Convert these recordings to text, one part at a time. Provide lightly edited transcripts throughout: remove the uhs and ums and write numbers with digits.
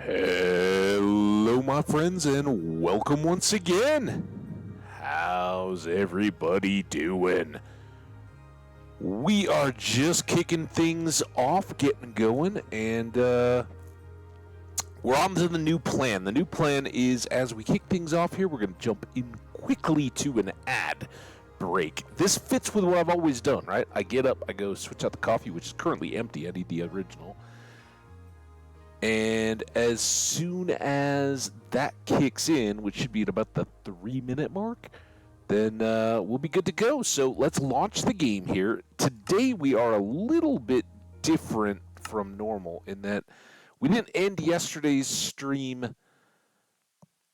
Hello, my friends, and welcome once again. How's everybody doing? We are just kicking things off, getting going, and we're on to the new plan. The new plan is, as we kick things off here, we're going to jump in quickly to an ad break. This fits with what I've always done, right? I get up, I go switch out the coffee, which is currently empty. I need the original. And as soon as that kicks in, which should be at about the 3-minute mark, then we'll be good to go. So let's launch the game here. Today we are a little bit different from normal in that we didn't end yesterday's stream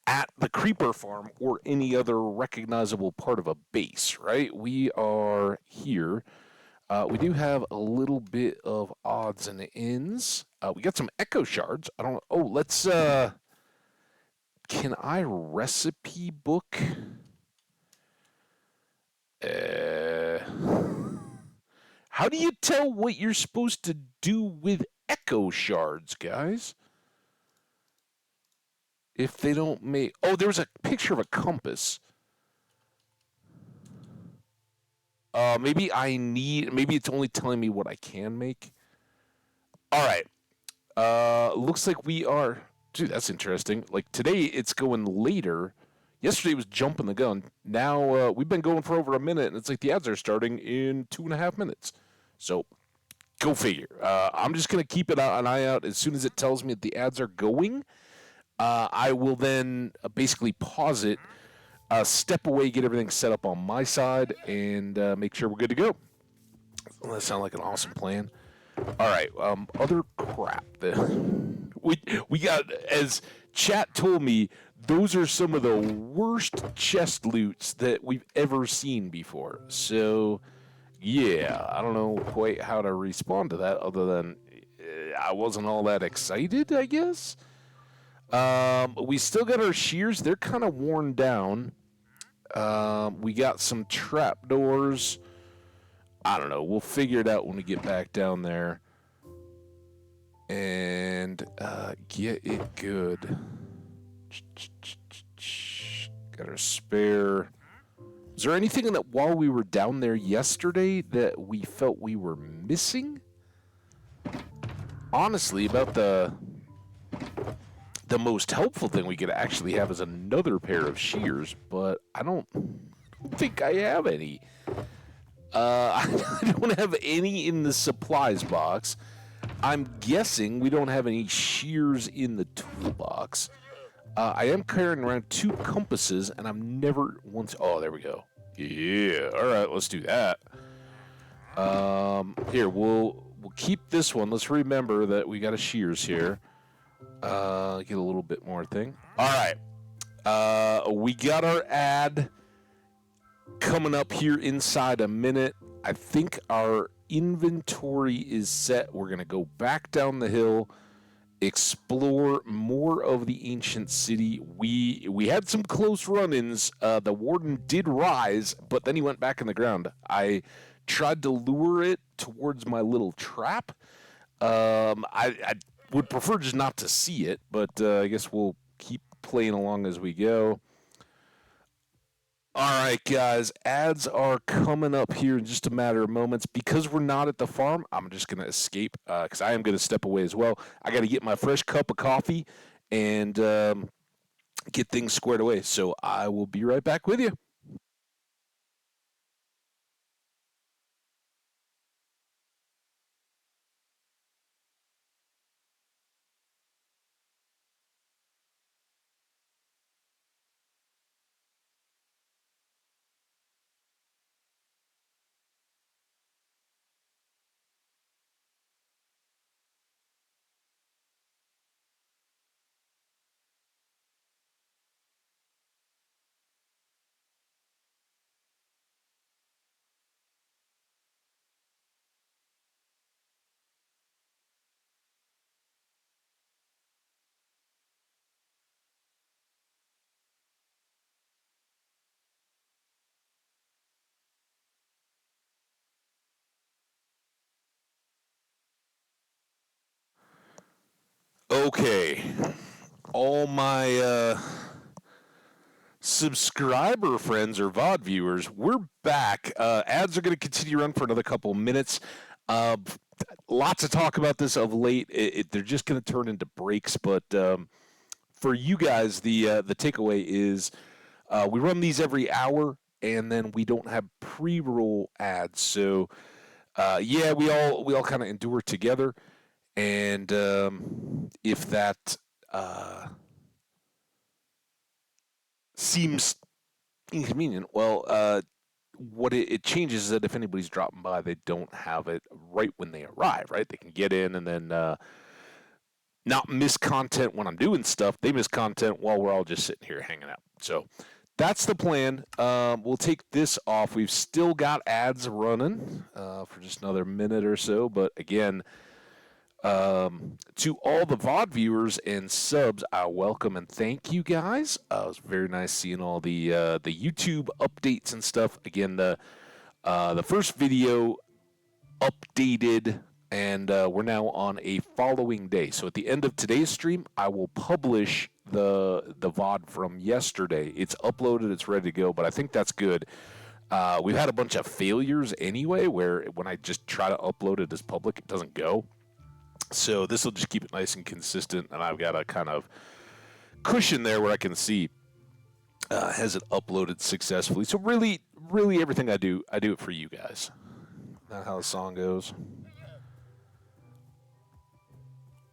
at the creeper farm or any other recognizable part of a base, right? We are here. We do have a little bit of odds and ends. We got some echo shards. I don't know. Oh, let's. Can I recipe book? Uh, how do you tell what you're supposed to do with echo shards, guys? If they don't make. Oh, there's a picture of a compass. Maybe I need. Maybe it's only telling me what I can make. All right. Looks like we are. Dude, that's interesting. Like today, it's going later. Yesterday was jumping the gun. Now we've been going for over a minute, and it's like the ads are starting in 2.5 minutes. So go figure. I'm just gonna keep an eye out. As soon as it tells me that the ads are going, I will then basically pause it, step away, get everything set up on my side, and make sure we're good to go. Doesn't that sound like an awesome plan? All right. Other crap. We got, as chat told me, those are some of the worst chest loots that we've ever seen before. So, yeah, I don't know quite how to respond to that other than I wasn't all that excited, I guess. We still got our shears. They're kind of worn down. We got some trapdoors. I don't know. We'll figure it out when we get back down there. And get it good. Got our spare. Is there anything that while we were down there yesterday that we felt we were missing? Honestly, about the most helpful thing we could actually have is another pair of shears, but I don't think I have any. I don't have any in the supplies box. I'm guessing we don't have any shears in the toolbox. I am carrying around 2 compasses, and I'm never once. Oh, there we go. Yeah. All right, let's do that. Here we'll keep this one. Let's remember that we got a shears here. Get a little bit more thing. All right. We got our ad coming up here inside a minute. I think our inventory is set. We're going to go back down the hill, explore more of the ancient city. We had some close run-ins. The warden did rise, but then he went back in the ground. I tried to lure it towards my little trap. I would prefer just not to see it, but I guess we'll keep playing along as we go. All right, guys, ads are coming up here in just a matter of moments. Because we're not at the farm, I'm just going to escape because I am going to step away as well. I got to get my fresh cup of coffee and get things squared away. So I will be right back with you. Okay, all my subscriber friends or VOD viewers, we're back. Ads are going to continue to run for another couple of minutes. Uh, Lots of talk about this of late. They're just going to turn into breaks, but for you guys, the takeaway is we run these every hour, and then we don't have pre-roll ads. So yeah, we all kind of endure together, and if that seems inconvenient, well, what it changes is that if anybody's dropping by, they don't have it right when they arrive, right? They can get in and then not miss content when I'm doing stuff. They miss content while we're all just sitting here hanging out. So that's the plan. We'll take this off. We've still got ads running for just another minute or so. But again, to all the VOD viewers and subs, I welcome and thank you guys. It was very nice seeing all the YouTube updates and stuff. Again, the first video updated, and we're now on a following day. So at the end of today's stream, I will publish the VOD from yesterday. It's uploaded, it's ready to go, but I think that's good. We've had a bunch of failures anyway, where when I just try to upload it as public, it doesn't go. So this will just keep it nice and consistent, and I've got a kind of cushion there where I can see has it uploaded successfully. So really, really everything I do it for you guys. Not how the song goes.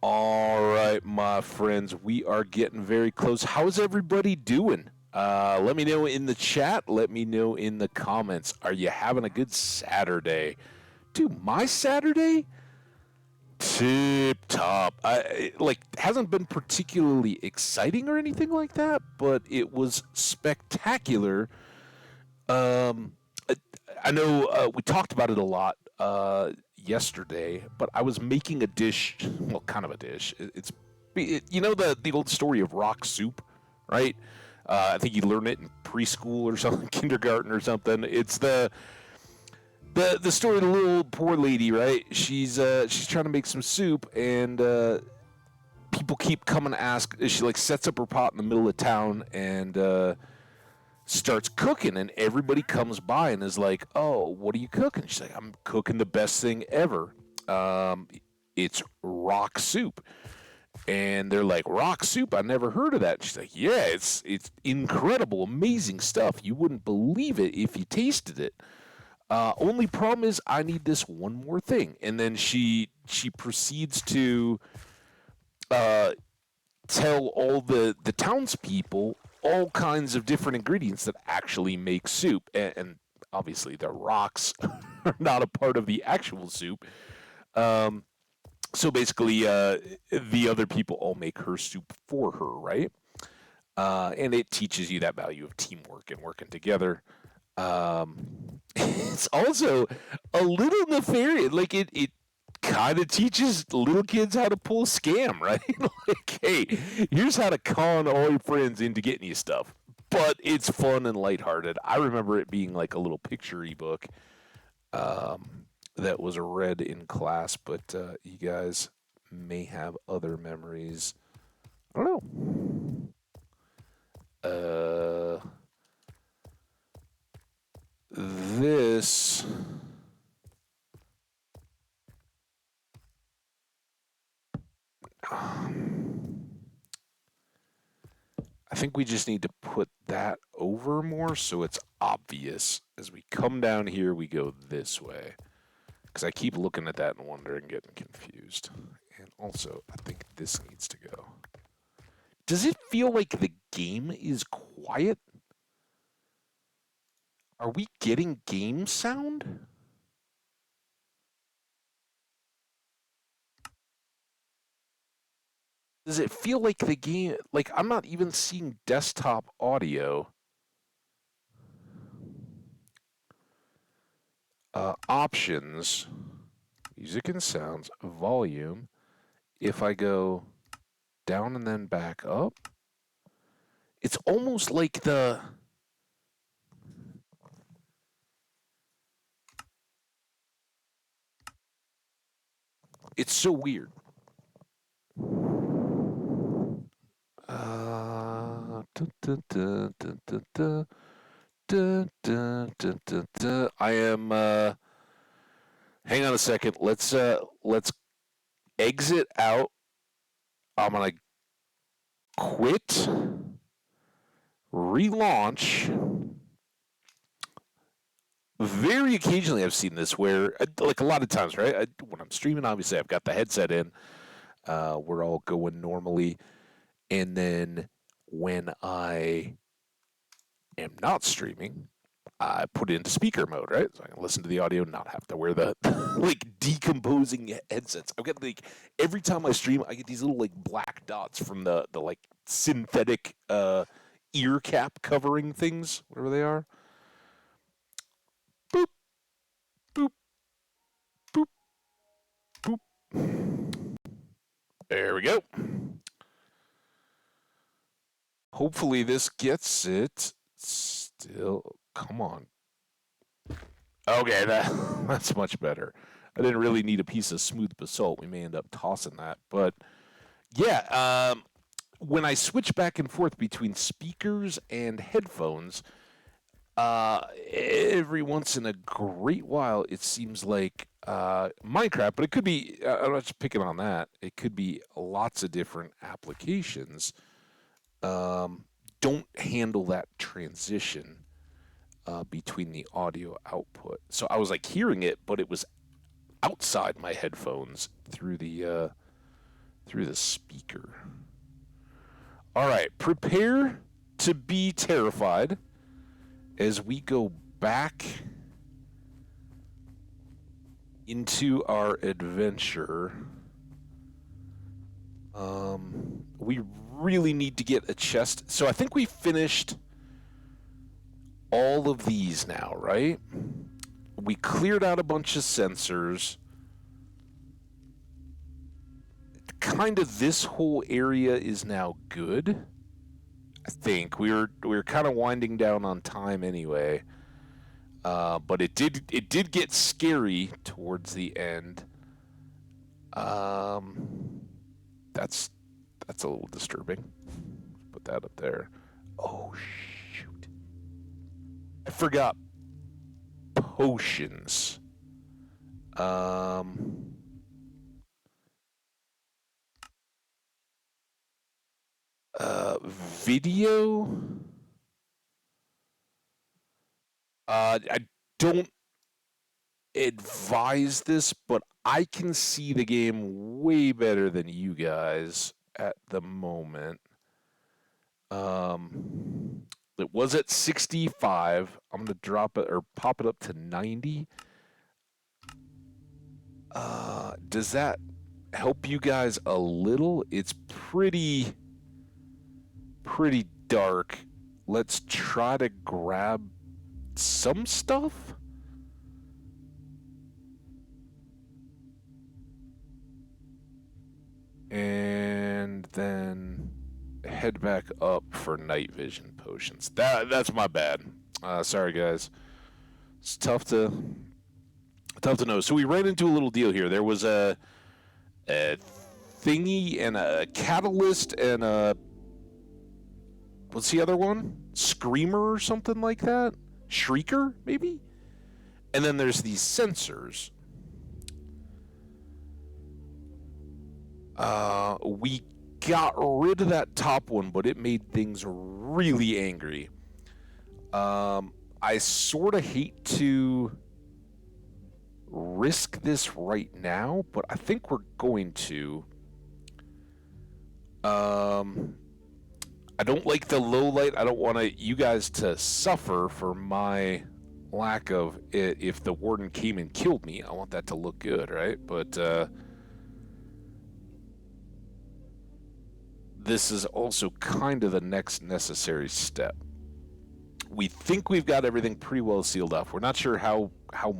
All right, my friends, we are getting very close. How's everybody doing? Let me know in the chat. Let me know in the comments. Are you having a good Saturday? Dude, my Saturday? Tip top. Hasn't been particularly exciting or anything like that, but it was spectacular. Um, I know we talked about it a lot yesterday, but I was making a dish. Well, kind of a dish. You know the old story of rock soup, right? I think you learn it in preschool or something, kindergarten or something. It's the story of the little poor lady, right? She's trying to make some soup, and people keep coming to ask. She like sets up her pot in the middle of town and starts cooking, and everybody comes by and is like, "Oh, what are you cooking?" She's like, "I'm cooking the best thing ever. It's rock soup." And they're like, "Rock soup? I never heard of that." And she's like, "Yeah, it's incredible, amazing stuff. You wouldn't believe it if you tasted it. Only problem is I need this one more thing." And then she proceeds to uh, tell all the townspeople all kinds of different ingredients that actually make soup, and obviously the rocks are not a part of the actual soup. Um, so basically, the other people all make her soup for her, right? And it teaches you that value of teamwork and working together. It's also a little nefarious. Like it kind of teaches little kids how to pull a scam, right? Like, hey, here's how to con all your friends into getting you stuff. But it's fun and lighthearted. I remember it being like a little picture ebook that was read in class, but you guys may have other memories. I don't know. This. I think we just need to put that over more so it's obvious. As we come down here, we go this way. Because I keep looking at that and wondering, getting confused. And also, I think this needs to go. Does it feel like the game is quiet? Are we getting game sound? Does it feel like the game, like I'm not even seeing desktop audio? Options, music and sounds, volume. If I go down and then back up, it's almost like it's so weird. I am. Hang on a second. Let's exit out. I'm gonna quit. Relaunch. Very occasionally, I've seen this where, like a lot of times, right? When I'm streaming, obviously, I've got the headset in. We're all going normally, and then when I am not streaming, I put it into speaker mode, right? So I can listen to the audio and not have to wear the like decomposing headsets. I've got like every time I stream, I get these little like black dots from the like synthetic ear cap covering things, whatever they are. Boop, boop, boop, boop. There we go. Hopefully this gets it. Still, come on. Okay, that's much better. I didn't really need a piece of smooth basalt. We may end up tossing that, but yeah. When I switch back and forth between speakers and headphones, every once in a great while, it seems like Minecraft, but it could be. I'm not just picking on that. It could be lots of different applications. Don't handle that transition between the audio output. So I was like hearing it, but it was outside my headphones through the speaker. All right, prepare to be terrified as we go back into our adventure. We really need to get a chest. So I think we finished all of these now, right? We cleared out a bunch of sensors. Kind of this whole area is now good. I think we're kind of winding down on time anyway. But it did get scary towards the end. That's a little disturbing. Put that up there. Oh shoot! I forgot potions. Video. I don't advise this, but I can see the game way better than you guys at the moment. It was at 65. I'm gonna drop it or pop it up to 90. Does that help you guys a little? It's pretty dark. Let's try to grab some stuff. And then head back up for night vision potions. That's my bad. Sorry guys. It's tough to know. So we ran into a little deal here. There was a thingy and a catalyst and a what's the other one? Screamer or something like that? Shrieker, maybe? And then there's these sensors. We got rid of that top one, but it made things really angry. I sort of hate to risk this right now, but I think we're going to. I don't like the low light. I don't want you guys to suffer for my lack of it. If the warden came and killed me, I want that to look good, right? But this is also kind of the next necessary step. We think we've got everything pretty well sealed off. We're not sure how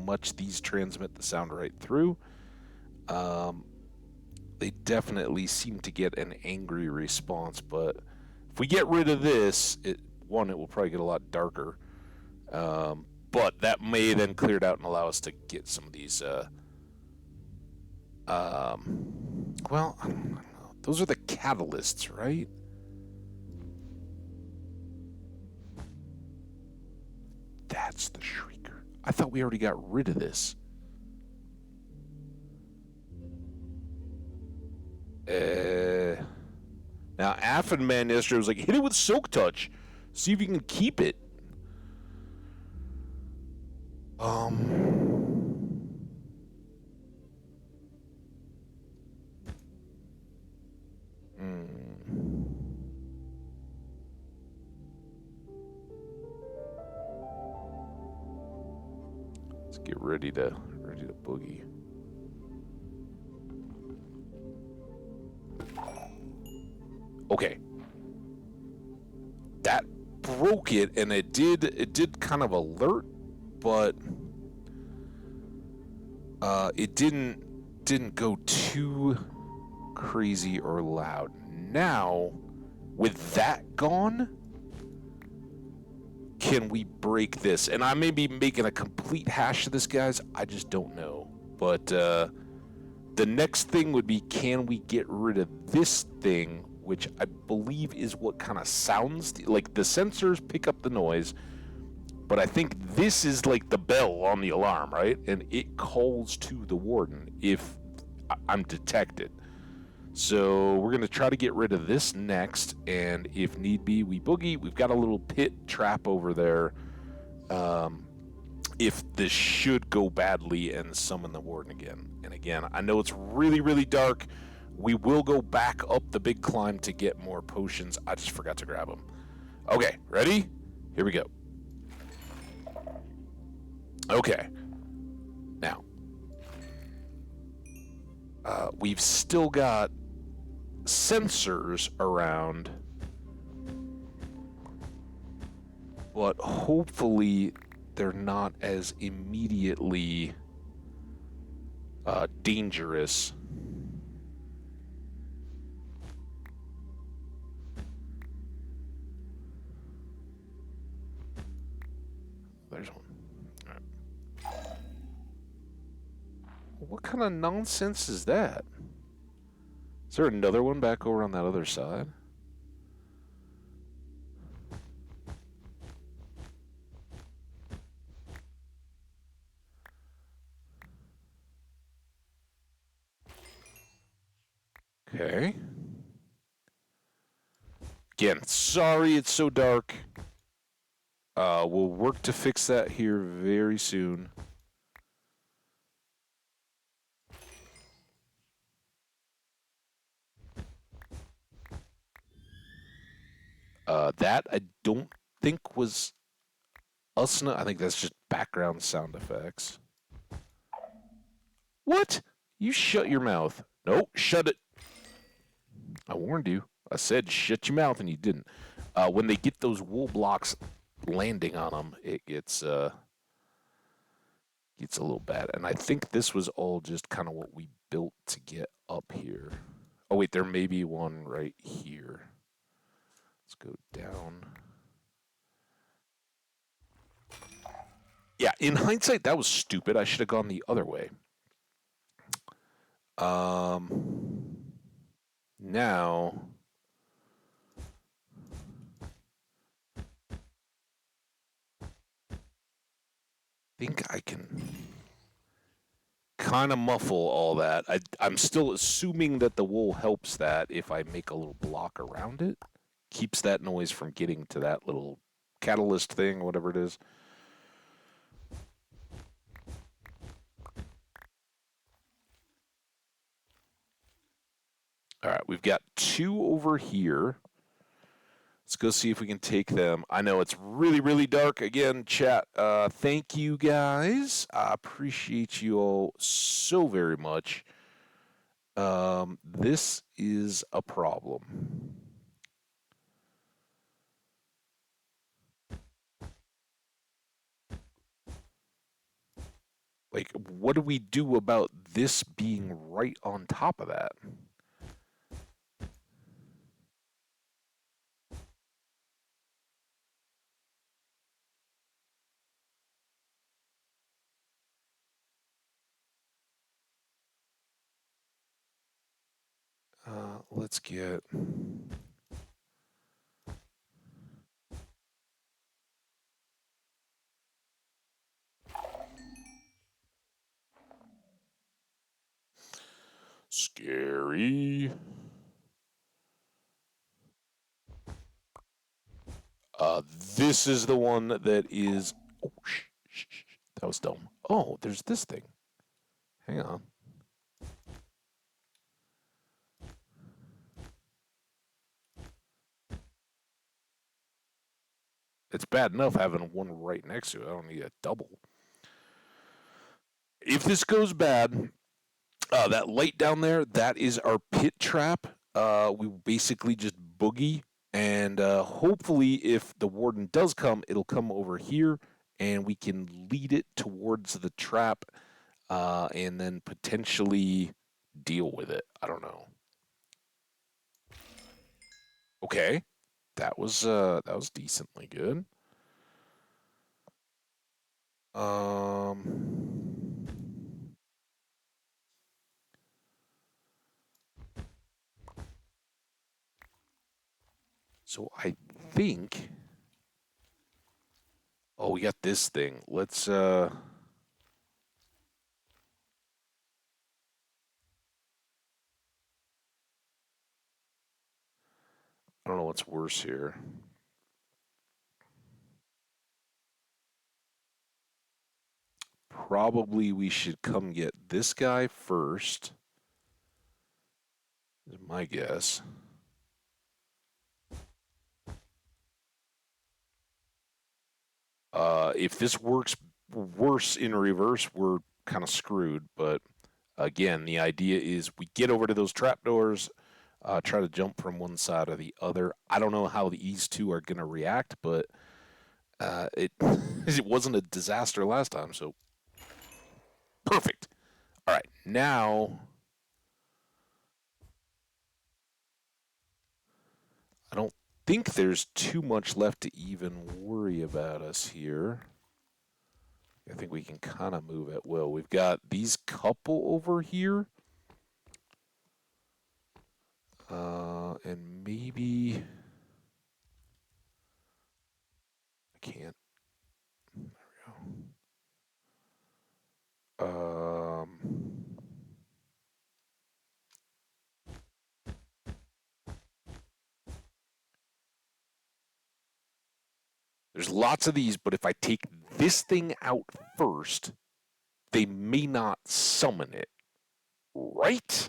much these transmit the sound right through. They definitely seem to get an angry response, but if we get rid of this, it will probably get a lot darker. But that may then clear it out and allow us to get some of these. Well, I don't know. Those are the catalysts, right? It's the Shrieker. I thought we already got rid of this. Now, Affin Man yesterday was like, hit it with Silk Touch. See if you can keep it. Let's get ready to boogie. Okay. That broke it, and it did kind of alert, but it didn't go too crazy or loud. Now, with that gone, can we break this? And I may be making a complete hash of this, guys. I just don't know. But the next thing would be, can we get rid of this thing, which I believe is what kind of sounds like the sensors pick up the noise. But I think this is like the bell on the alarm, right? And it calls to the warden if I'm detected. So we're going to try to get rid of this next, and if need be, we boogie. We've got a little pit trap over there if this should go badly and summon the warden again. And again, I know it's really, really dark. We will go back up the big climb to get more potions. I just forgot to grab them. Okay, ready? Here we go. Okay. Now, we've still got sensors around, but hopefully they're not as immediately dangerous. There's one. All right. What kind of nonsense is that? Is there another one back over on that other side? Okay. Again, sorry it's so dark. We'll work to fix that here very soon. That I don't think was us. I think that's just background sound effects. What? You shut your mouth. Nope, shut it. I warned you. I said shut your mouth, and you didn't. When they get those wool blocks landing on them, it gets a little bad. And I think this was all just kind of what we built to get up here. Oh wait, there may be one right here. Let's go down. Yeah, in hindsight, that was stupid. I should have gone the other way. Now, I think I can kind of muffle all that. I'm still assuming that the wool helps that if I make a little block around it. Keeps that noise from getting to that little catalyst thing, whatever it is. All right, we've got two over here. Let's go see if we can take them. I know it's really, really dark. Again, chat, thank you guys. I appreciate you all so very much. This is a problem. Like, what do we do about this being right on top of that? Let's get... me. This is the one that is. Oh, that was dumb. Oh, there's this thing. Hang on. It's bad enough having one right next to it. I don't need a double. If this goes bad, that light down there, that is our pit trap. We basically just boogie, and hopefully, if the warden does come, it'll come over here, and we can lead it towards the trap, and then potentially deal with it. I don't know. Okay, that was decently good. Um, so I think. Oh, we got this thing. Let's. I don't know what's worse here. Probably we should come get this guy first, is my guess. If this works worse in reverse, we're kind of screwed. But again, the idea is we get over to those trapdoors, try to jump from one side or the other. I don't know how these two are going to react, but it it wasn't a disaster last time, so perfect. All right, now I don't think there's too much left to even worry about us here. I think we can kind of move at will. We've got these couple over here. And maybe I can't. There we go. There's lots of these, but if I take this thing out first, they may not summon it. Right?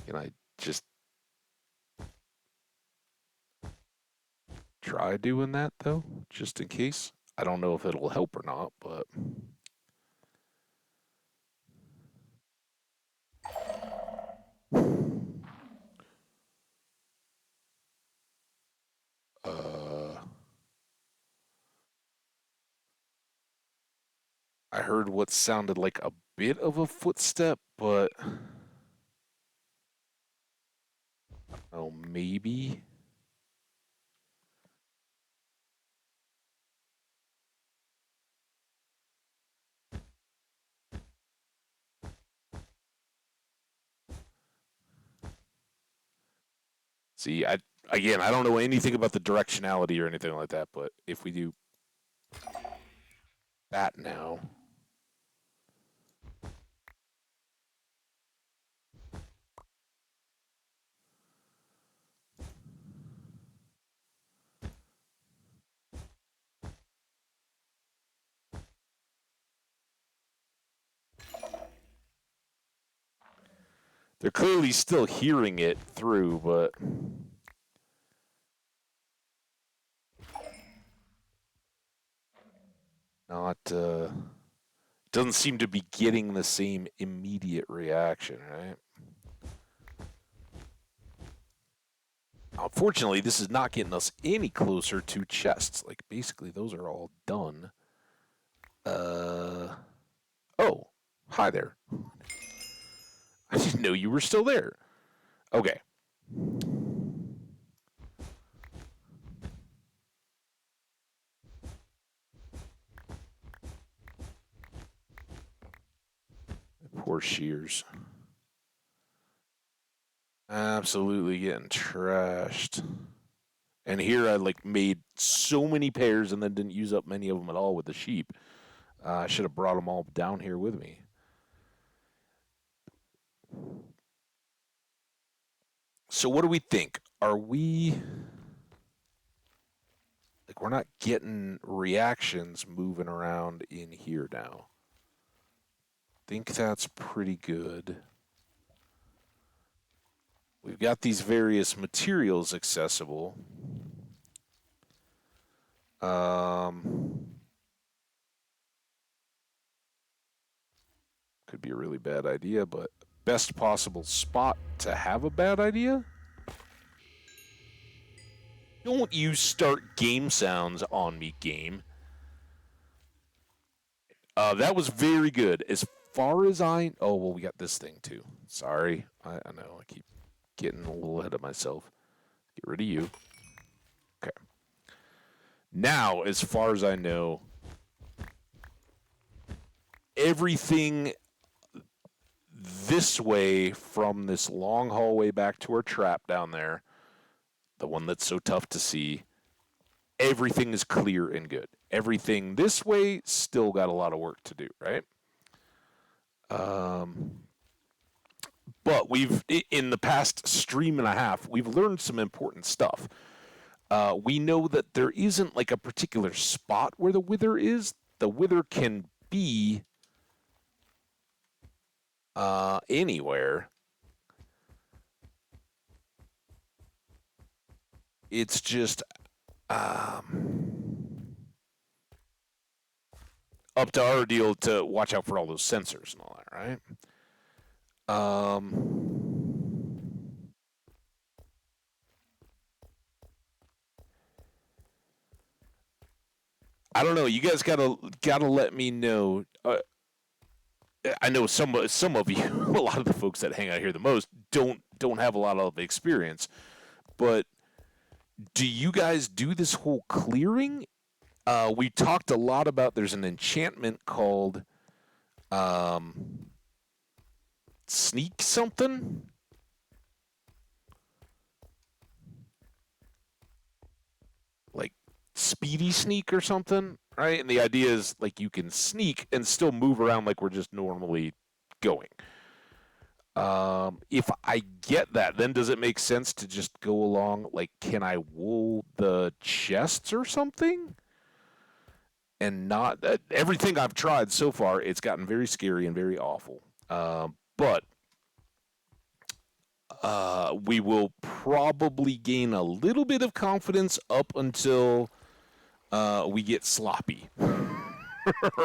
Can I just try doing that though, just in case? I don't know if it'll help or not, but uh, I heard what sounded like a bit of a footstep, but oh, maybe. See, I don't know anything about the directionality or anything like that, but if we do that now, they're clearly still hearing it through, but not doesn't seem to be getting the same immediate reaction, right? Unfortunately, this is not getting us any closer to chests. Like basically those are all done. Uh oh, hi there. I didn't know you were still there. Okay. Poor Shears. Absolutely getting trashed. And here I like made so many pairs and then didn't use up many of them at all with the sheep. I should have brought them all down here with me. So what do we think? Are we like we're not getting reactions moving around in here now? Think that's pretty good. We've got these various materials accessible. Um, could be a really bad idea, but best possible spot to have a bad idea? Don't you start game sounds on me, game. That was very good. As far as I... Oh, well, we got this thing, too. Sorry. I know. I keep getting a little ahead of myself. Get rid of you. Okay. Now, as far as I know, everything this way from this long hallway back to our trap down there, the one that's so tough to see, everything is clear and good. Everything this way still got a lot of work to do, right? But we've, in the past stream and a half, we've learned some important stuff. We know that there isn't like a particular spot where the wither is. The wither can be anywhere. It's just up to our deal to watch out for all those sensors and all that, right? I don't know. You guys gotta let me know. I know some of you, a lot of the folks that hang out here the most, don't have a lot of experience. But do you guys do this whole clearing? We talked a lot about. There's an enchantment called sneak something. Like speedy sneak or something, right? And the idea is like you can sneak and still move around like we're just normally going. If I get that, then does it make sense to just go along? Like, can I wool the chests or something? And not everything I've tried so far, it's gotten very scary and very awful. But we will probably gain a little bit of confidence up until we get sloppy.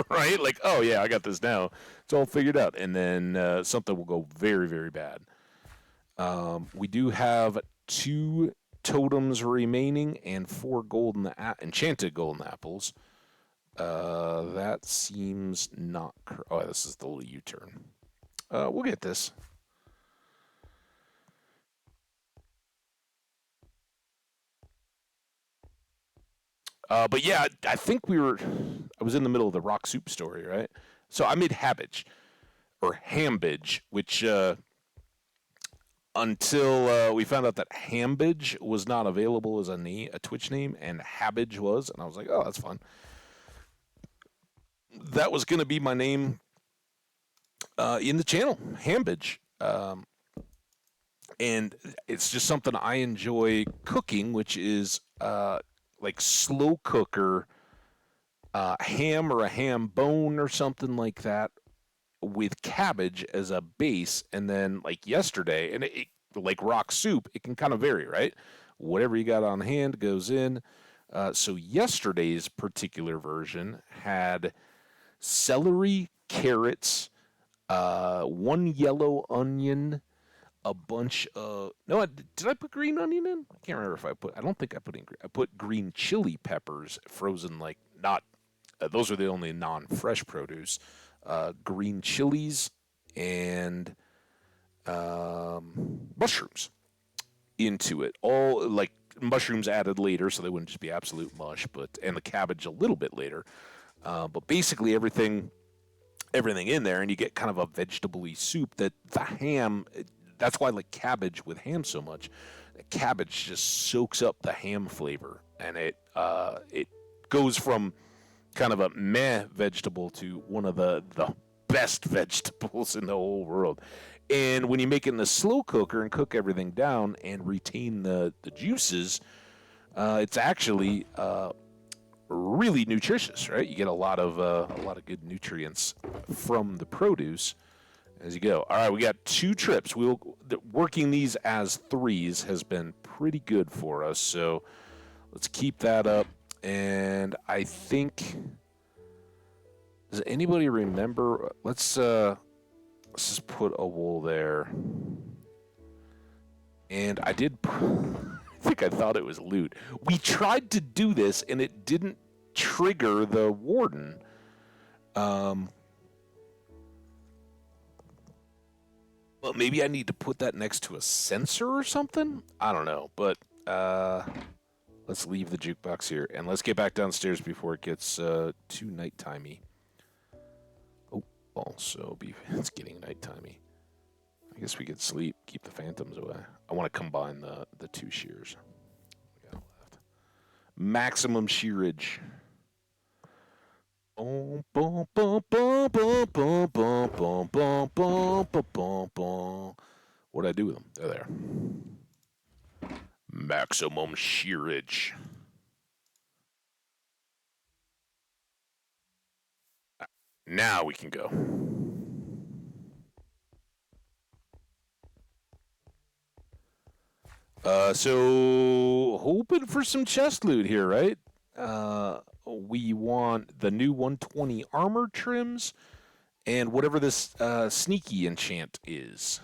Right? Like, oh yeah, I got this now. It's all figured out. And then something will go very, very bad. We do have 2 totems remaining and 4 enchanted golden apples. That seems not... Oh, this is the little U-turn. We'll get this. But yeah, I think I was in the middle of the rock soup story, right? So I made Habbage, or Hambage, which until we found out that Hambage was not available as a Twitch name, and Habbage was, and I was like, oh, that's fun. That was going to be my name in the channel, Hambage. And it's just something I enjoy cooking, which is like slow cooker ham or a ham bone or something like that with cabbage as a base. And then like yesterday, and like rock soup, it can kind of vary, right? Whatever you got on hand goes in. So yesterday's particular version had celery, carrots, 1 yellow onion, a bunch of... No, did I put green onion in? I can't remember if I don't think I put in green. I put green chili peppers, frozen, like not... those are the only non-fresh produce. Green chilies and mushrooms into it. All like mushrooms added later, so they wouldn't just be absolute mush, and the cabbage a little bit later. But basically everything in there, and you get kind of a vegetable-y soup that the ham that's why I like cabbage with ham so much. Cabbage just soaks up the ham flavor, and it goes from kind of a meh vegetable to one of the best vegetables in the whole world. And when you make it in a slow cooker and cook everything down and retain the juices, it's actually really nutritious, right? You get a lot of good nutrients from the produce as you go. All right, we got 2 trips. Working these as 3s has been pretty good for us, so let's keep that up. And I think, does anybody remember? Let's just put a wool there. And I did. I think I thought it was loot. We tried to do this and it didn't trigger the warden. But maybe I need to put that next to a sensor or something? I don't know. But let's leave the jukebox here and let's get back downstairs before it gets too nighttimey. Oh, also, it's getting nighttimey. I guess we could sleep, keep the phantoms away. I want to combine the 2 shears. We got left. Maximum shearage. Boom, boom, boom, boom, boom, boom, boom, boom, boom, boom, boom, boom. What'd I do with them? They're there. Maximum shearage. Now we can go. So hoping for some chest loot here, right? We want the new 120 armor trims and whatever this sneaky enchant is.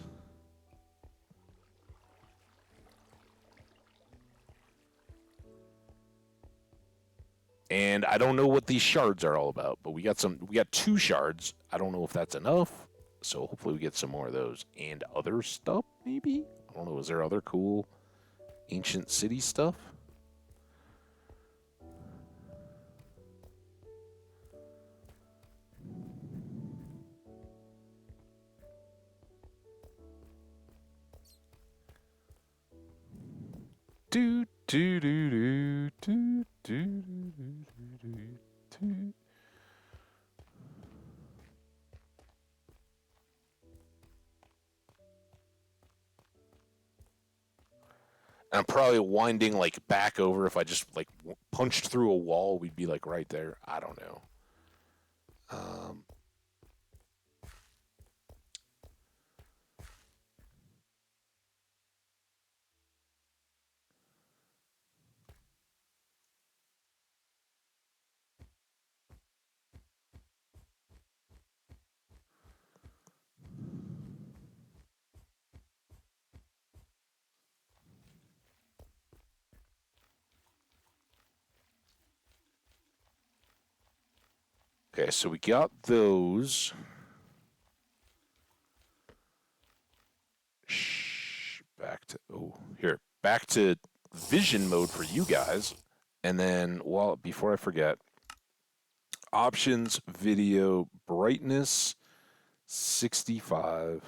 And I don't know what these shards are all about, but we got 2 shards. I don't know if that's enough, so hopefully we get some more of those. And other stuff, maybe? I don't know, is there other cool ancient city stuff? Do do do do do do do do. I'm probably winding like back over. If I just like punched through a wall, we'd be like right there. I don't know. Okay, so we got those. Shh, back to vision mode for you guys. And then, before I forget, options, video, brightness, 65.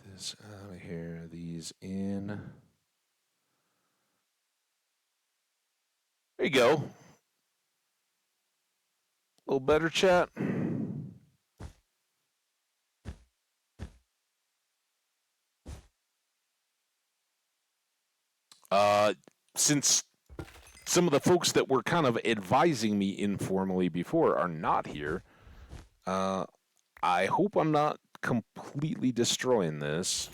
This out of here, these in. There you go. A little better, chat. Since some of the folks that were kind of advising me informally before are not here, I hope I'm not completely destroying this.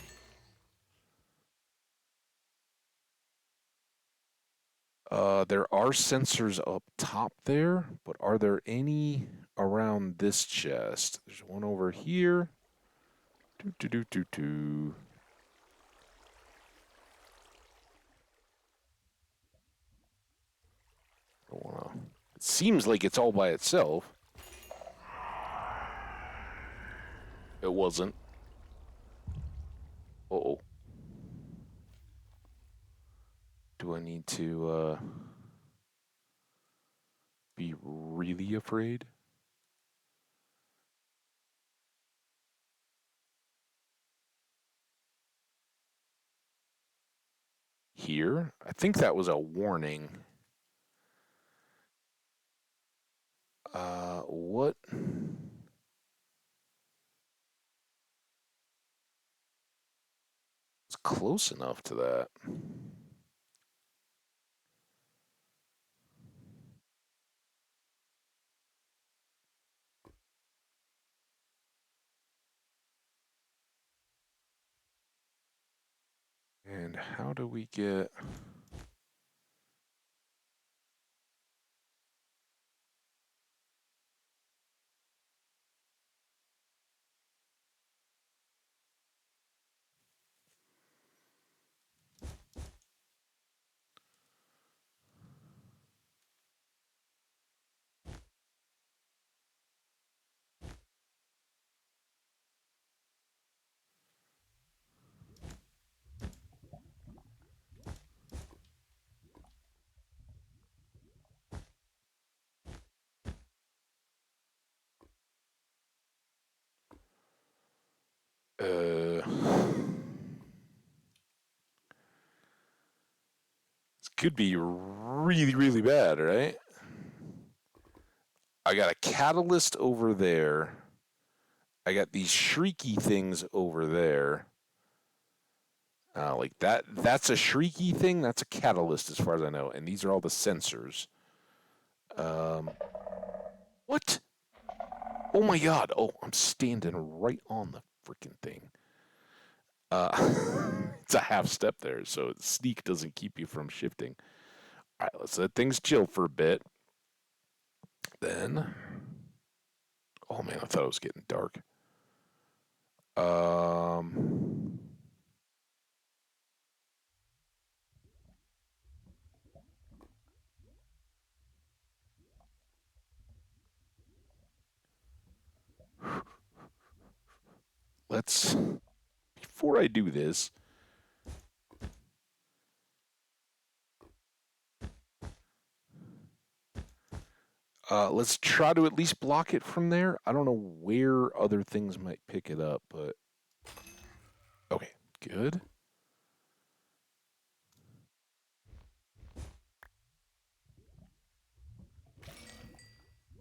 There are sensors up top there, but are there any around this chest? There's one over here. Do do do do do. It seems like it's all by itself. It wasn't. Uh-oh. Do I need to be really afraid. Here? I think that was a warning. What? It's close enough to that. And how do we get... This could be really, really bad, right? I got a catalyst over there. I got these shrieky things over there. Like that's a shrieky thing. That's a catalyst as far as I know. And these are all the sensors. Um, what? Oh my god. Oh, I'm standing right on the freaking thing. It's a half step there, so sneak doesn't keep you from shifting. All right, let's let things chill for a bit. Then, oh man, I thought it was getting dark. Um, let's before I do this, let's try to at least block it from there. I don't know where other things might pick it up, but okay, good.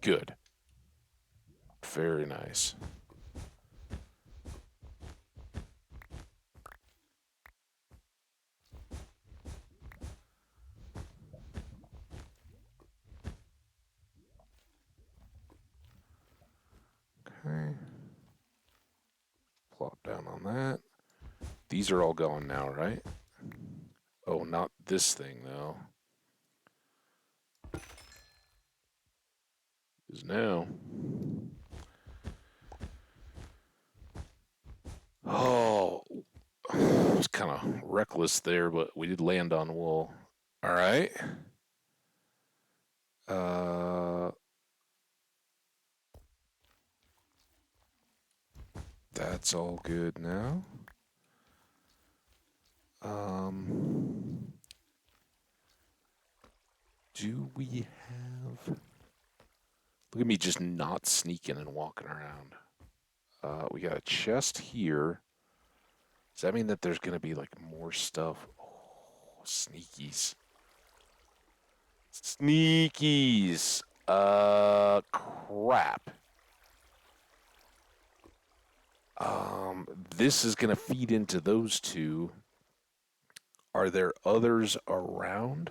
Good. Very nice. Okay. Plop down on that. These are all going now, right? Oh, not this thing, though. Is now. Oh, it was kind of reckless there, but we did land on wool. All right. Uh, that's all good now. Do we have... Look at me just not sneaking and walking around. We got a chest here. Does that mean that there's going to be, like, more stuff? Oh, sneakies. Sneakies. Crap. This is going to feed into those two. Are there others around?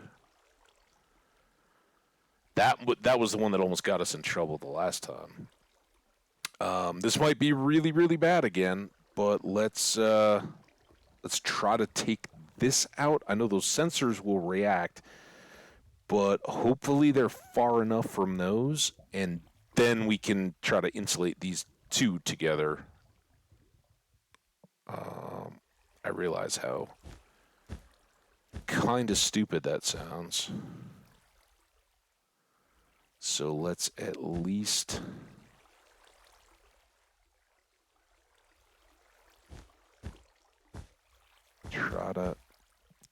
That was the one that almost got us in trouble the last time. This might be really, really bad again, but let's try to take this out. I know those sensors will react, but hopefully they're far enough from those, and then we can try to insulate these two together. I realize how kind of stupid that sounds. So let's at least try to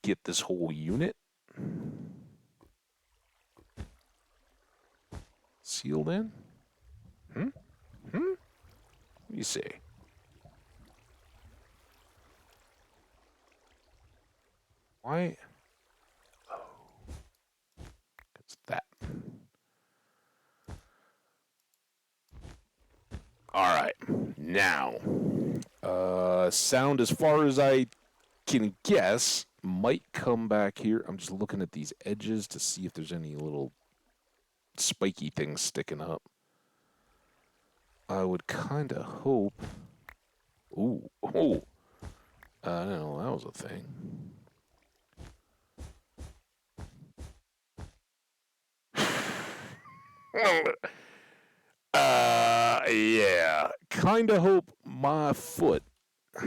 get this whole unit. sealed in? Hmm? What do you say? Why? Oh, it's that. All right. Now, sound as far as I can guess might come back here. I'm just looking at these edges to see if there's any little spiky things sticking up. I would kind of hope. Ooh, oh. I don't know, that was a thing. Yeah. Kind of hope my foot. Oh,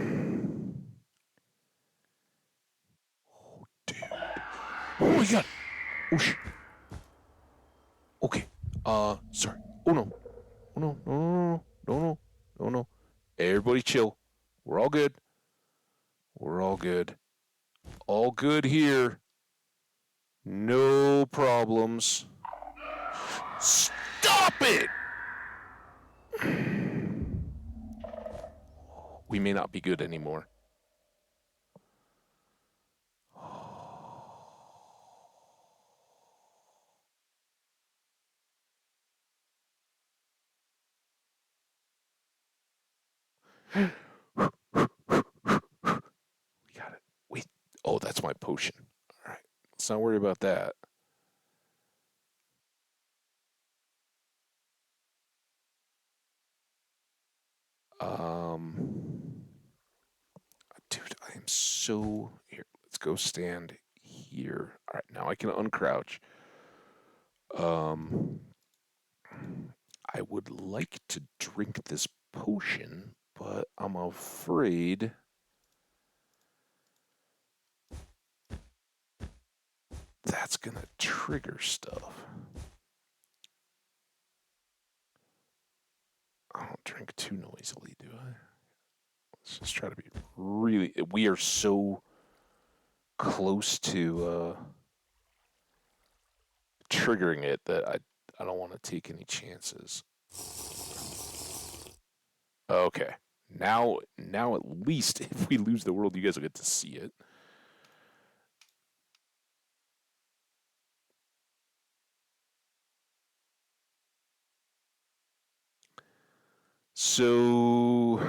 dude. Oh my god. Oh, okay. Sorry. Oh no. Oh no. No, no, no, no, no, no. Everybody chill. We're all good. We're all good. All good here. No problems. Stop it! We may not be good anymore. We got it. Wait. Oh, that's my potion. All right. Let's not worry about that. Um, dude, I am so here. Let's go stand here. All right, now I can uncrouch. Um, I would like to drink this potion, but I'm afraid that's gonna trigger stuff. I don't drink too noisily, do I? Let's just try to be really. We are so close to triggering it that I don't want to take any chances. Okay. Now at least if we lose the world, you guys will get to see it. So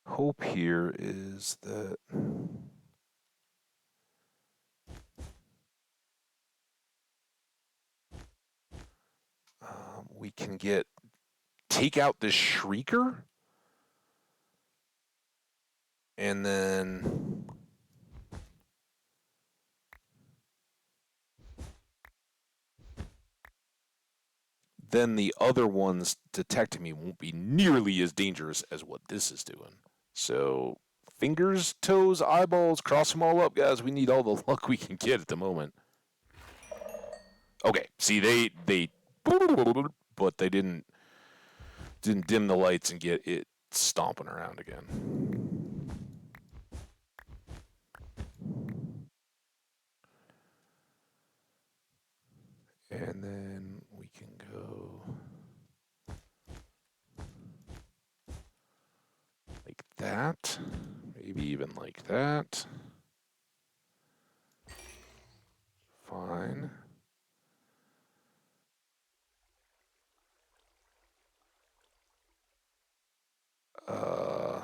hope here is that we can take out this shrieker and then the other ones detecting me won't be nearly as dangerous as what this is doing. So fingers, toes, eyeballs, cross them all up, guys. We need all the luck we can get at the moment. Okay, see they but they didn't dim the lights and get it stomping around again. And then we can go like that. Maybe even like that. Fine. Uh,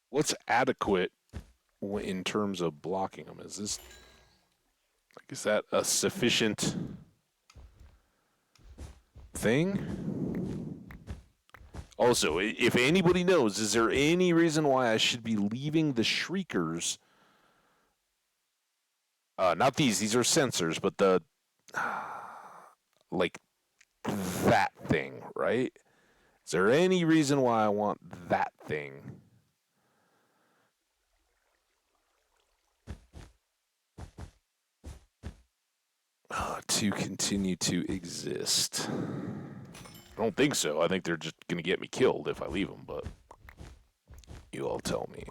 what's adequate in terms of blocking them? Is that a sufficient thing? Also, if anybody knows, is there any reason why I should be leaving the shriekers Not these. These are sensors, but the like that thing, right? Is there any reason why I want that thing? To continue to exist. I don't think so. I think they're just going to get me killed if I leave them, but you all tell me.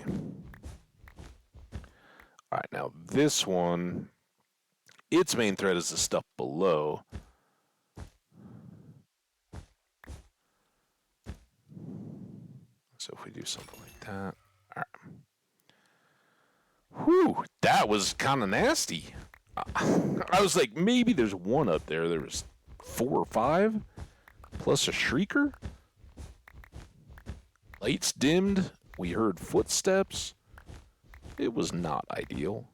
All right, now this one, its main threat is the stuff below. So if we do something like that. All right. Whew, that was kind of nasty. I was like, maybe there's one up there. There was 4 or 5, plus a shrieker. Lights dimmed. We heard footsteps. It was not ideal.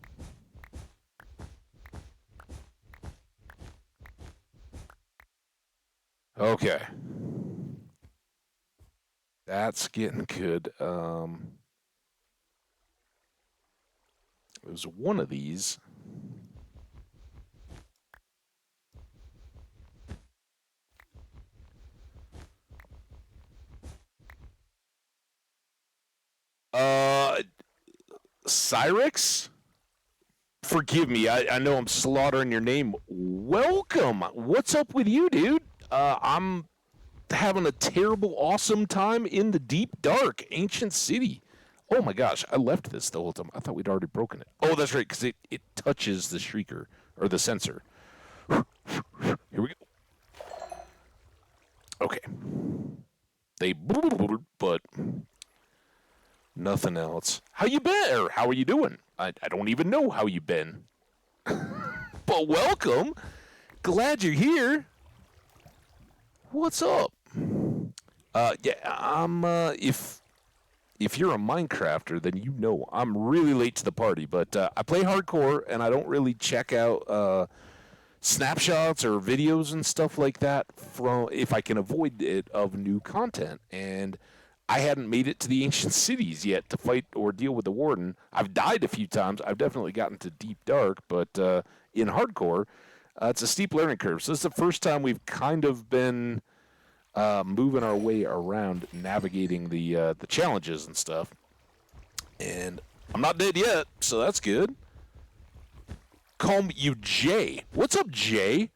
Okay. That's getting good. It was one of these. Cyrix? Forgive me, I know I'm slaughtering your name. Welcome. What's up with you, dude? I'm having a terrible, awesome time in the deep, dark, ancient city. Oh my gosh, I left this the whole time. I thought we'd already broken it. Oh, that's right, because it touches the shrieker, or the sensor. Here we go. Okay. They but nothing else. How you been? Or how are you doing? I don't even know how you been. But welcome. Glad you're here. What's up? Yeah, I'm if you're a Minecrafter, then you know I'm really late to the party, but I play hardcore and I don't really check out snapshots or videos and stuff like that from if I can avoid it of new content. And I hadn't made it to the ancient cities yet to fight or deal with the warden. I've died a few times. I've definitely gotten to deep dark, but in hardcore, it's a steep learning curve. So this is the first time we've kind of been moving our way around, navigating the challenges and stuff. And I'm not dead yet, so that's good. Call you Jay. What's up, Jay?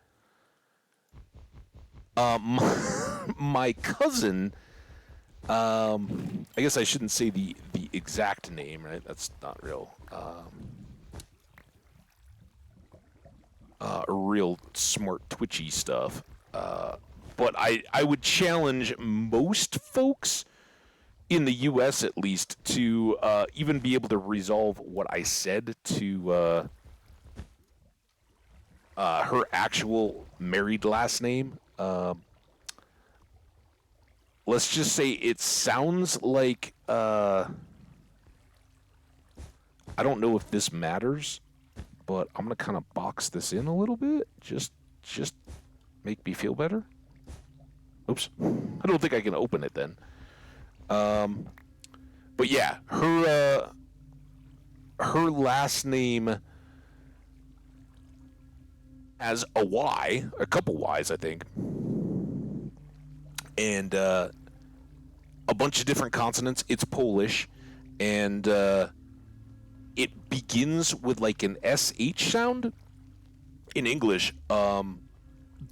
My cousin. I guess I shouldn't say the exact name, right? That's not real. Real smart twitchy stuff. But I would challenge most folks in the U.S. at least to even be able to resolve what I said to her actual married last name. Let's just say it sounds like I don't know if this matters, but I'm gonna kind of box this in a little bit. Just make me feel better. Oops, I don't think I can open it then. But yeah, her last name has a Y, a couple Y's, I think, and a bunch of different consonants. It's Polish, and it begins with like an SH sound. In English,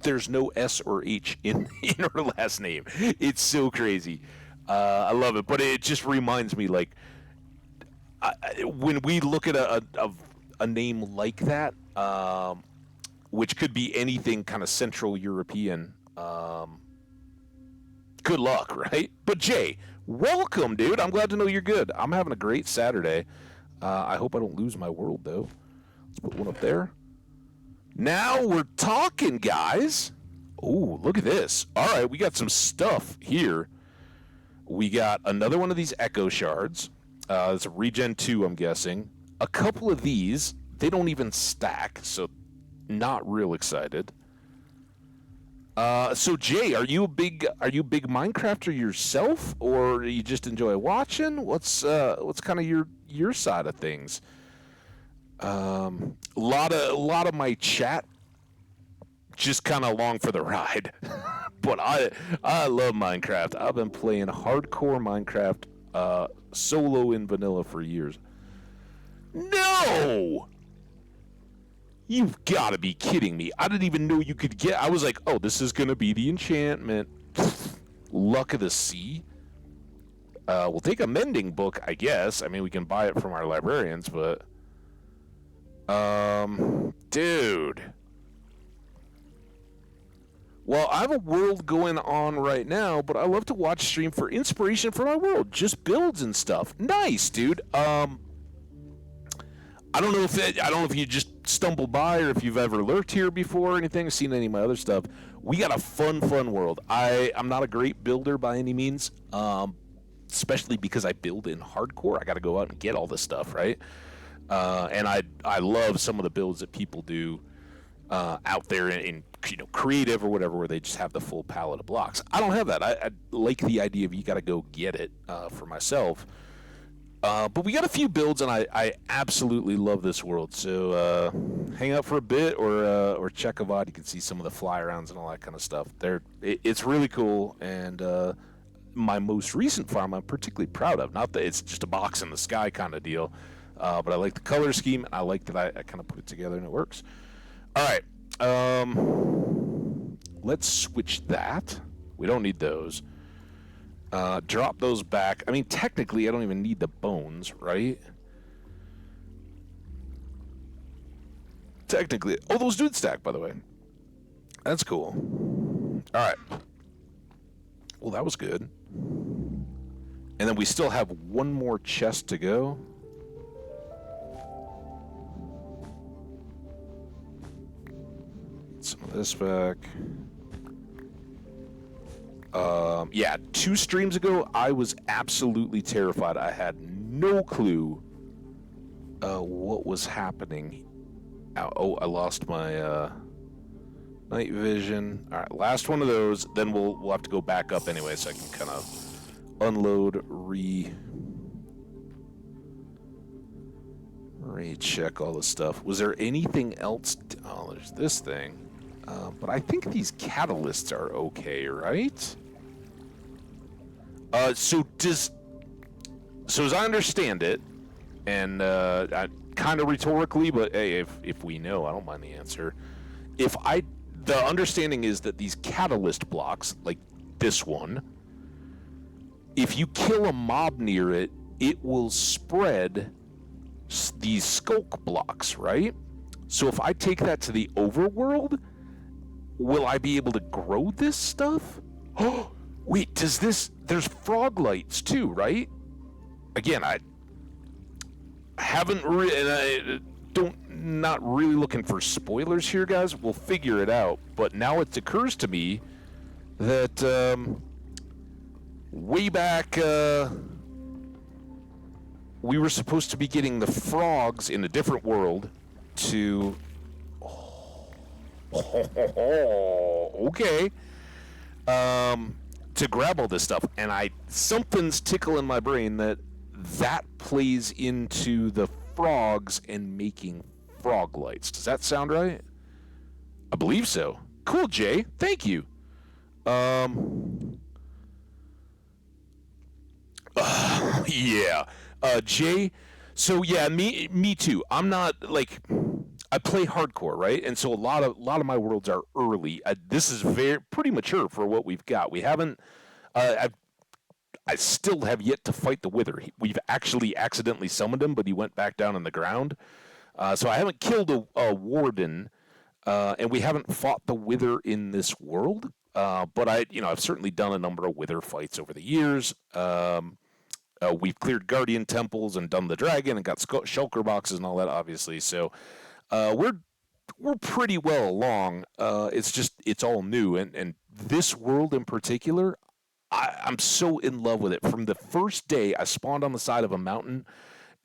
there's no S or H in her last name. It's so crazy. I love it, but it just reminds me, like, when we look at a name like that, which could be anything kind of Central European, good luck, right? But Jay, welcome, dude. I'm glad to know you're good. I'm having a great Saturday. I hope I don't lose my world, though. Let's put one up there. Now we're talking, guys. Oh, look at this. All right, we got some stuff here. We got another one of these Echo Shards. It's a Regen 2, I'm guessing. A couple of these. They don't even stack, so not real excited. So Jay, are you a big Minecrafter yourself, or you just enjoy watching? What's kind of your side of things? A lot of my chat just kind of along for the ride. But I love Minecraft. I've been playing hardcore Minecraft solo in vanilla for years. No! You've got to be kidding me. I didn't even know you could get. I was like, oh, this is going to be the enchantment. Luck of the Sea. We'll take a mending book, I guess. I mean, we can buy it from our librarians, but. Dude. Well, I have a world going on right now, but I love to watch stream for inspiration for my world. Just builds and stuff. Nice, dude. I don't know if you just stumbled by or if you've ever lurked here before or anything, seen any of my other stuff. We got a fun world. I'm not a great builder by any means, especially because I build in hardcore. I got to go out and get all this stuff, right? And I love some of the builds that people do out there in creative or whatever, where they just have the full palette of blocks. I don't have that. I like the idea of you got to go get it for myself. But we got a few builds, and I absolutely love this world. So hang out for a bit, or check a VOD. You can see some of the fly arounds and all that kind of stuff. It's really cool, and my most recent farm I'm particularly proud of. Not that it's just a box in the sky kind of deal, but I like the color scheme, and I like that I kind of put it together and it works. All right. Let's switch that. We don't need those. Drop those back. I mean, technically, I don't even need the bones, right? Technically. Oh, those dudes stack, by the way. That's cool. All right. Well, that was good. And then we still have one more chest to go. Some of this back. Yeah, 2 streams ago, I was absolutely terrified. I had no clue what was happening. Oh, I lost my night vision. All right, last one of those. Then we'll have to go back up anyway, so I can kind of unload, recheck all the stuff. Was there anything else? Oh, there's this thing. But I think these catalysts are okay, right? So as I understand it, and kind of rhetorically, but hey, if we know, I don't mind the answer. The understanding is that these catalyst blocks, like this one, if you kill a mob near it, it will spread these skulk blocks, right? So if I take that to the overworld, will I be able to grow this stuff? Oh, wait, there's frog lights too, right? Again, I haven't really, and I not really looking for spoilers here, guys. We'll figure it out. But now it occurs to me that way back, we were supposed to be getting the frogs in a different world to... okay. To grab all this stuff, and something's tickling my brain that plays into the frogs and making frog lights. Does that sound right? I believe so. Cool, Jay. Thank you. Yeah. Jay. So yeah, me too. I'm not like, I play hardcore, right? And so a lot of my worlds are early. This is pretty mature for what we've got. We haven't. I still have yet to fight the Wither. We've actually accidentally summoned him, but he went back down in the ground. So I haven't killed a warden, and we haven't fought the Wither in this world. But I've certainly done a number of Wither fights over the years. We've cleared Guardian temples and done the dragon and got shulker boxes and all that, obviously. So we're pretty well along. It's all new, and this world in particular, I'm so in love with it. From the first day, I spawned on the side of a mountain,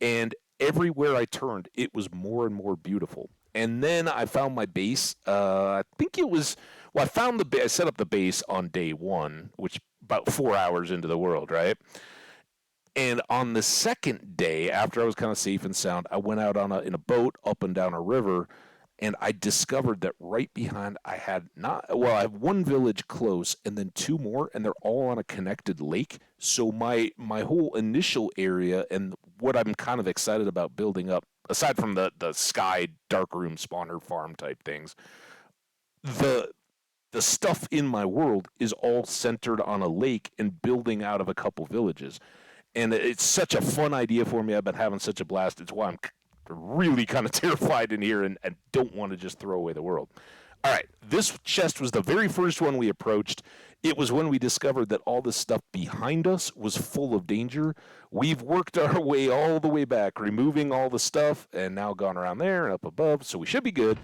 and everywhere I turned, it was more and more beautiful. And then I found my base. I think it was... Well, I set up the base on day 1, which about 4 hours into the world, right? And on the second day, after I was kind of safe and sound, I went out in a boat up and down a river, and I discovered that right behind I had not well, I have one village close and then two more, and they're all on a connected lake. So my whole initial area and what I'm kind of excited about building up, aside from the sky dark room spawner farm type things, the the stuff in my world is all centered on a lake and building out of a couple villages. And it's such a fun idea for me. I've been having such a blast. It's why I'm really kind of terrified in here and don't want to just throw away the world. All right, this chest was the very first one we approached. It was when we discovered that all this stuff behind us was full of danger. We've worked our way all the way back, removing all the stuff, and now gone around there and up above, so we should be good.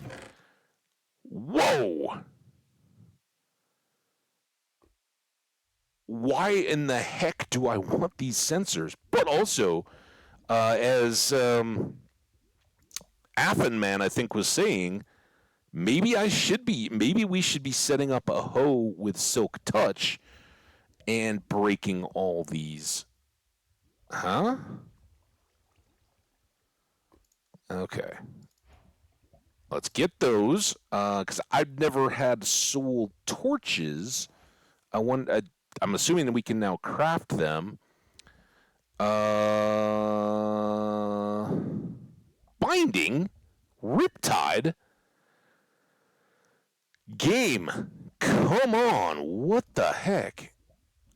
Whoa! Why in the heck do I want these sensors? But also, as Affenman, I think, was saying, maybe we should be setting up a hoe with Silk Touch and breaking all these. Huh? Okay. Let's get those, because I've never had soul torches. I'm assuming that we can now craft them. Binding, Riptide, game. Come on, what the heck?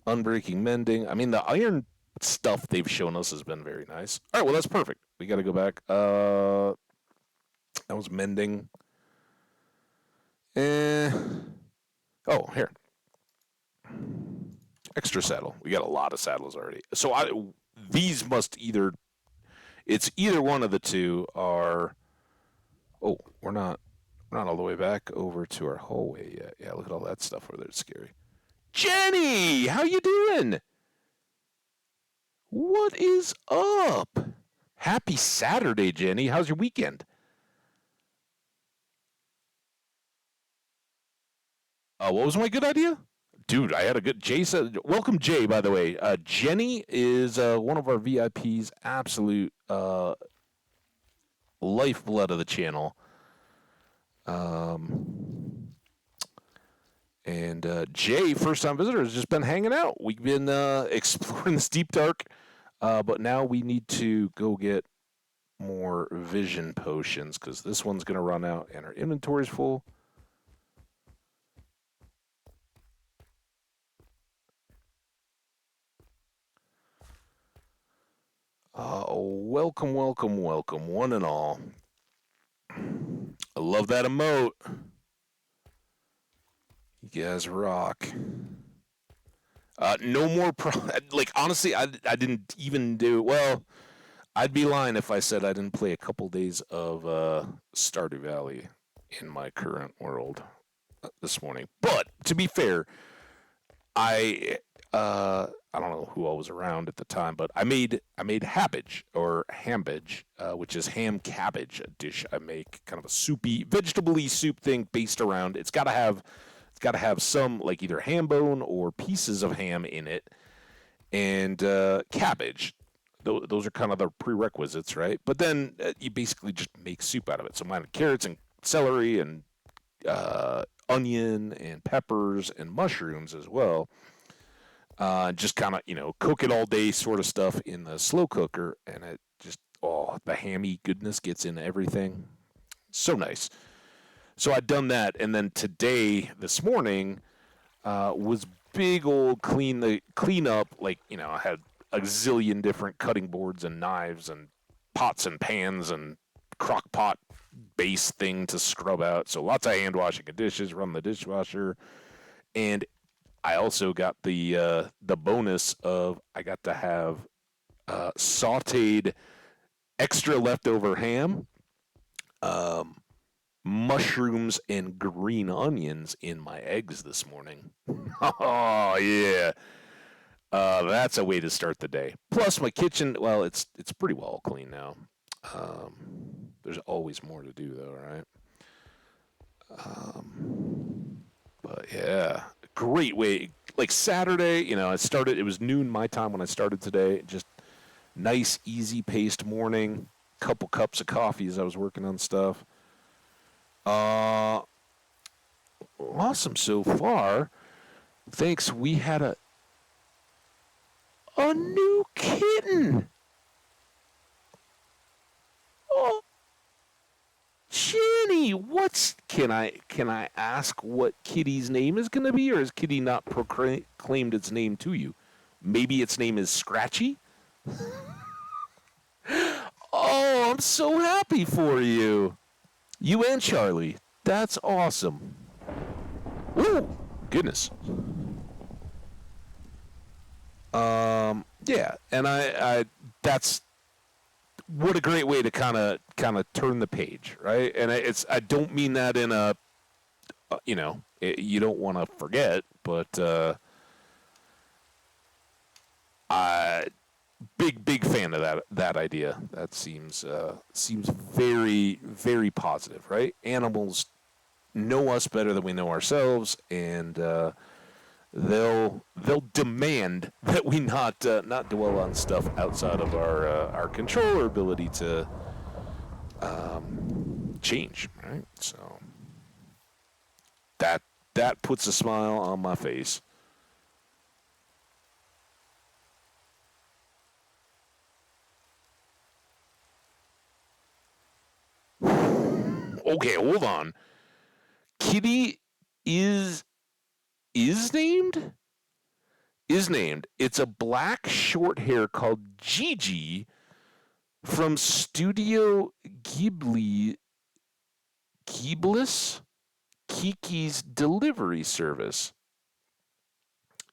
Unbreaking, mending. I mean, the iron stuff they've shown us has been very nice. All right, well that's perfect. We got to go back. That was mending. Oh, here. Extra saddle. We got a lot of saddles already. So these must it's either one of the two are. Oh, we're not all the way back over to our hallway yet. Yeah, look at all that stuff over there. It's scary. Jenny, how you doing? What is up? Happy Saturday, Jenny. How's your weekend? What was my good idea? Dude, I had a good. Jay said, "Welcome, Jay." By the way, Jenny is one of our VIPs. Absolute lifeblood of the channel. And Jay, first time visitor, has just been hanging out. We've been exploring this deep dark, but now we need to go get more vision potions because this one's going to run out and our inventory's full. Welcome, welcome, welcome, one and all. I love that emote. You guys rock. No more like honestly, I didn't even do well. I'd be lying if I said I didn't play a couple days of Stardew Valley in my current world this morning. But to be fair, I don't know who all was around at the time, but I made habbage or hambage, which is ham cabbage, a dish I make, kind of a soupy, vegetable-y soup thing based around. It's got to have some like either ham bone or pieces of ham in it, and cabbage. Those are kind of the prerequisites, right? But then you basically just make soup out of it. So mine had carrots and celery and onion and peppers and mushrooms as well. Just kind of, cook it all day sort of stuff in the slow cooker, and it just, the hammy goodness gets into everything. So nice. So I'd done that, and then this morning, was big old clean up. Like, I had a zillion different cutting boards and knives and pots and pans and crock pot base thing to scrub out. So lots of hand washing of dishes, run the dishwasher, and I also got the bonus of I got to have sautéed extra leftover ham, mushrooms, and green onions in my eggs this morning. Oh yeah, that's a way to start the day. Plus my kitchen, well, it's pretty well clean now. There's always more to do though, right? But yeah, great way. Like Saturday, it was noon my time when I started today. Just Nice, easy paced morning. Couple cups of coffee as I was working on stuff. Uh, awesome so far. Thanks. We had a new kitten. Oh, Jenny, what's can I ask what Kitty's name is going to be, or has Kitty not proclaimed its name to you? Maybe its name is Scratchy. Oh, I'm so happy for you. You and Charlie. That's awesome. Ooh, goodness. Yeah, and I that's what a great way to kind of turn the page, right? And I don't mean that in a you don't want to forget, but I big fan of that idea. That seems very very positive, right? Animals know us better than we know ourselves, and they'll demand that we not dwell on stuff outside of our control or ability to change, right? So that that puts a smile on my face. Okay, hold on. Kitty is is named is named. It's a black short hair called Gigi from Studio Ghiblis Kiki's delivery service.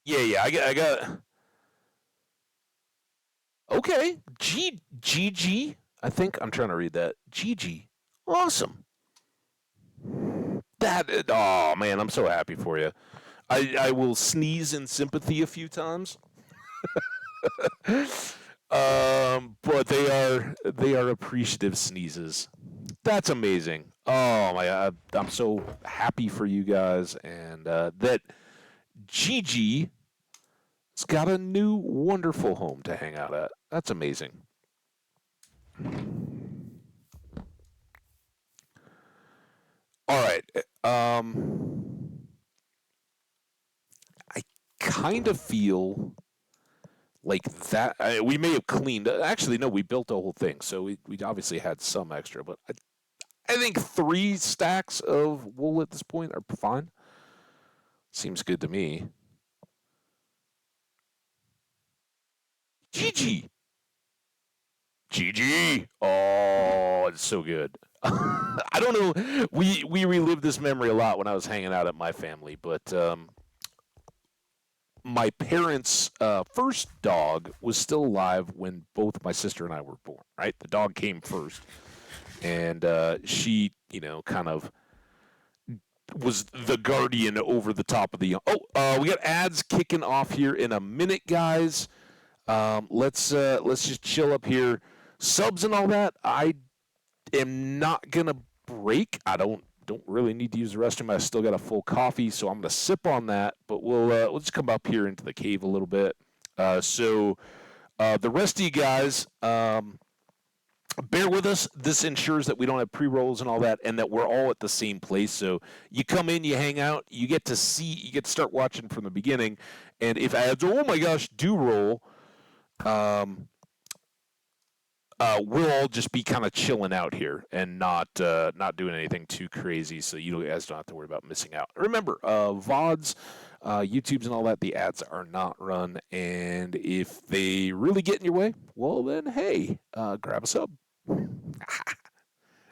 Yeah, I got. Okay, Gigi. I think I'm trying to read that. Gigi, awesome. Oh man, I'm so happy for you. I will sneeze in sympathy a few times. But they are appreciative sneezes. That's amazing. Oh my god, I'm so happy for you guys, and that Gigi has got a new wonderful home to hang out at. That's amazing. All right. I kind of feel like that. We may have cleaned. Actually, no, we built the whole thing, so we obviously had some extra. But I think 3 stacks of wool at this point are fine. Seems good to me. Gigi, Gigi. Oh, it's so good. I don't know. We relived this memory a lot when I was hanging out at my family, but my parents' first dog was still alive when both my sister and I were born. Right, the dog came first, and she, kind of was the guardian over the top of the. Oh, we got ads kicking off here in a minute, guys. Let's just chill up here. Subs and all that. I am not gonna break. I don't really need to use the restroom. I still got a full coffee, so I'm gonna sip on that. But we'll just come up here into the cave a little bit. So the rest of you guys, bear with us. This ensures that we don't have pre rolls and all that, and that we're all at the same place. So you come in, you hang out, you get to start watching from the beginning. And if ads, oh my gosh, do roll, um, we'll all just be kind of chilling out here and not doing anything too crazy, so you guys don't have to worry about missing out. Remember, VODs, YouTubes, and all that, the ads are not run, and if they really get in your way, well then, hey, grab a sub.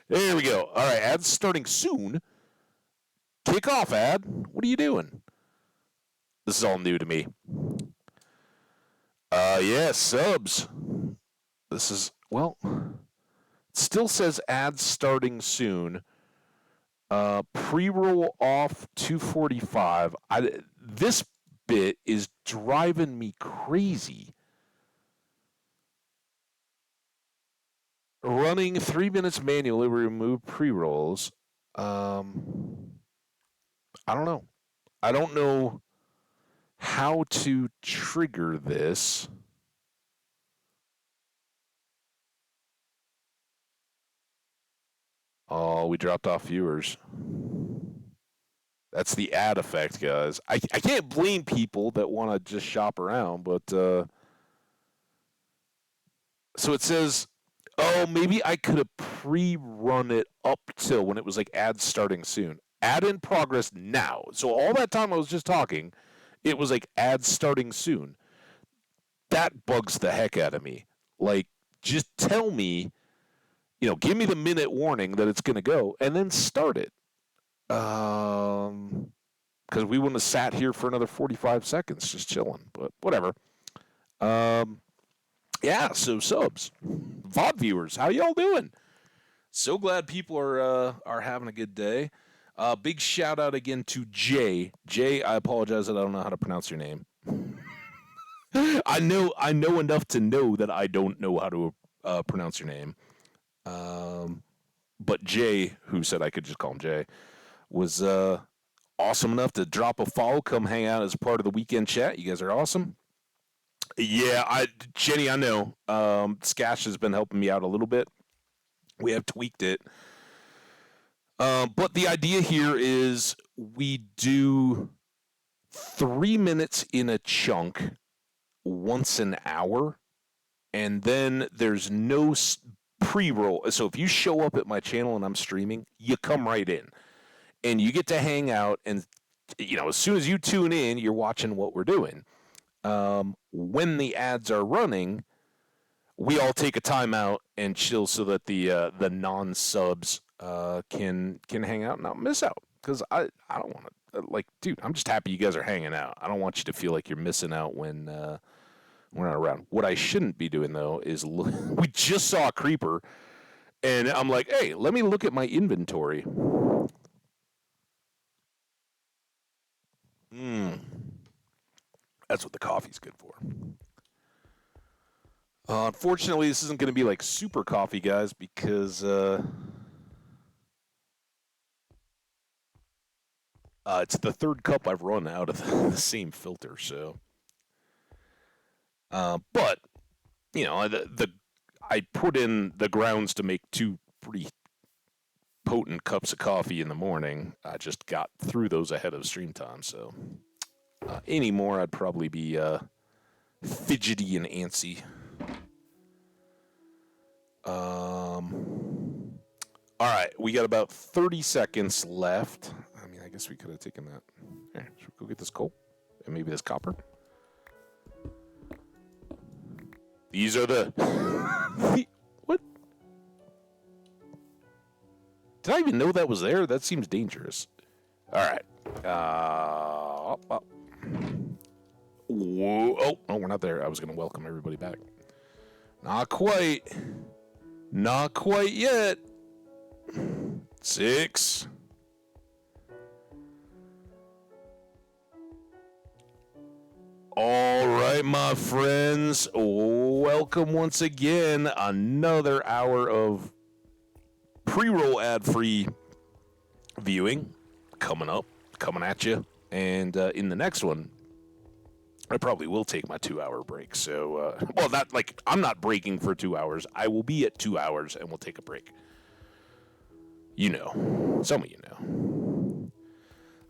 There we go. All right, ads starting soon. Kick off, ad. What are you doing? This is all new to me. Yeah, subs. This is well. Still says ads starting soon. Pre-roll off 245. This bit is driving me crazy. Running 3 minutes manually remove pre-rolls. I don't know. I don't know how to trigger this. Oh, we dropped off viewers. That's the ad effect, guys. I can't blame people that want to just shop around, but so it says, oh, maybe I could have pre-run it up till when it was like ads starting soon. Ad in progress now. So all that time I was just talking, it was like ads starting soon. That bugs the heck out of me. Like, just tell me, give me the minute warning that it's going to go, and then start it. Because we wouldn't have sat here for another 45 seconds just chilling, but whatever. Um, yeah, so subs, VOD viewers, how y'all doing? So glad people are having a good day. Big shout out again to Jay. Jay, I apologize that I don't know how to pronounce your name. I know enough to know that I don't know how to pronounce your name. But Jay, who said I could just call him Jay, was awesome enough to drop a follow, come hang out as part of the weekend chat. You guys are awesome. Yeah, Jenny, I know. Skash has been helping me out a little bit. We have tweaked it. But the idea here is we do 3 minutes in a chunk once an hour, and then there's no pre-roll. So if you show up at my channel and I'm streaming, you come right in, and you get to hang out. And as soon as you tune in, you're watching what we're doing. When the ads are running, we all take a timeout and chill so that the non-subs can hang out and not miss out. Because I don't want to dude. I'm just happy you guys are hanging out. I don't want you to feel like you're missing out when we're not around. What I shouldn't be doing though is we just saw a creeper, and I'm like, hey, let me look at my inventory. That's what the coffee's good for. Unfortunately, this isn't going to be like super coffee, guys, because it's the third cup I've run out of the same filter. So, but I put in the grounds to make two pretty potent cups of coffee in the morning. I just got through those ahead of stream time. So, anymore, I'd probably be fidgety and antsy. All right, we got about 30 seconds left. I mean, I guess we could have taken that. Here, should we go get this coal? And maybe this copper? These are the... What? Did I even know that was there? That seems dangerous. All right. Whoa. Oh, no, we're not there. I was going to welcome everybody back. Not quite. Not quite yet. 6. All right, my friends. Welcome once again. Another hour of pre-roll ad-free viewing coming at you. And in the next one, I probably will take my 2-hour break. So, I'm not breaking for 2 hours. I will be at 2 hours and we'll take a break. Some of you know.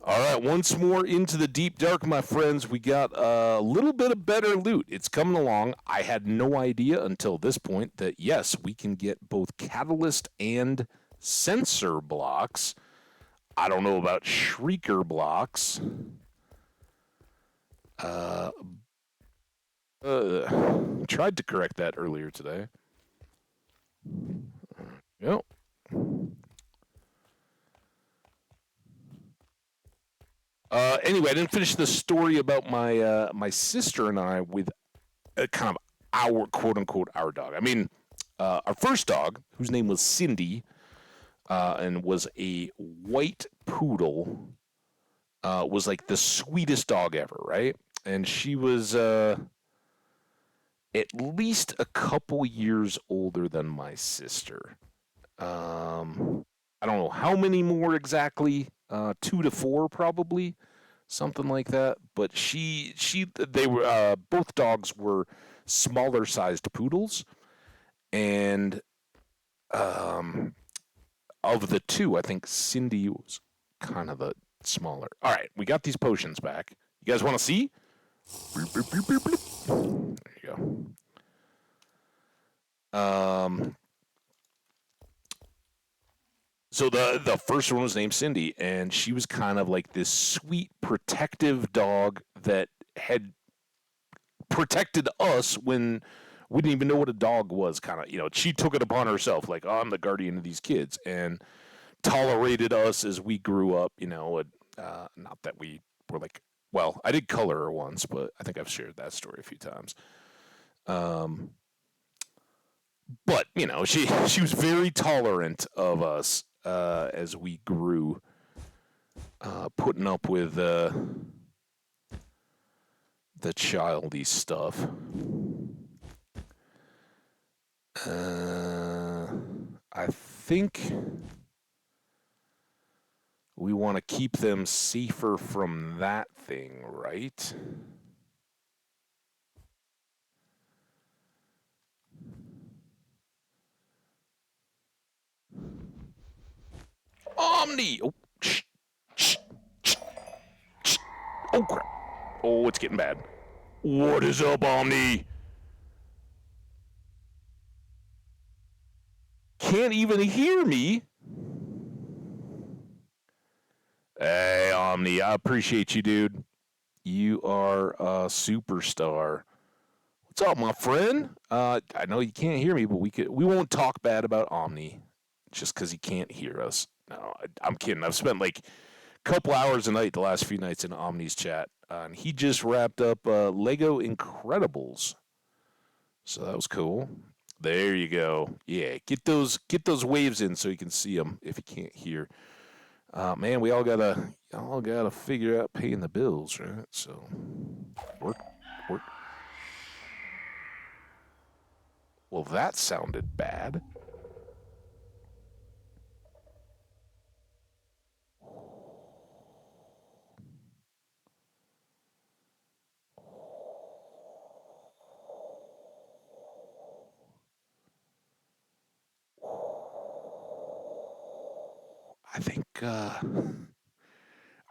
All right, once more into the deep dark, my friends. We got a little bit of better loot. It's coming along. I had no idea until this point that, yes, we can get both catalyst and sensor blocks. I don't know about shrieker blocks. Tried to correct that earlier today. Yep. Anyway, I didn't finish the story about my sister and I with kind of our quote unquote our dog. I mean, our first dog, whose name was Cindy, and was a white poodle, was like the sweetest dog ever, right? And she was at least a couple years older than my sister. I don't know how many more exactly. 2 to 4 probably, something like that. But they were both dogs were smaller sized poodles, and I'll of the two, I think Cindy was kind of the smaller. All right, we got these potions back. You guys want to see? Bloop, bloop, bloop, bloop, bloop. There you go. So the first one was named Cindy, and she was kind of like this sweet, protective dog that had protected us when we didn't even know what a dog was. Kind of, she took it upon herself, like, oh, I'm the guardian of these kids, and tolerated us as we grew up. Not that we were like, well, I did color her once, but I think I've shared that story a few times. But she was very tolerant of us as we grew, putting up with the childy stuff. I think we want to keep them safer from that thing, right? Omni! Oh, shh, shh, shh, shh. Oh, crap. Oh, it's getting bad. What is up, Omni? Can't even hear me. Hey, Omni, I appreciate you, dude. You are a superstar. What's up, my friend? I know you can't hear me, but we won't talk bad about Omni just because he can't hear us. No, I'm kidding. I've spent like a couple hours a night the last few nights in Omni's chat, and he just wrapped up Lego Incredibles, so that was cool. There you go. Yeah, get those waves in so you can see them if you can't hear. Man, we all gotta figure out paying the bills, right? So work, work. Well, that sounded bad.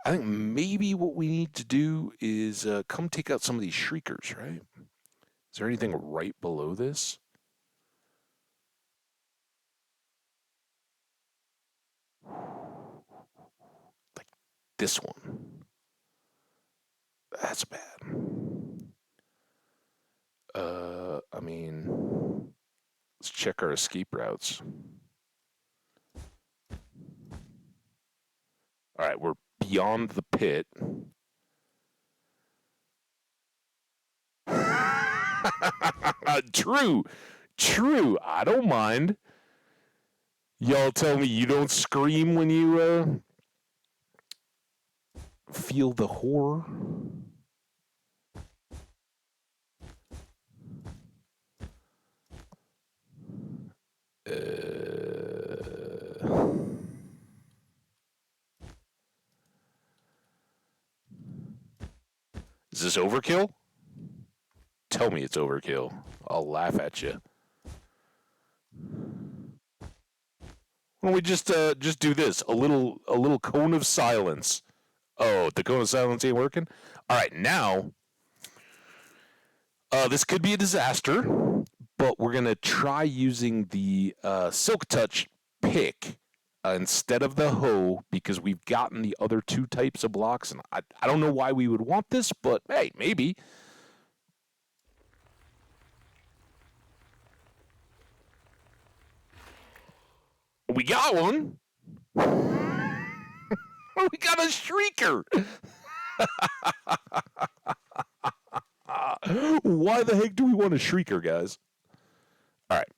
I think maybe what we need to do is come take out some of these shriekers, right? Is there anything right below this? Like this one. That's bad. I mean, let's check our escape routes. All right, we're beyond the pit. True, true. I don't mind. Y'all tell me you don't scream when you feel the horror. Is this overkill? Tell me it's overkill. I'll laugh at you. Why don't we just do this? A little cone of silence. Oh, the cone of silence ain't working? All right, now this could be a disaster, but we're going to try using the Silk Touch pick instead of the hoe because we've gotten the other two types of blocks. And I don't know why we would want this, but hey, maybe. We got one. We got a shrieker. Why the heck do we want a shrieker, guys? All right.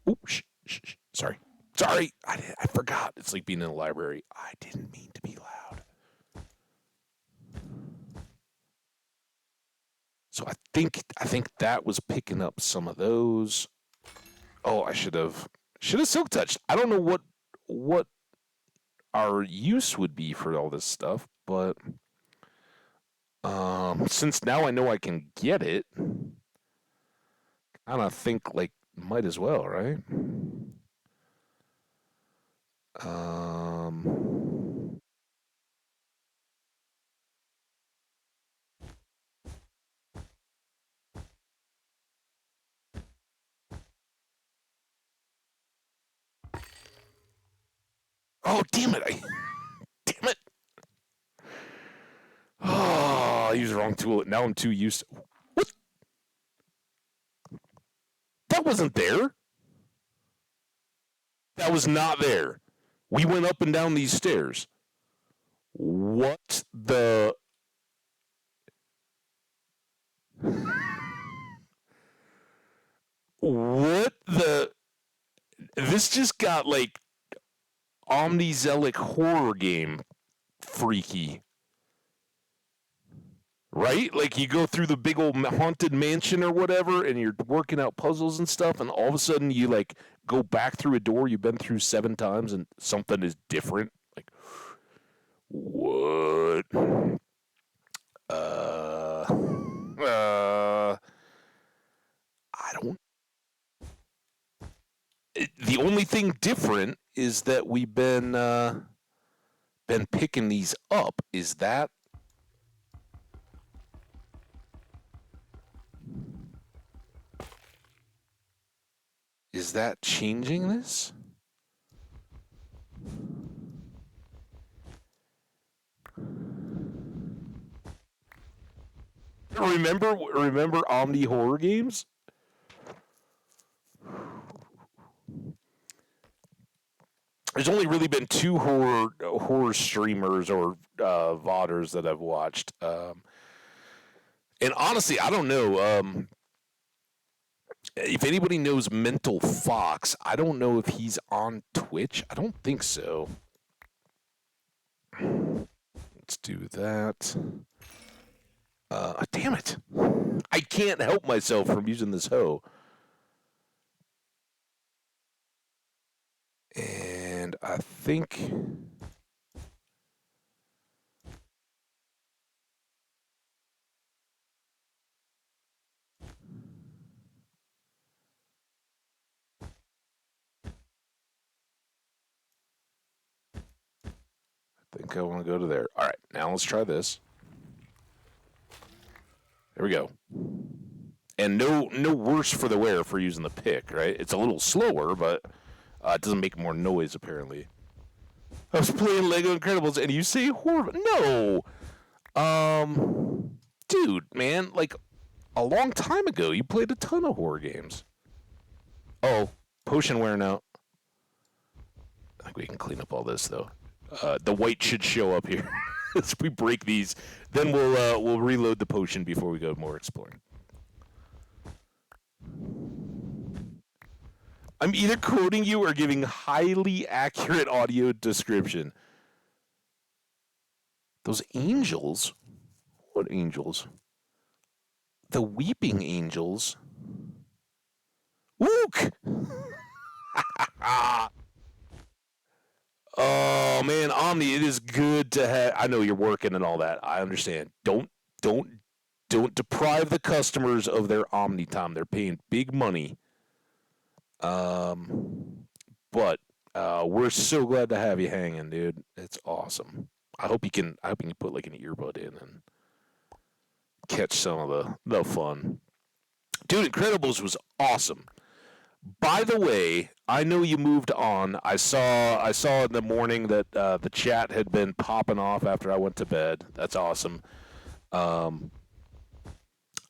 Ooh, sorry. Sorry. I forgot. It's like being in a library. I didn't mean to be loud. So I think that was picking up some of those. Oh, I should have silk touched. I don't know what our use would be for all this stuff, but since now I know I can get it, I don't think like Might as well, right? Um. Oh, damn it! Damn it! Oh, I used the wrong tool. Now I'm too used to. What? That wasn't there. That was not there. We went up and down these stairs. What the? What the? This just got like omnizelic horror game freaky. Right? Like you go through the big old haunted mansion or whatever, and you're working out puzzles and stuff, and all of a sudden you like go back through a door you've been through 7 times, and something is different. Like what? Uh, I don't. The only thing different is that we've been picking these up. Is that changing this? Remember Omni horror games? There's only really been two horror streamers or VODers that I've watched, and honestly, I don't know if anybody knows Mental Fox. I don't know if he's on Twitch. I don't think so. Let's do that. Damn it! I can't help myself from using this hoe. And I think I want to go to there. All right, now let's try this. There we go. And no worse for the wear for using the pick, right? It's a little slower, but it doesn't make more noise apparently. I was playing Lego Incredibles, and you say horror? No, dude, man, like a long time ago, you played a ton of horror games. Oh, potion wearing out. I think we can clean up all this though. The white should show up here as we break these. Then we'll reload the potion before we go more exploring. I'm either quoting you or giving highly accurate audio description. Those angels? What angels? The weeping angels? Wook! Oh man, Omni, it is good to have. I know you're working and all that. I understand. Don't don't deprive the customers of their Omni time. They're paying big money. Um, but we're so glad to have you hanging, dude. It's awesome. I hope you can put like an earbud in and catch some of the fun. Dude, Incredibles was awesome. By the way, I know you moved on. I saw in the morning that the chat had been popping off after I went to bed. That's awesome. Um,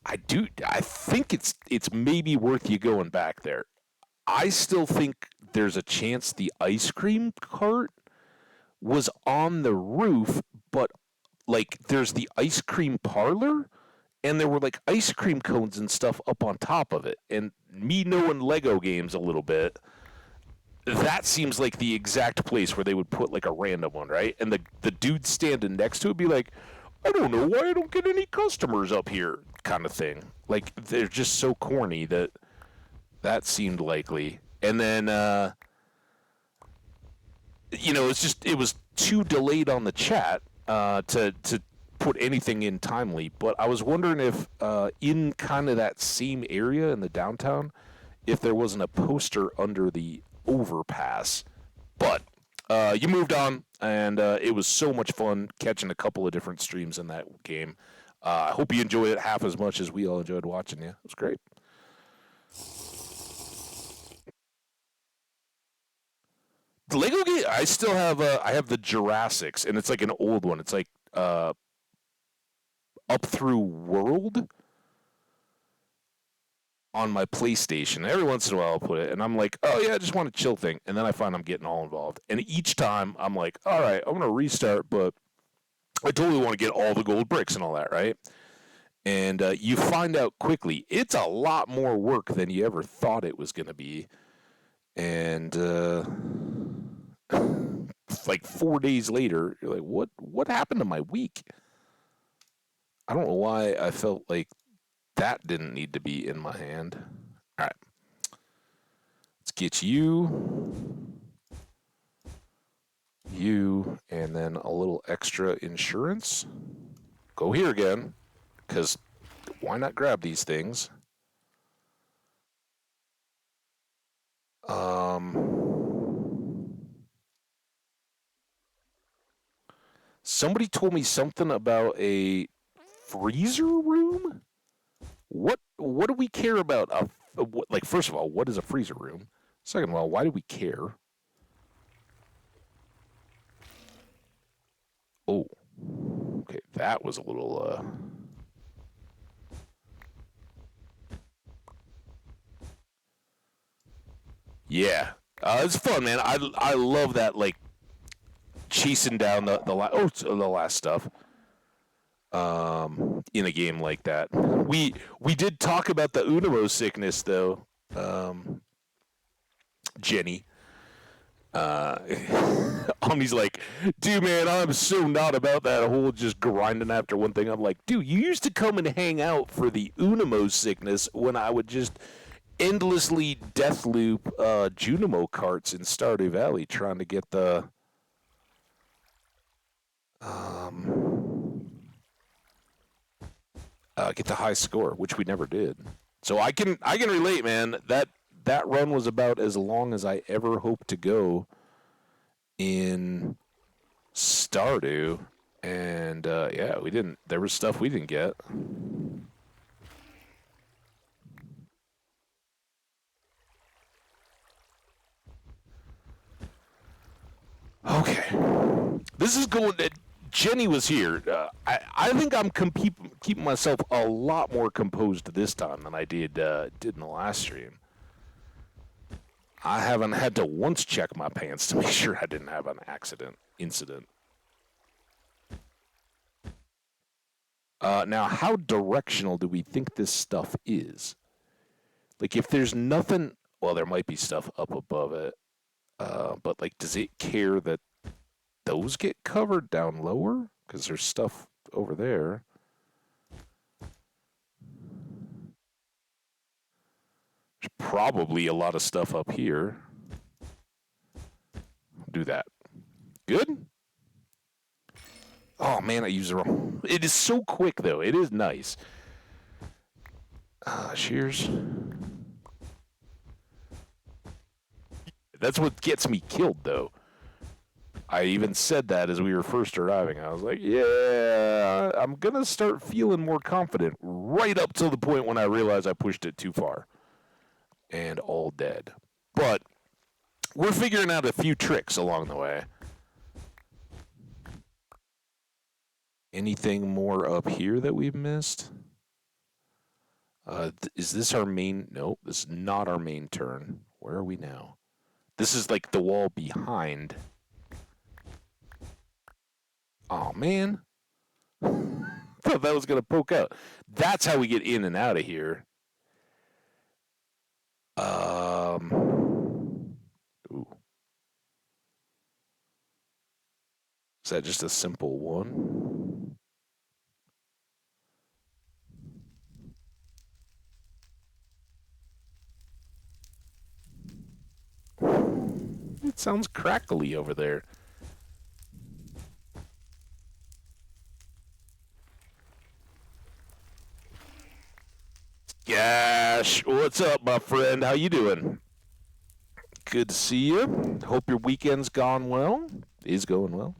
I think it's maybe worth you going back there. I still think there's a chance the ice cream cart was on the roof, but like there's the ice cream parlor, and there were like ice cream cones and stuff up on top of it. And me knowing Lego games a little bit, that seems like the exact place where they would put like a random one, right? And the dude standing next to it be like, I don't know why I don't get any customers up here, kind of thing. Like they're just so corny that that seemed likely. And then it was too delayed on the chat to put anything in timely. But I was wondering if in kind of that same area in the downtown, if there wasn't a poster under the overpass. But you moved on, and it was so much fun catching a couple of different streams in that game. I hope you enjoyed it half as much as we all enjoyed watching you. It was great. The Lego game, I still have. I have the Jurassics, and it's like an old one. It's like Up Through World on my PlayStation. Every once in a while, I'll put it, and I'm like, oh yeah, I just want a chill thing, and then I find I'm getting all involved. And each time, I'm like, all right, I'm gonna restart, but I totally want to get all the gold bricks and all that, right? And you find out quickly it's a lot more work than you ever thought it was gonna be, and like 4 days later, you're like, what happened to my week? I don't know why I felt like that didn't need to be in my hand. All right, let's get you, and then a little extra insurance. Go here again, because why not grab these things? Somebody told me something about a freezer room. What do we care about? Like, first of all, what is a freezer room? Second of all, why do we care? Oh, okay, that was a little. Yeah, it's fun, man. I love that, like chasing down the last stuff. In a game like that, we did talk about the Unimo sickness though. Jenny. Omni's like, dude, man, I'm so not about that whole just grinding after one thing. I'm like, dude, you used to come and hang out for the Unimo sickness when I would just endlessly death loop Junimo carts in Stardew Valley trying to get the get the high score, which we never did. So I can relate, man. That run was about as long as I ever hoped to go in Stardew, and yeah, we didn't. There was stuff we didn't get. Okay, this is going. Jenny was here. I think I'm keeping myself a lot more composed this time than I did in the last stream. I haven't had to once check my pants to make sure I didn't have an incident. Now, how directional do we think this stuff is? Like, if there's nothing, well, there might be stuff up above it, but like, does it care that those get covered down lower? Because there's stuff over there. There's probably a lot of stuff up here. Do that. Good? Oh man, I used the wrong. It is so quick though. It is nice. Shears. That's what gets me killed though. I even said that as we were first arriving. I was like, yeah, I'm gonna start feeling more confident right up till the point when I realized I pushed it too far. And all dead. But we're figuring out a few tricks along the way. Anything more up here that we've missed? Is this our main? Nope, this is not our main turn. Where are we now? This is like the wall behind. Oh, man. Thought that was going to poke out. That's how we get in and out of here. Ooh. Is that just a simple one? It sounds crackly over there. Yes! Josh, what's up, my friend? How you doing? Good to see you. Hope your weekend's gone well. Is going well.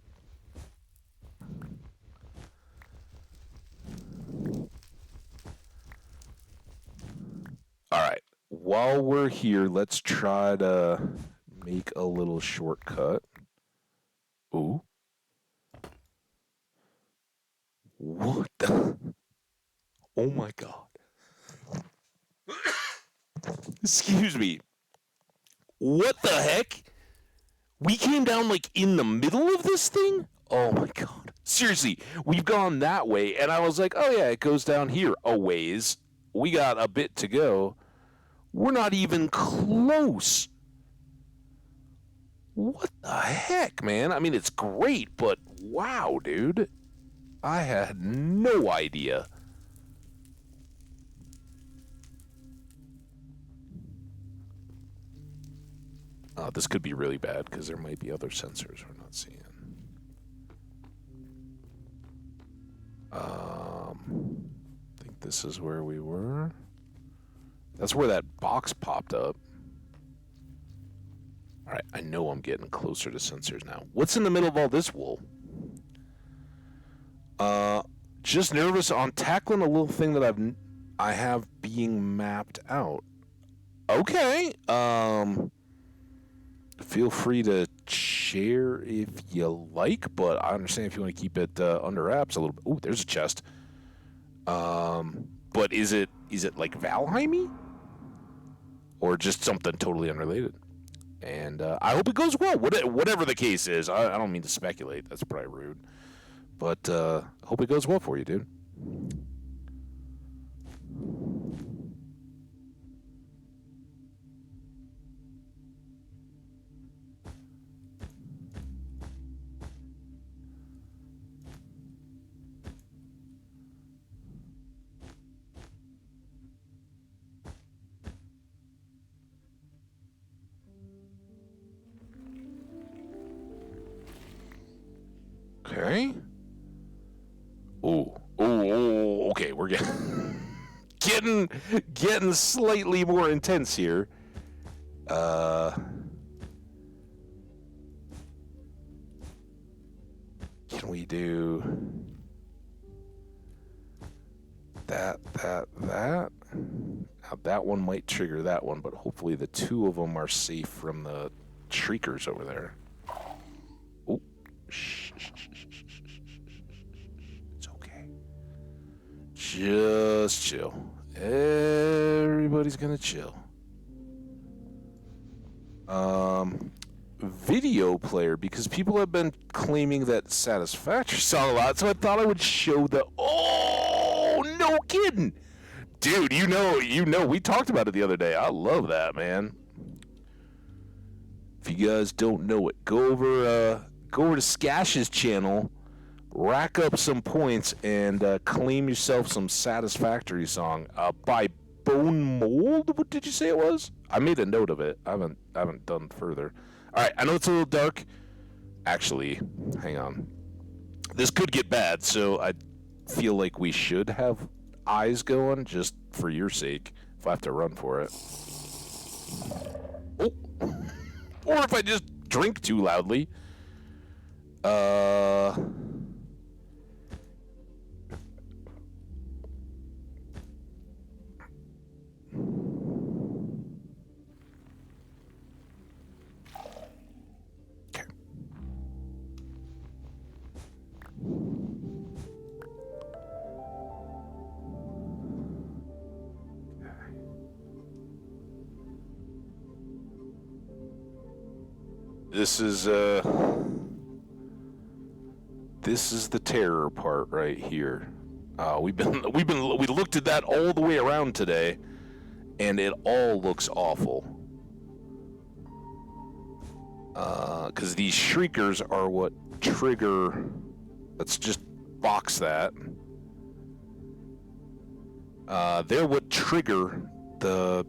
All right. While we're here, let's try to make a little shortcut. Ooh. What the? Oh my god. Excuse me. What the heck? We came down like in the middle of this thing? Oh my god. Seriously, we've gone that way, and I was like, oh yeah, it goes down here a ways. We got a bit to go. We're not even close. What the heck, man? I mean, it's great, but wow, dude. I had no idea. This could be really bad because there might be other sensors we're not seeing. I think this is where we were. That's where that box popped up. All right, I know I'm getting closer to sensors now. What's in the middle of all this wool? Just nervous on tackling a little thing that I have being mapped out. Okay. Feel free to share if you like, but I understand if you want to keep it under wraps a little bit. Ooh, there's a chest. But is it like Valheimy? Or just something totally unrelated? And I hope it goes well. Whatever the case is, I don't mean to speculate. That's probably rude. But I hope it goes well for you, dude. Okay. Oh, okay, we're getting slightly more intense here. Can we do that? Now that one might trigger that one, but hopefully the two of them are safe from the shriekers over there. Oh, shh. It's okay. Just chill. Everybody's gonna chill. Video player, because people have been claiming that Satisfactory song a lot, so I thought I would show the. Oh, no kidding, dude! You know, we talked about it the other day. I love that, man. If you guys don't know it, go over to Skash's channel, rack up some points, and claim yourself some Satisfactory song by Bone Mold. What did you say it was? I made a note of it. I haven't done further. All right, I know it's a little dark. Actually, hang on. This could get bad, so I feel like we should have eyes going just for your sake if I have to run for it. Oh. Or if I just drink too loudly. This is the terror part right here. We looked at that all the way around today, and it all looks awful. Because these shriekers are what trigger. Let's just box that. They're what trigger the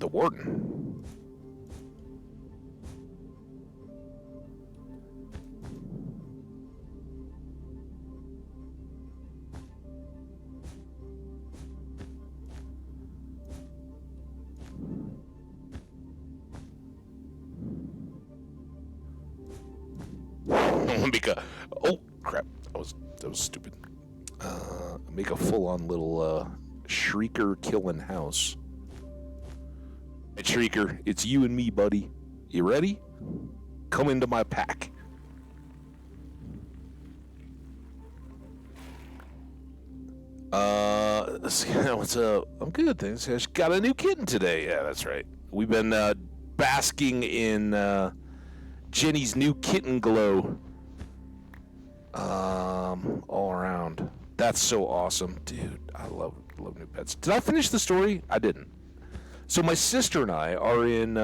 warden. make a. Oh crap! That was stupid. Make a full-on little shrieker killing house. Hey, Shrieker, it's you and me, buddy. You ready? Come into my pack. Let's see, what's up? I'm good, thanks. I just got a new kitten today. Yeah, that's right. We've been basking in Jenny's new kitten glow. All around. That's so awesome, dude. I love new pets. Did I finish the story? I didn't. So my sister and I are in.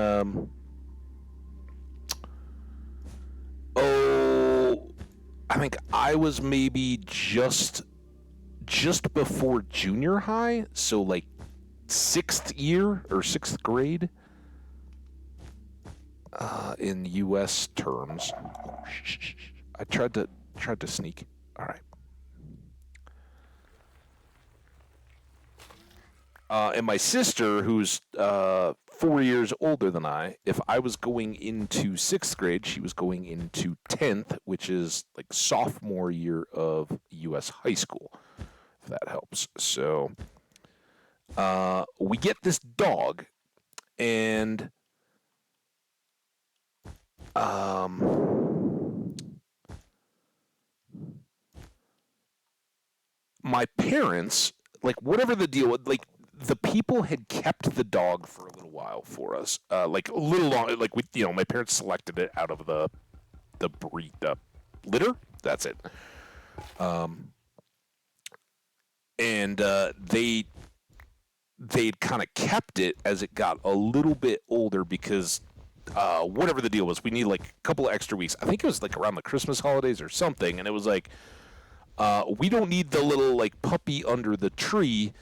I think I was maybe just before junior high, so like 6th year or 6th grade in U.S. terms. Oh, I tried to sneak. All right. And my sister, who's 4 years older than I, if I was going into 6th grade, she was going into 10th, which is like sophomore year of U.S. high school, if that helps. So we get this dog, and my parents, like whatever the deal, like the people had kept the dog for a little while for us, like a little long. Like my parents selected it out of the breed litter. That's it. And they'd kind of kept it as it got a little bit older because whatever the deal was, we need like a couple of extra weeks. I think it was like around the Christmas holidays or something, and it was like we don't need the little like puppy under the tree.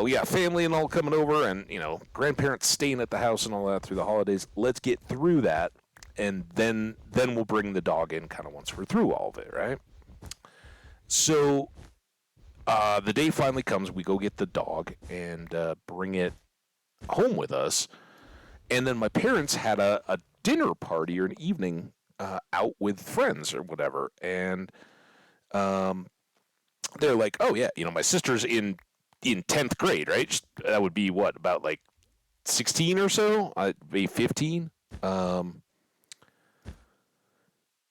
We got family and all coming over, and grandparents staying at the house and all that through the holidays. Let's get through that, and then we'll bring the dog in kind of once we're through all of it, right? So the day finally comes. We go get the dog and bring it home with us, and then my parents had a dinner party or an evening out with friends or whatever, and they're like, oh yeah, my sister's in 10th grade, right? That would be what, about like 16 or so? Maybe 15. And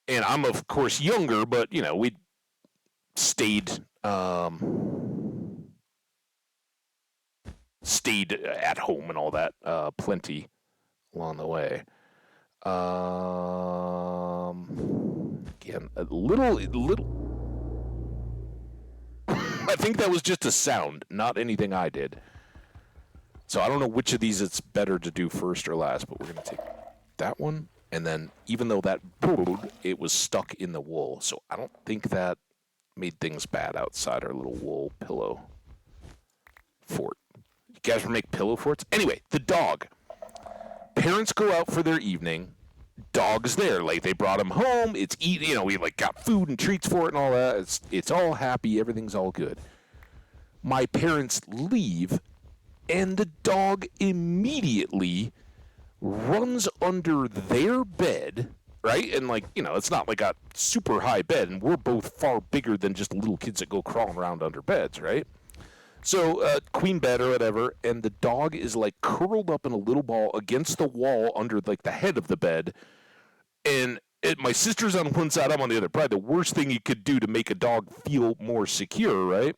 I'm of course younger, but we stayed at home and all that plenty along the way. Again, a little. I think that was just a sound, not anything I did. So I don't know which of these it's better to do first or last, but we're going to take that one. And then even though that booed, it was stuck in the wool. So I don't think that made things bad outside our little wool pillow fort. You guys make pillow forts? Anyway, the dog. Parents go out for their evening. Dog's there, like they brought him home. It's eating, we like got food and treats for it and all that. It's all happy, everything's all good. My parents leave, and the dog immediately runs under their bed, right? And it's not like a super high bed, and we're both far bigger than just little kids that go crawling around under beds, right? So, queen bed or whatever, and the dog is like curled up in a little ball against the wall under like the head of the bed. And my sister's on one side, I'm on the other. Probably the worst thing you could do to make a dog feel more secure, right?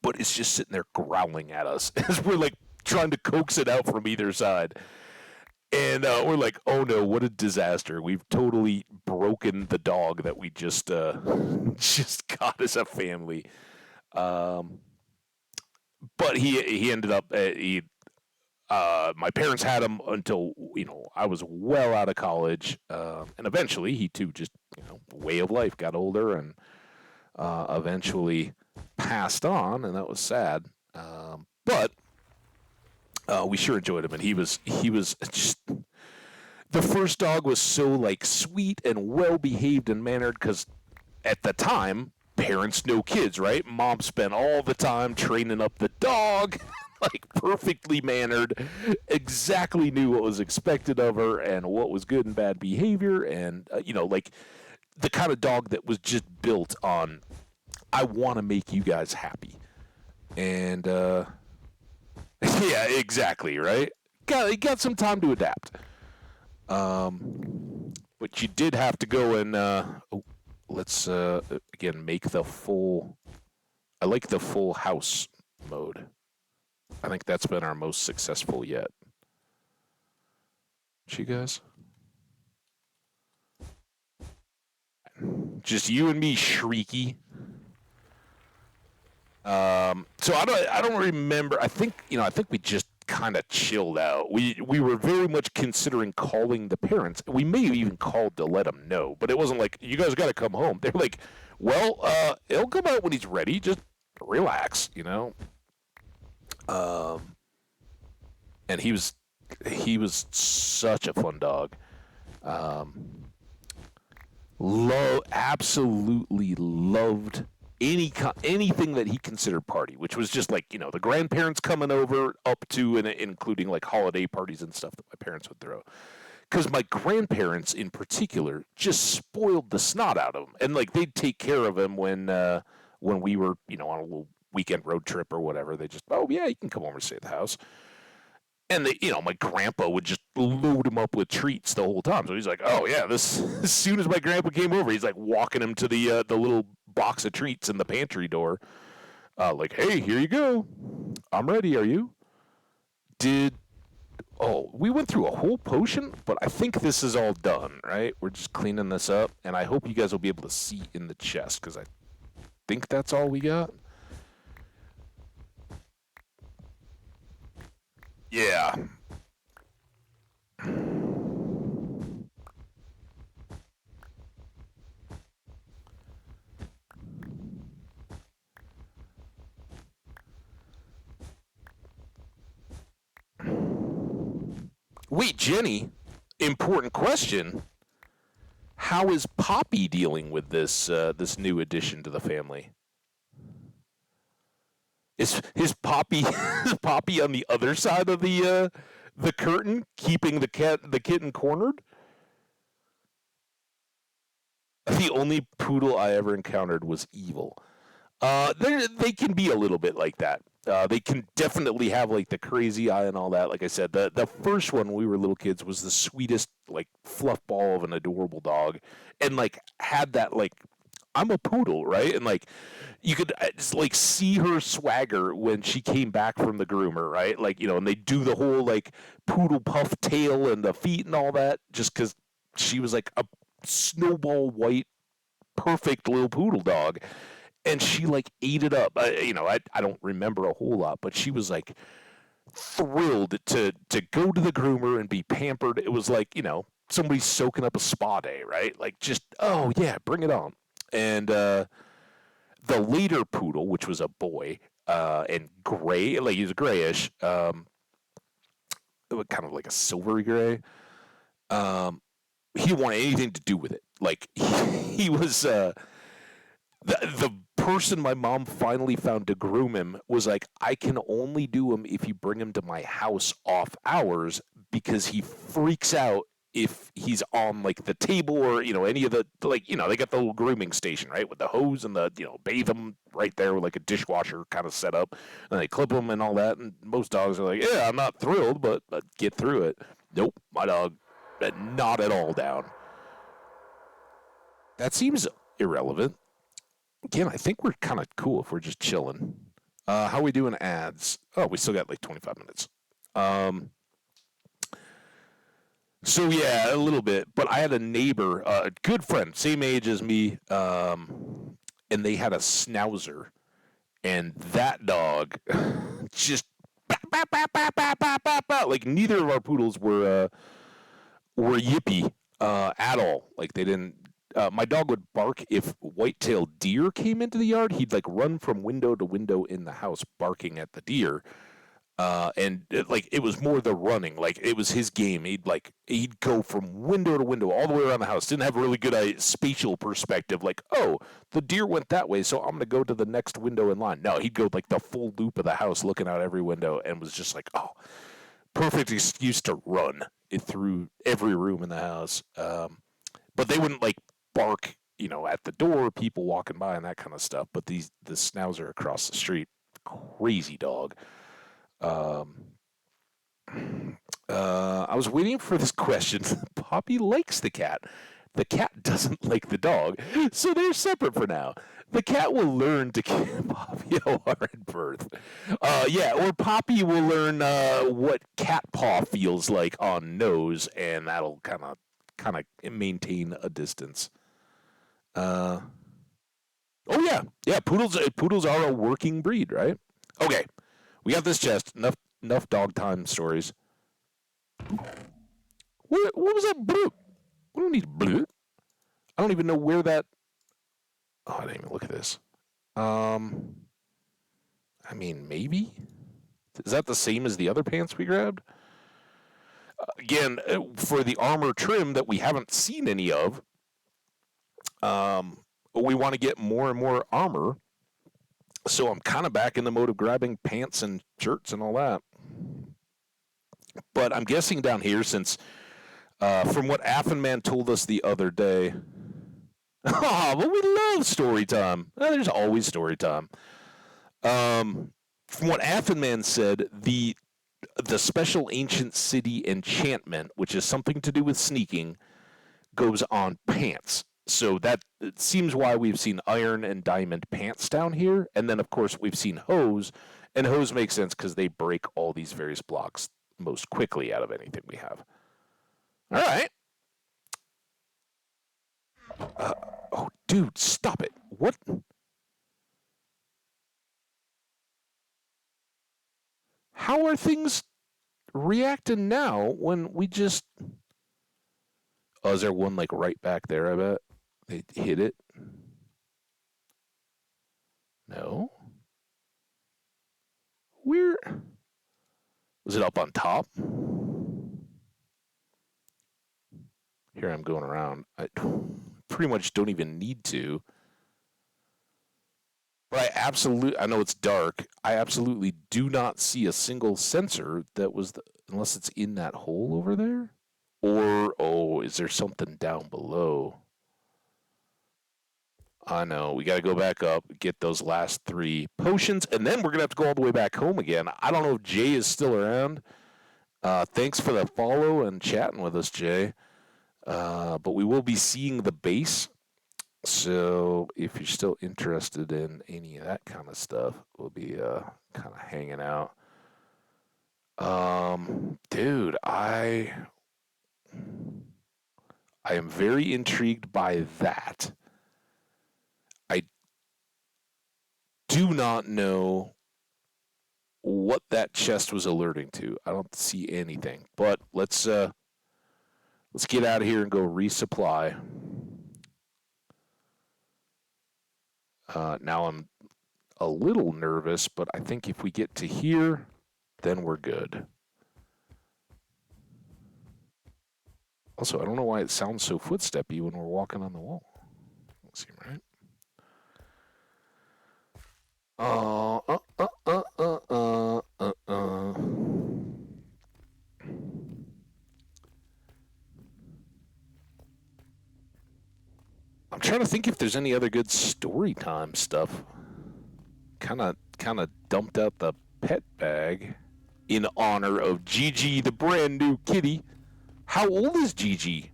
But it's just sitting there growling at us as we're like trying to coax it out from either side. And we're like, oh no, what a disaster. We've totally broken the dog that we just just got as a family. But he ended up my parents had him until I was well out of college, and eventually he too just way of life got older and eventually passed on, and that was sad. But we sure enjoyed him, and he was just the first dog was so like sweet and well behaved and mannered because at the time. Parents, no kids, right? Mom spent all the time training up the dog, like perfectly mannered, exactly knew what was expected of her and what was good and bad behavior. And, like the kind of dog that was just built on, I want to make you guys happy. And yeah, exactly, right? Got some time to adapt. But you did have to go and let's again make the full. I like the full house mode. I think that's been our most successful yet. You guys, just you and me, Shrieky. So I don't remember. I think we just kind of chilled out. We were very much considering calling the parents. We may have even called to let them know, but it wasn't like you guys got to come home. They're like, well, he'll come out when he's ready. Just relax, you know. Um, and he was such a fun dog. Um, absolutely loved anything that he considered party, which was just like the grandparents coming over up to and including like holiday parties and stuff that my parents would throw. Because my grandparents in particular just spoiled the snot out of him, and like they'd take care of him when we were on a little weekend road trip or whatever. They just, oh yeah, you can come over and stay at the house. And my grandpa would just load him up with treats the whole time. So he's like, "Oh yeah, this." As soon as my grandpa came over, he's like walking him to the little box of treats in the pantry door. Like, "Hey, here you go. I'm ready. Are you?" Did we went through a whole potion, but I think this is all done, right? We're just cleaning this up, and I hope you guys will be able to see in the chest because I think that's all we got. Yeah. Wait, Jenny. Important question. How is Poppy dealing with this new addition to the family? Is his Poppy is Poppy on the other side of the curtain, keeping the kitten cornered? The only poodle I ever encountered was evil. They can be a little bit like that. They can definitely have like the crazy eye and all that. Like I said, the first one when we were little kids was the sweetest like fluff ball of an adorable dog, and like had that like I'm a poodle, right? And like you could just like see her swagger when she came back from the groomer, right? Like and they do the whole like poodle puff tail and the feet and all that, just because she was like a snowball white perfect little poodle dog, and she like ate it up. I don't remember a whole lot, but she was like thrilled to go to the groomer and be pampered. It was like somebody soaking up a spa day, right? Like just oh yeah, bring it on. And the later poodle, which was a boy and gray, like he was grayish, kind of like a silvery gray. Um, he didn't want anything to do with it. Like he was the person my mom finally found to groom him was like, I can only do him if you bring him to my house off hours because he freaks out if he's on like the table or any of the like they got the little grooming station right with the hose and the bathe him right there with like a dishwasher kind of set up and they clip him and all that, and most dogs are like, yeah, I'm not thrilled, but get through it. Nope, my dog not at all down. That seems irrelevant. Again, I think we're kind of cool if we're just chilling. How are we doing ads? Oh, we still got like 25 minutes. Um, so yeah, a little bit. But I had a neighbor, a good friend, same age as me, and they had a schnauzer, and that dog just like neither of our poodles were yippy at all. Like they didn't. My dog would bark if white-tailed deer came into the yard. He'd like run from window to window in the house, barking at the deer. And it was more the running. Like it was his game. He'd go from window to window all the way around the house. Didn't have a really good spatial perspective. Like, oh, the deer went that way, so I'm gonna go to the next window in line. No, he'd go like the full loop of the house, looking out every window, and was just like, oh, perfect excuse to run it through every room in the house. But they wouldn't like bark at the door, people walking by and that kind of stuff. But the Schnauzer across the street, crazy dog. Um, I was waiting for this question. Poppy likes the cat. The cat doesn't like the dog, so they're separate for now. The cat will learn to give Poppy a hard birth. Yeah, or Poppy will learn what cat paw feels like on nose, and that'll kind of maintain a distance. Uh, oh yeah. Poodles are a working breed, right? Okay, we got this chest. Enough dog time stories. What was that blue? We don't need blue. I don't even know where that. Oh, I didn't even look at this. I mean, maybe. Is that the same as the other pants we grabbed? Again, for the armor trim that we haven't seen any of, we want to get more and more armor. So I'm kind of back in the mode of grabbing pants and shirts and all that. But I'm guessing down here, since from what Affenman told us the other day. Oh, but we love story time. There's always story time. From what Affenman said, the special ancient city enchantment, which is something to do with sneaking, goes on pants. So that it seems why we've seen iron and diamond pants down here. And then, of course, we've seen hose. And hose makes sense because they break all these various blocks most quickly out of anything we have. All right. Oh, dude, stop it. What? How are things reacting now when we just... Oh, is there one like right back there, I bet? They hit it? No? Where? Was it up on top? Here I'm going around. I pretty much don't even need to. But I know it's dark. I absolutely do not see a single sensor that was, unless it's in that hole over there. Or, oh, is there something down below? I know. We got to go back up, get those last 3 potions, and then we're going to have to go all the way back home again. I don't know if Jay is still around. Thanks for the follow and chatting with us, Jay. But we will be seeing the base. So if you're still interested in any of that kind of stuff, we'll be kind of hanging out. Dude, I am very intrigued by that. I do not know what that chest was alerting to. I don't see anything. But let's get out of here and go resupply. Now I'm a little nervous, but I think if we get to here, then we're good. Also, I don't know why it sounds so footsteppy when we're walking on the wall. Let's see, right? I'm trying to think if there's any other good story time stuff. Kind of dumped out the pet bag in honor of Gigi, the brand new kitty. How old is Gigi?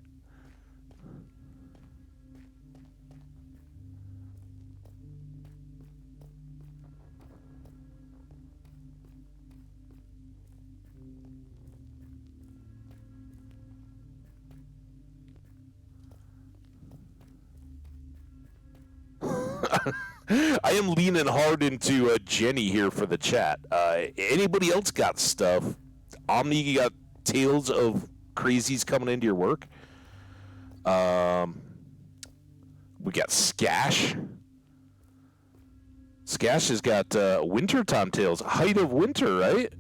I am leaning hard into Jenny here for the chat. Anybody else got stuff? Omni, you got tales of crazies coming into your work? We got Skash. Skash has got wintertime tales. Height of winter, right?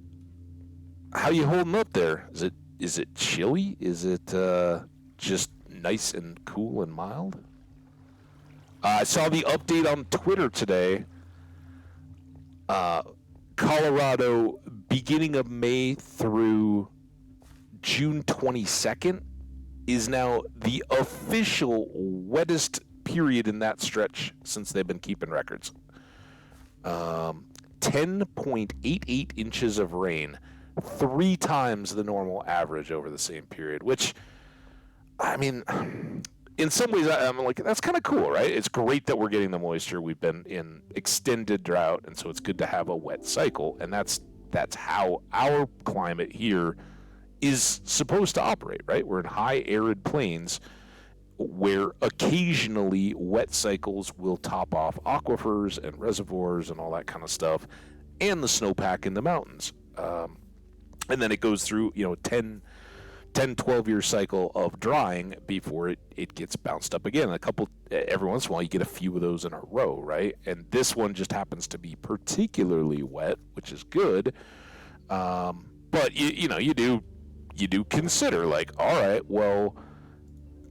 How you holding up there? Is it chilly? Is it just nice and cool and mild? I saw the update on Twitter today. Colorado, beginning of May through June 22nd, is now the official wettest period in that stretch since they've been keeping records. 10.88 inches of rain, 3 times the normal average over the same period, which, I mean, in some ways, I'm like, that's kind of cool, right? It's great that we're getting the moisture. We've been in extended drought, and so it's good to have a wet cycle, and that's how our climate here is supposed to operate, right? We're in high arid plains where occasionally wet cycles will top off aquifers and reservoirs and all that kind of stuff, and the snowpack in the mountains. And then it goes through, 12-year cycle of drying before it gets bounced up again. Every once in a while, you get a few of those in a row, right? And this one just happens to be particularly wet, which is good. But you do consider, like, all right, well,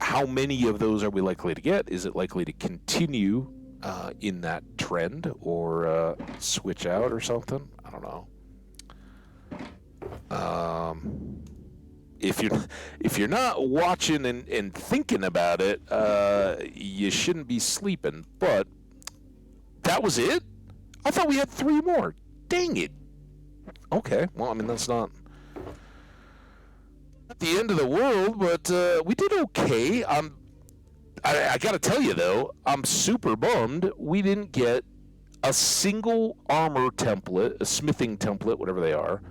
how many of those are we likely to get? Is it likely to continue in that trend or switch out or something? I don't know. If you're not watching and thinking about it, you shouldn't be sleeping. But that was it? I thought we had 3 more. Dang it. Okay, well, I mean, that's not the end of the world, but we did okay. I gotta tell you, though, I'm super bummed we didn't get a single armor template, a smithing template, whatever they are,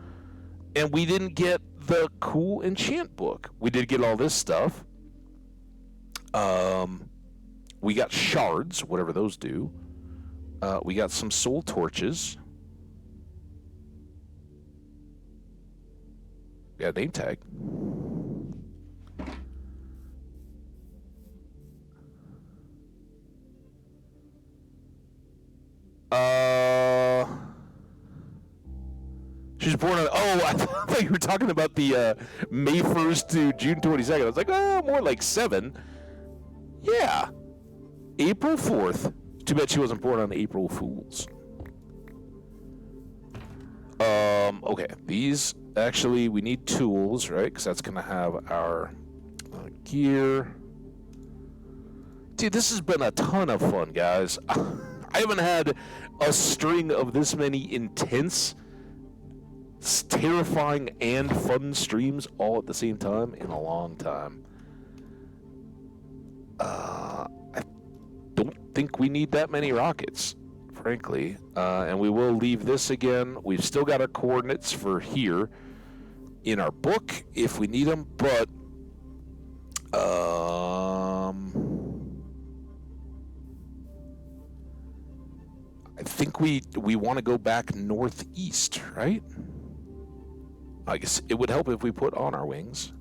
and we didn't get the cool enchant book. We did get all this stuff. We got shards, whatever those do. We got some soul torches. We got a name tag. She was born on... Oh, I thought you were talking about the May 1st to June 22nd. I was like, more like 7. Yeah. April 4th. Too bad she wasn't born on April Fools. Okay. These... Actually, we need tools, right? Because that's going to have our gear. Dude, this has been a ton of fun, guys. I haven't had a string of this many intense, terrifying, and fun streams all at the same time in a long time. I don't think we need that many rockets, frankly. And we will leave this again. We've still got our coordinates for here in our book if we need them, but I think we want to go back northeast, right? I guess it would help if we put on our wings.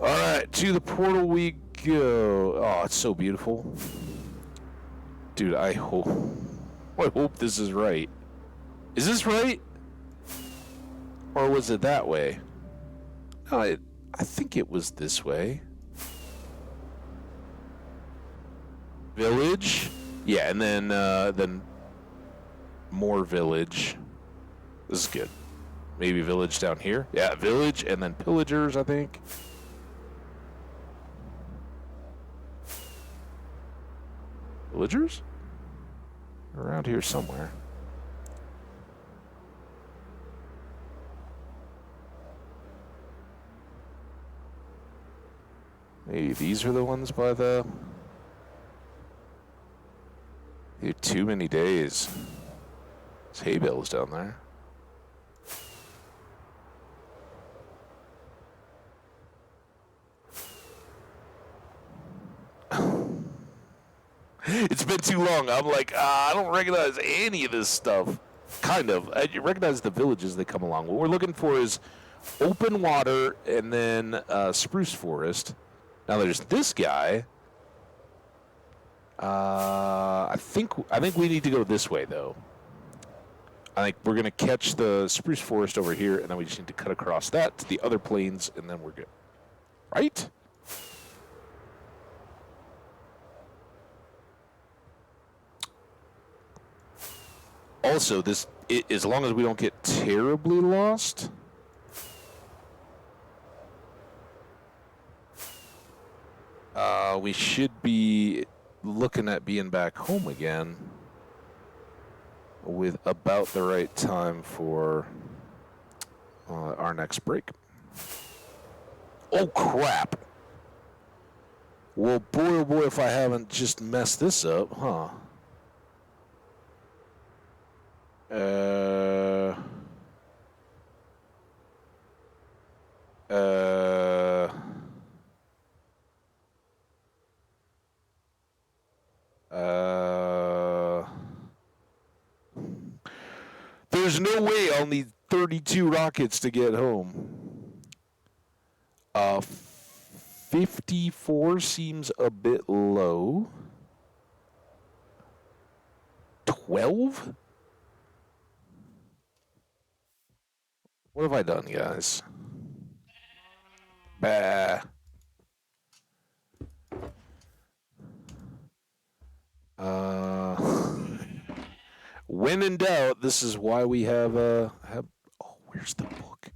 All right, to the portal we go. Oh, it's so beautiful. Dude, I hope this is right. Is this right? Or was it that way? No, I think it was this way. Village? Yeah, and then more village. This is good. Maybe village down here? Yeah, village, and then pillagers, I think. Villagers? Around here somewhere. Maybe these are the ones by the... Dude, too many days. There's hay bales down there. It's been too long. I'm like, I don't recognize any of this stuff. Kind of. I recognize the villages that come along. What we're looking for is open water and then spruce forest. Now there's this guy. I think we need to go this way, though. I think we're going to catch the spruce forest over here, and then we just need to cut across that to the other plains, and then we're good. Right? Also, as long as we don't get terribly lost, we should be looking at being back home again with about the right time for our next break. Oh, crap. Well, boy, oh boy, if I haven't just messed this up, huh? Uh... There's no way I'll need 32 rockets to get home. 54 seems a bit low. 12? What have I done, guys? Bah. When in doubt, this is why we have. Oh, where's the book?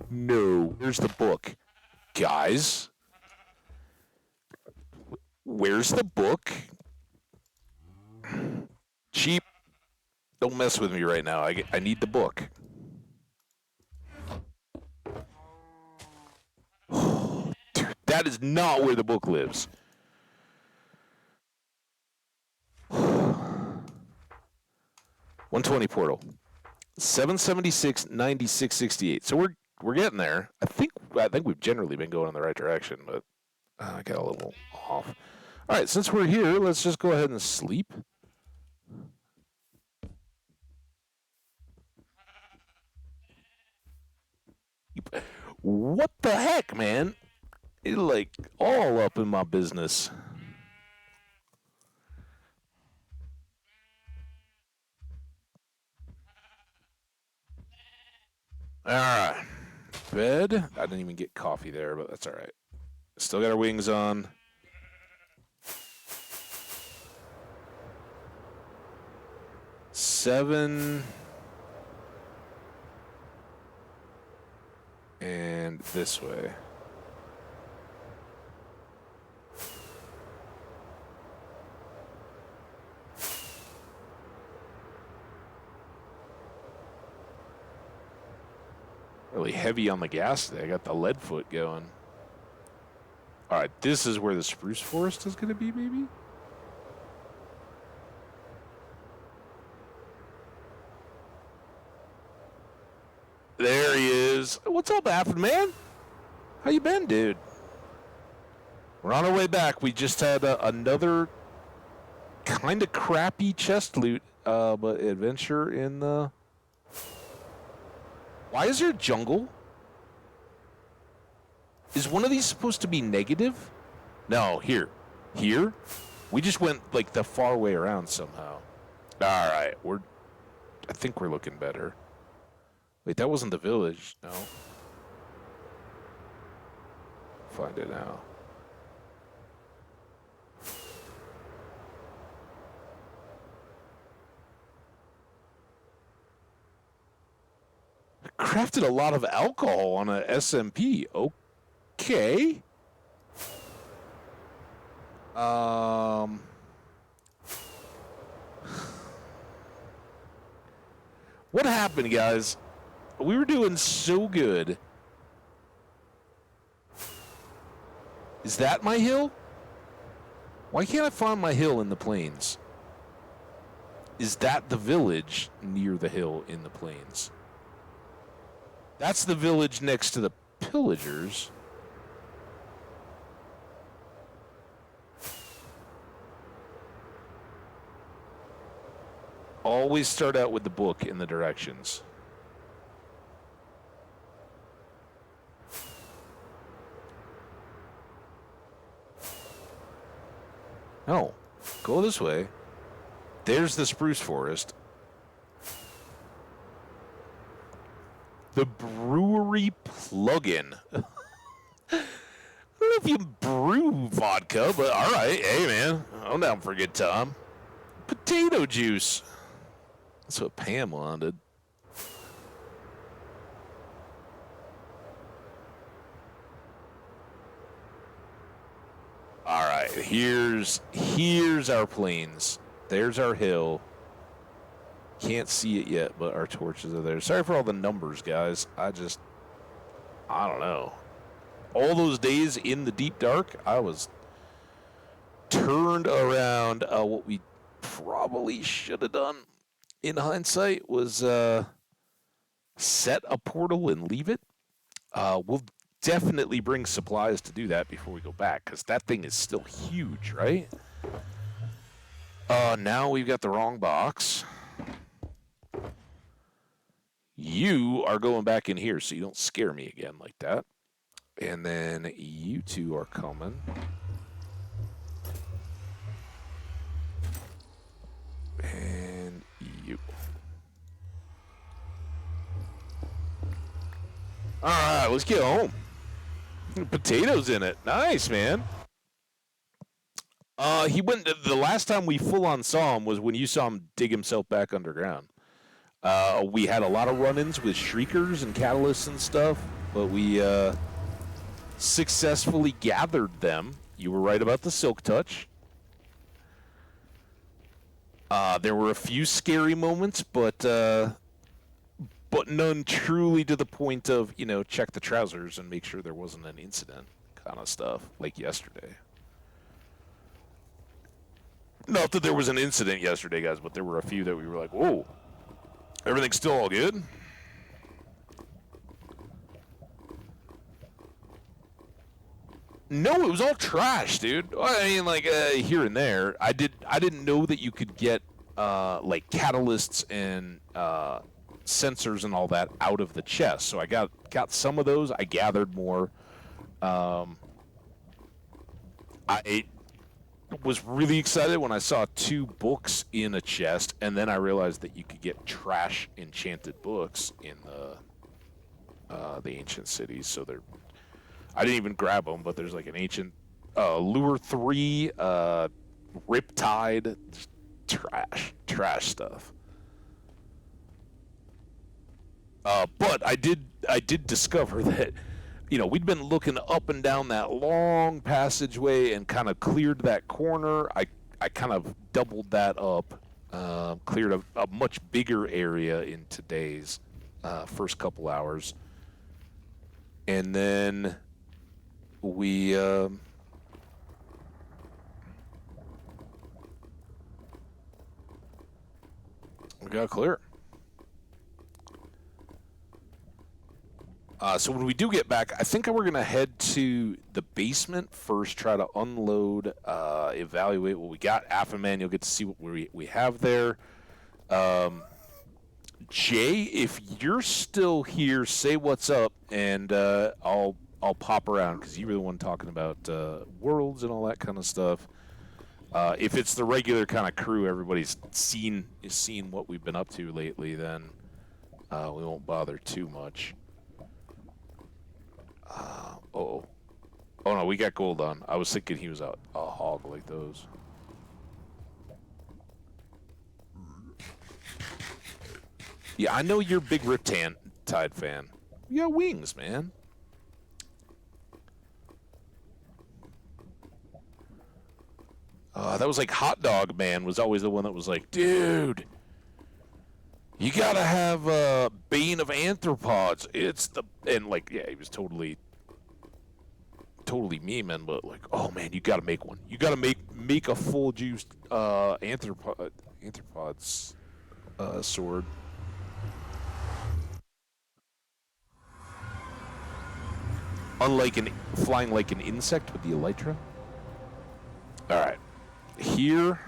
No, where's the book, guys? Where's the book? Cheap. Don't mess with me right now. I need the book. Dude, that is not where the book lives. 120 portal. 776, 96, 68. So we're getting there. I think we've generally been going in the right direction, but I got a little off. All right, since we're here, let's just go ahead and sleep. What the heck, man? It's like all up in my business. All right. Bed. I didn't even get coffee there, but that's all right. Still got our wings on. Seven. And this way. Really heavy on the gas today. I got the lead foot going. All right, this is where the spruce forest is going to be, maybe? There he is. What's up, Affin, man? How you been, dude? We're on our way back. We just had another kind of crappy chest loot, but adventure in the... Why is there a jungle? Is one of these supposed to be negative? No, here. Here? We just went, like, the far way around somehow. All right, I think we're looking better. Wait, that wasn't the village. No. Find it now. Crafted a lot of alcohol on a SMP. Okay. What happened, guys? We were doing so good. Is that my hill? Why can't I find my hill in the plains? Is that the village near the hill in the plains? That's the village next to the pillagers. Always start out with the book in the directions. No, go this way. There's the spruce forest. The brewery plug-in. I don't know if you brew vodka, but all right. Hey, man, I'm down for a good time. Potato juice. That's what Pam wanted. Here's our plains. There's our hill. Can't see it yet, but our torches are there. Sorry for all the numbers, guys. I don't know. All those days in the deep dark, I was turned around. What we probably should have done in hindsight was set a portal and leave it. We'll definitely bring supplies to do that before we go back, because that thing is still huge, right? Now we've got the wrong box. You are going back in here, so you don't scare me again like that. And then you two are coming. And you. All right, let's get home. Potatoes in it. Nice, man. He went. The last time we full on saw him was when you saw him dig himself back underground. We had a lot of run-ins with shriekers and catalysts and stuff, but we successfully gathered them. You were right about the silk touch. There were a few scary moments, but none truly to the point of, check the trousers and make sure there wasn't an incident kind of stuff like yesterday. Not that there was an incident yesterday, guys, but there were a few that we were like, whoa, everything's still all good? No, it was all trash, dude. I mean, like, here and there. I didn't know that you could get, like, catalysts and, sensors and all that out of the chest. So I got some of those. I gathered more. I was really excited when I saw 2 books in a chest, and then I realized that you could get trash enchanted books in the ancient cities. So I didn't even grab them, but there's like an ancient Lure 3, Riptide, trash stuff. But I did discover that, we'd been looking up and down that long passageway and kind of cleared that corner. I kind of doubled that up, cleared a much bigger area in today's first couple hours. And then we got clear. So when we do get back, I think we're going to head to the basement first, try to unload, evaluate what we got. Affaman, you'll get to see what we have there. Jay, if you're still here, say what's up, and I'll pop around, because you were the one talking about worlds and all that kind of stuff. If it's the regular kind of crew, everybody's seen what we've been up to lately, then we won't bother too much. Oh no, we got gold on. I was thinking he was a hog like those. Yeah, I know you're a big Riptide fan. You got wings, man. That was like Hot Dog Man was always the one that was like, dude, you gotta have Bane of Arthropods. And like, yeah, he was totally memeing, but like, oh man, you gotta make one. You gotta make a full juiced arthropods sword. Unlike flying like an insect with the elytra. All right, here.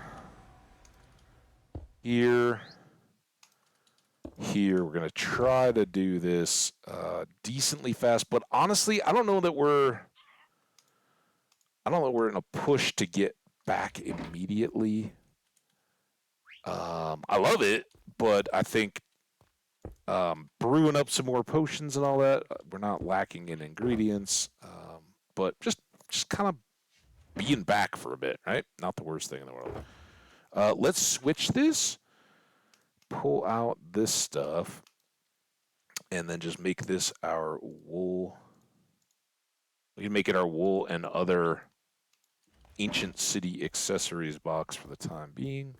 We're gonna try to do this decently fast, but honestly, I don't know that we're in a push to get back immediately. I love it, but I think brewing up some more potions and all that, we're not lacking in ingredients, but just kind of being back for a bit, right? Not the worst thing in the world. Let's switch this, pull out this stuff, and then just make this our wool. We can make it our wool and other Ancient City accessories box for the time being.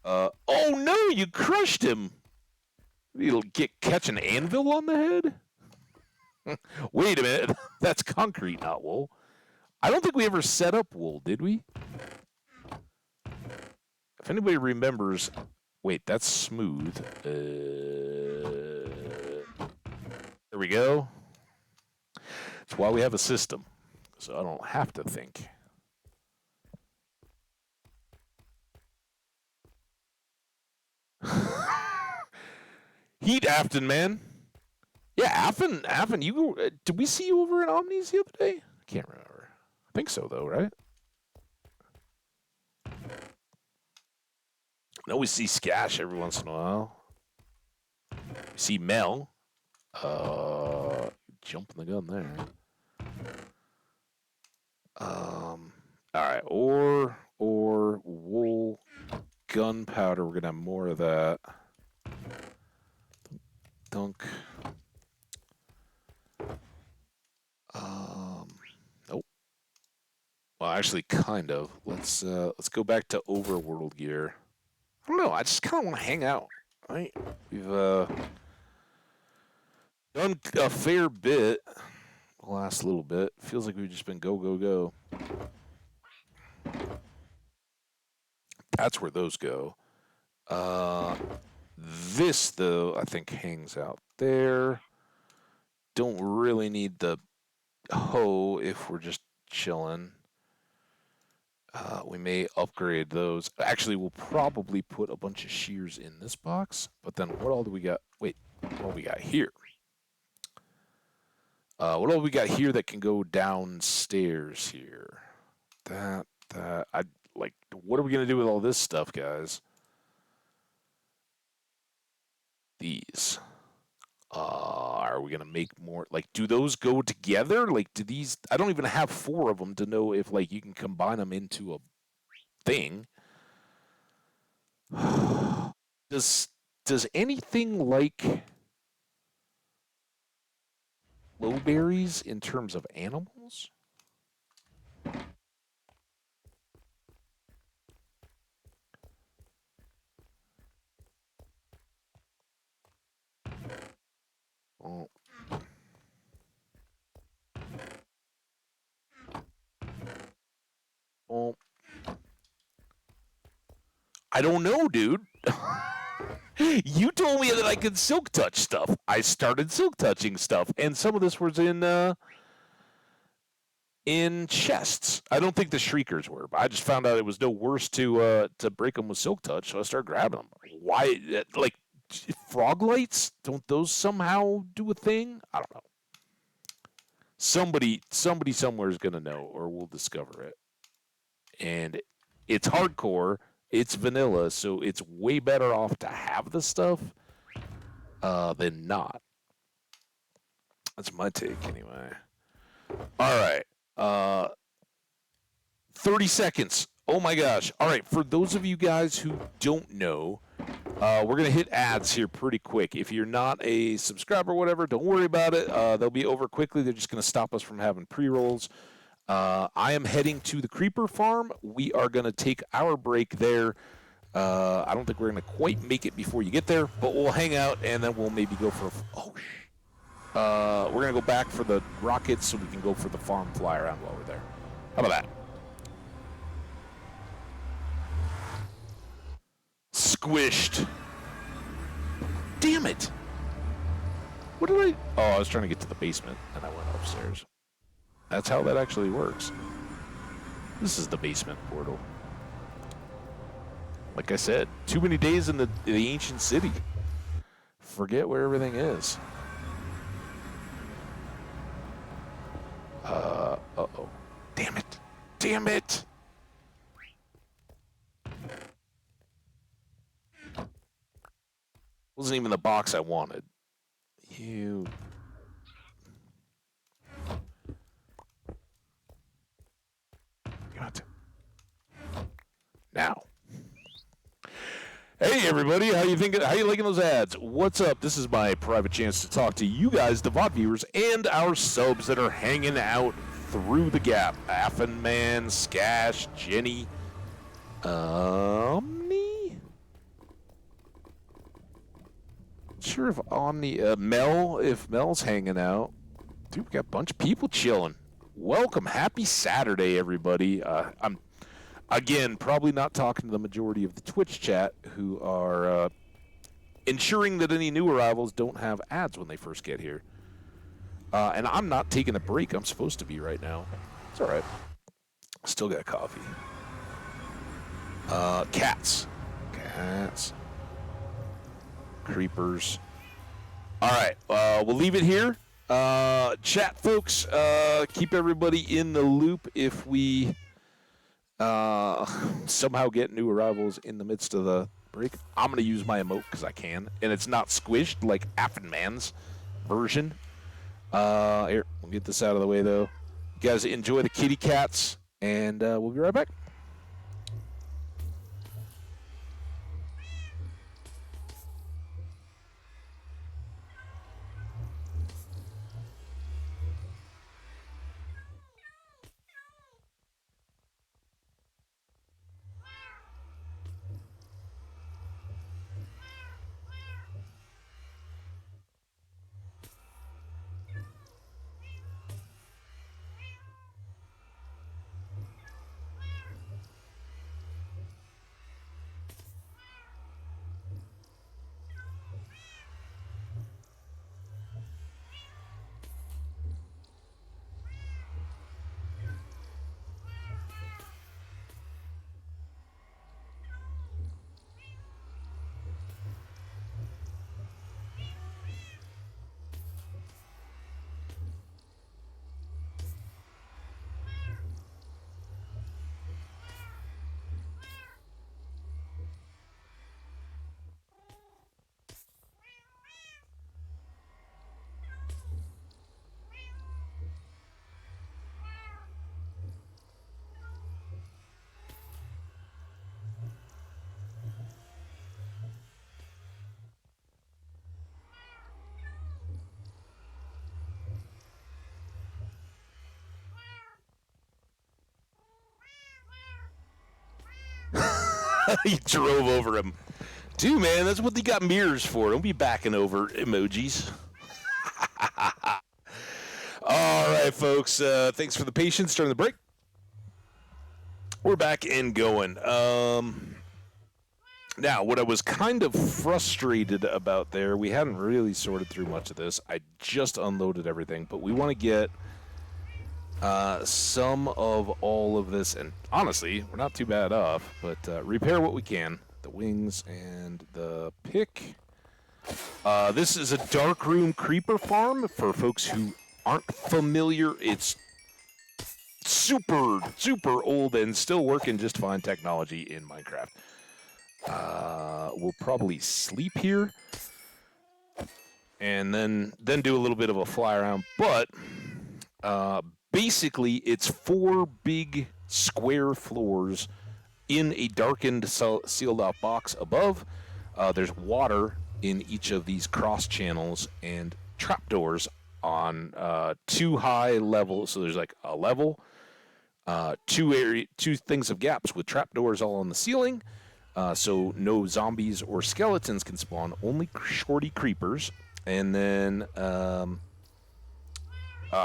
Oh no, you crushed him! You'll catch an anvil on the head? Wait a minute, that's concrete, not wool. I don't think we ever set up wool, did we? If anybody remembers, wait, that's smooth. There we go. That's why we have a system, so I don't have to think. Heat Afton, man. Yeah, Afton, you go. Did we see you over in Omnis the other day? I can't remember. I think so, though, right? I know we see Skash every once in a while. We see Mel. Jumping the gun there. Alright, ore, wool, gunpowder. We're gonna have more of that. Dunk. Nope. Well, actually, kind of. Let's go back to overworld gear. I don't know. I just kind of want to hang out. Right? We've done a fair bit the last little bit. Feels like we've just been go, go, go. That's where those go. This, though, I think hangs out there. Don't really need the hoe if we're just chilling. We may upgrade those. Actually, we'll probably put a bunch of shears in this box. But then what all do we got? Wait, what do we got here? What all we got here that can go downstairs here? What are we going to do with all this stuff, guys? These. Are we going to make more? Like, do those go together? Like, do these... I don't even have 4 of them to know if, like, you can combine them into a thing. Does anything like Lowberries in terms of animals? Oh. Oh. I don't know, dude. You told me that I could silk touch stuff. I started silk touching stuff, and some of this was in chests. I don't think the shriekers were, but I just found out it was no worse to break them with silk touch, so I started grabbing them. Why? Like frog lights? Don't those somehow do a thing? I don't know. Somebody somewhere is gonna know, or we'll discover it. And it's hardcore. It's vanilla, so it's way better off to have the stuff than not. That's my take, anyway. All right. 30 seconds. Oh, my gosh. All right, for those of you guys who don't know, we're going to hit ads here pretty quick. If you're not a subscriber or whatever, don't worry about it. They'll be over quickly. They're just going to stop us from having pre-rolls. I am heading to the creeper farm. We are going to take our break there. I don't think we're going to quite make it before you get there, but we'll hang out, and then we'll maybe go for we're going to go back for the rockets so we can go for the farm fly around while we're there. How about that? Squished. Damn it. What did I... Oh, I was trying to get to the basement, and I went upstairs. That's how that actually works. This is the basement portal. Like I said, too many days in the ancient city. Forget where everything is. Uh-oh. Damn it. Damn it! Wasn't even the box I wanted. You... Now. Hey everybody, how you liking those ads? What's up? This is my private chance to talk to you guys, the VOD viewers, and our subs that are hanging out through the gap. Affenman, Skash, Jenny, Omni? Sure if Omni, Mel, if Mel's hanging out. Dude, we got a bunch of people chilling. Welcome. Happy Saturday, everybody. I'm, again, probably not talking to the majority of the Twitch chat who are ensuring that any new arrivals don't have ads when they first get here. And I'm not taking a break. I'm supposed to be right now. It's all right. Still got coffee. Cats. Cats. Creepers. All right. We'll leave it here. Chat folks, keep everybody in the loop if we somehow get new arrivals in the midst of the break. I'm going to use my emote because I can, and it's not squished like Affenman's version. Here, we'll get this out of the way, though. You guys enjoy the kitty cats, and we'll be right back. He drove over him. Dude, man, that's what they got mirrors for. Don't be backing over emojis. All right, folks. Thanks for the patience during the break. We're back and going. Now, what I was kind of frustrated about there, we hadn't really sorted through much of this. I just unloaded everything, but we want to get some of all of this, and honestly, we're not too bad off, but repair what we can. The wings and the pick. This is a darkroom creeper farm for folks who aren't familiar. It's super, super old and still working just fine technology in Minecraft. We'll probably sleep here and then do a little bit of a fly around, but basically, it's 4 big square floors in a darkened, sealed-off box above. There's water in each of these cross channels and trapdoors on 2 high levels. So there's like a level, 2 things of gaps with trapdoors all on the ceiling. So no zombies or skeletons can spawn, only shorty creepers. And then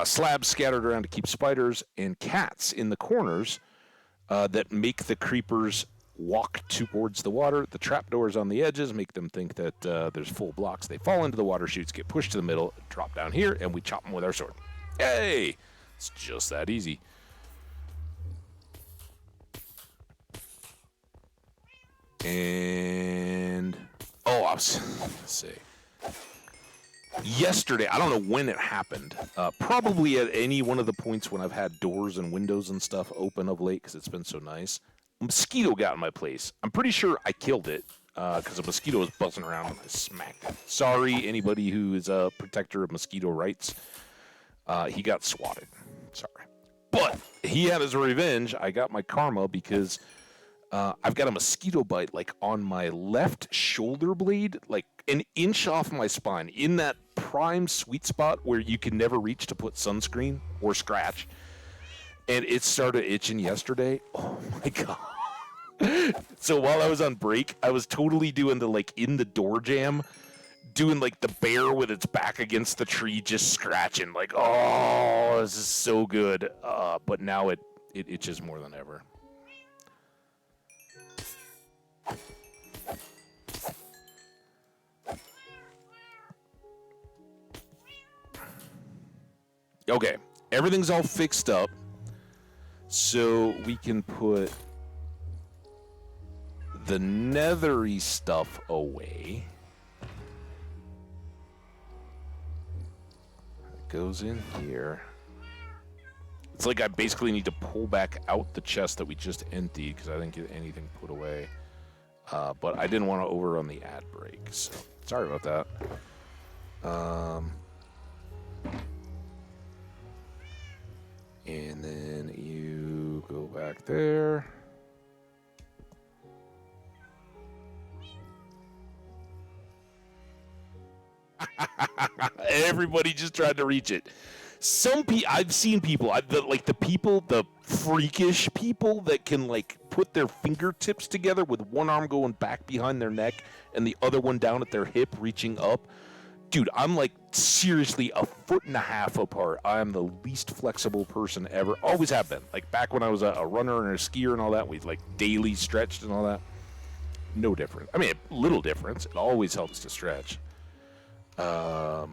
slabs scattered around to keep spiders and cats in the corners that make the creepers walk towards the water. The trapdoors on the edges make them think that there's full blocks. They fall into the water chutes, get pushed to the middle, drop down here, and we chop them with our sword. Hey! It's just that easy. And... oh, I was going to say... yesterday, I don't know when it happened, probably at any one of the points when I've had doors and windows and stuff open of late because it's been so nice. A mosquito got in my place. I'm pretty sure I killed it because a mosquito was buzzing around and I smacked it. Sorry, anybody who is a protector of mosquito rights. He got swatted. Sorry. But he had his revenge. I got my karma because I've got a mosquito bite like on my left shoulder blade, like an inch off my spine, in that prime sweet spot where you can never reach to put sunscreen or scratch. and it started itching yesterday. Oh my god. So while I was on break, I was totally doing the like in the door jam, doing like the bear with its back against the tree, just scratching. Like, oh, this is so good. But now it itches more than ever. Okay, everything's all fixed up, so we can put the nethery stuff away. It goes in here. It's like I basically need to pull back out the chest that we just emptied because I didn't get anything put away. But I didn't want to overrun the ad break, so sorry about that. And then you go back there. Everybody just tried to reach it. I've seen people, the freakish people that can like put their fingertips together with one arm going back behind their neck and the other one down at their hip reaching up. Dude, I'm like seriously 1.5 feet apart. I am the least flexible person ever. Always have been. Like back when I was a runner and a skier and all that, we like daily stretched and all that. No different. I mean, a little difference. It always helps to stretch. Yeah,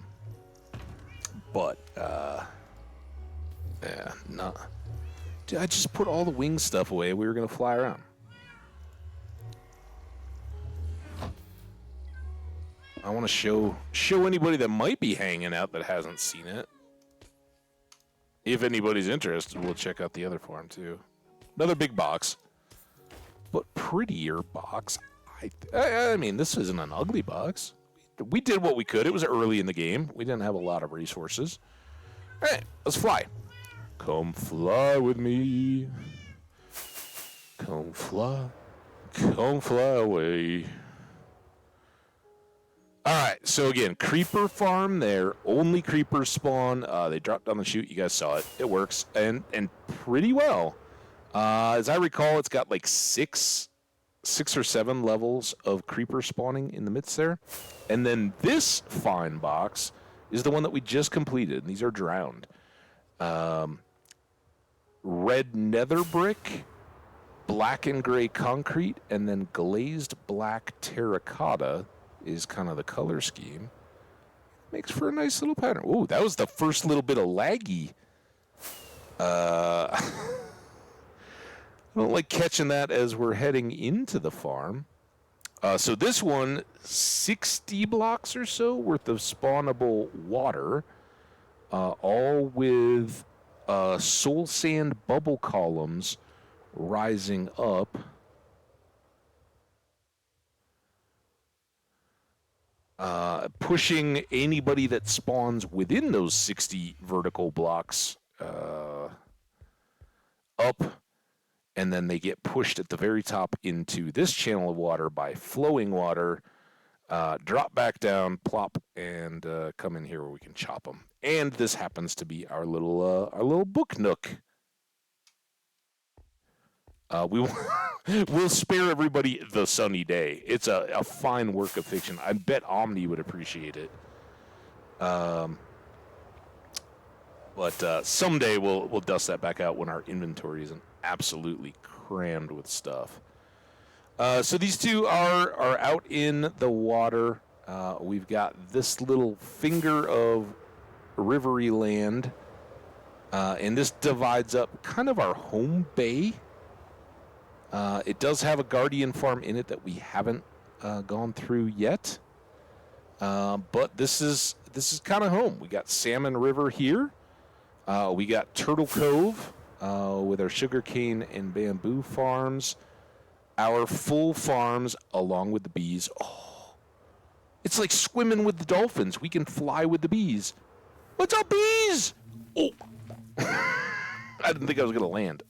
nah. Dude, I just put all the wing stuff away. We were gonna fly around. I want to show anybody that might be hanging out that hasn't seen it. If anybody's interested, we'll check out the other farm too. Another big box, but prettier box. I mean, this isn't an ugly box. We did what we could. It was early in the game. We didn't have a lot of resources. All right, let's fly. Come fly with me. Come fly away. All right, so again, creeper farm there. Only creepers spawn. They drop down the chute. You guys saw it. It works, and pretty well. As I recall, it's got like six or seven levels of creeper spawning in the midst there. And then this fine box is the one that we just completed. And these are drowned. Red nether brick, black and gray concrete, and then glazed black terracotta is kind of the color scheme. Makes for a nice little pattern. Ooh, that was the first little bit of laggy. I don't like catching that as we're heading into the farm. So this one, 60 blocks or so worth of spawnable water, all with soul sand bubble columns rising up. Pushing anybody that spawns within those 60 vertical blocks up, and then they get pushed at the very top into this channel of water by flowing water, drop back down, plop, and come in here where we can chop them. And this happens to be our little book nook. We'll spare everybody the sunny day. It's a fine work of fiction. I bet Omni would appreciate it. But someday we'll dust that back out when our inventory isn't absolutely crammed with stuff. So these two are out in the water. We've got this little finger of rivery land, and this divides up kind of our home bay. It does have a guardian farm in it that we haven't gone through yet, but this is kind of home. We got Salmon River here. We got Turtle Cove with our sugarcane and bamboo farms. Our full farms along with the bees. Oh, it's like swimming with the dolphins. We can fly with the bees. What's up, bees? Oh, I didn't think I was going to land.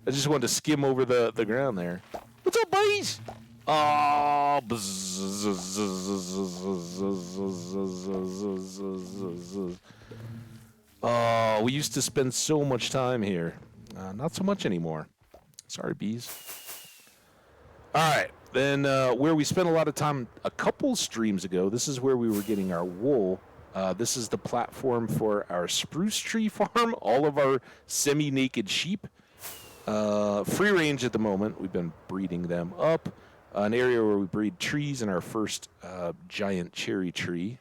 I just wanted to skim over the ground there. What's up, buddies? Oh, Oh, we used to spend so much time here. Not so much anymore. Sorry, bees. All right. Then where we spent a lot of time a couple streams ago, this is where we were getting our wool. This is the platform for our spruce tree farm, all of our semi-naked sheep. Free range at the moment. We've been breeding them up. An area where we breed trees and our first giant cherry tree.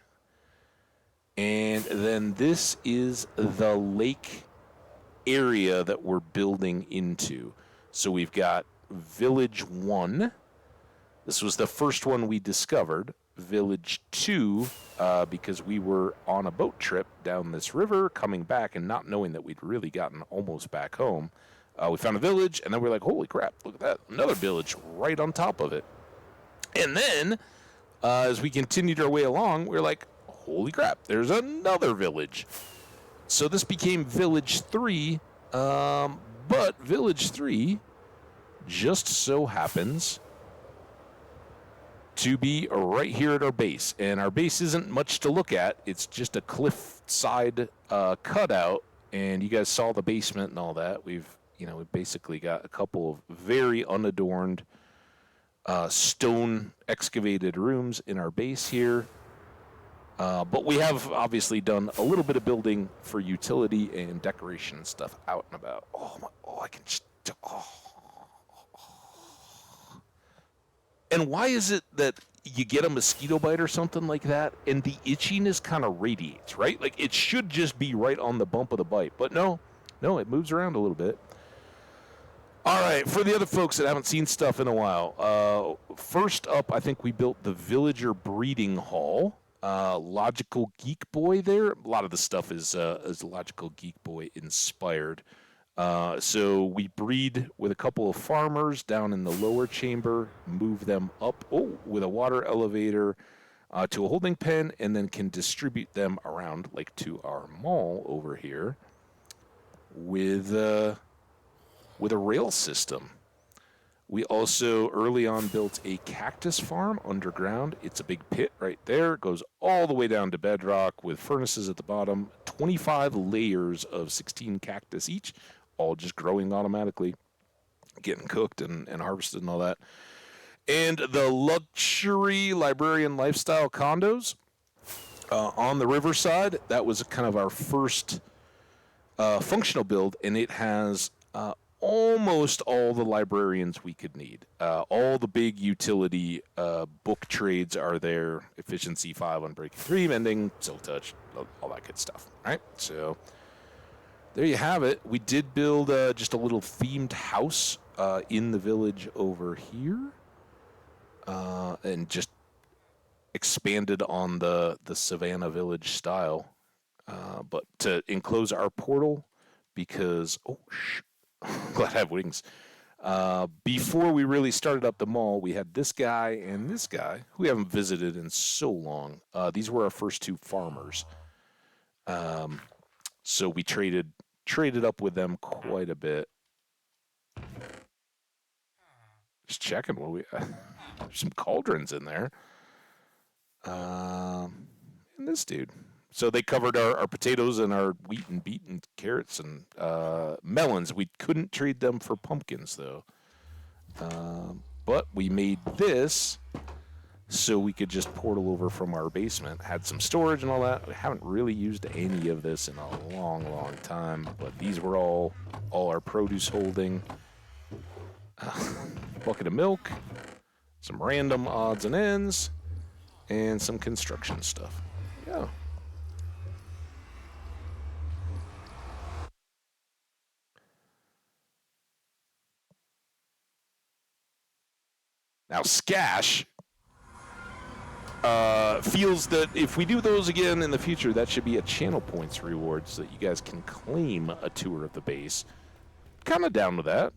And then this is the lake area that we're building into. So we've got Village 1. This was the first one we discovered. Village 2, because we were on a boat trip down this river, coming back and not knowing that we'd really gotten almost back home. We found a village, and then we're like, holy crap, look at that. Another village right on top of it. And then, as we continued our way along, we're like, holy crap, there's another village. So this became Village 3, but Village 3 just so happens to be right here at our base. And our base isn't much to look at. It's just a cliffside cutout, and you guys saw the basement and all that. We've basically got a couple of very unadorned stone excavated rooms in our base here. But we have obviously done a little bit of building for utility and decoration and stuff out and about. I can just... And why is it that you get a mosquito bite or something like that, and the itchiness kind of radiates, right? Like, it should just be right on the bump of the bite. But no, it moves around a little bit. All right, for the other folks that haven't seen stuff in a while, first up, I think we built the Villager Breeding Hall. Logical Geek Boy there. A lot of the stuff is Logical Geek Boy inspired. So we breed with a couple of farmers down in the lower chamber, move them up with a water elevator to a holding pen, and then can distribute them around like to our mall over here with a rail system. We also early on built a cactus farm underground. It's a big pit right there. It goes all the way down to bedrock with furnaces at the bottom. 25 layers of 16 cactus each, all just growing automatically, getting cooked and harvested and all that. And the luxury librarian lifestyle condos on the riverside. That was kind of our first functional build, and it has... almost all the librarians we could need. All the big utility book trades are there. Efficiency 5, Unbreaking 3, Mending, Silk Touch, all that good stuff. All right, so there you have it. We did build just a little themed house in the village over here, and just expanded on the Savannah Village style. But to enclose our portal, because... glad I have wings. Before we really started up the mall, we had this guy and this guy who we haven't visited in so long. These were our first two farmers. So we traded up with them quite a bit. Just checking what we... there's some cauldrons in there. And this dude. So they covered our potatoes and our wheat and beet and carrots and melons. We couldn't trade them for pumpkins, though. But we made this so we could just portal over from our basement. Had some storage and all that. We haven't really used any of this in a long, long time. But these were all our produce holding. Bucket of milk. Some random odds and ends. And some construction stuff. Yeah. Now, Skash feels that if we do those again in the future, that should be a channel points reward so that you guys can claim a tour of the base. Kind of down with that.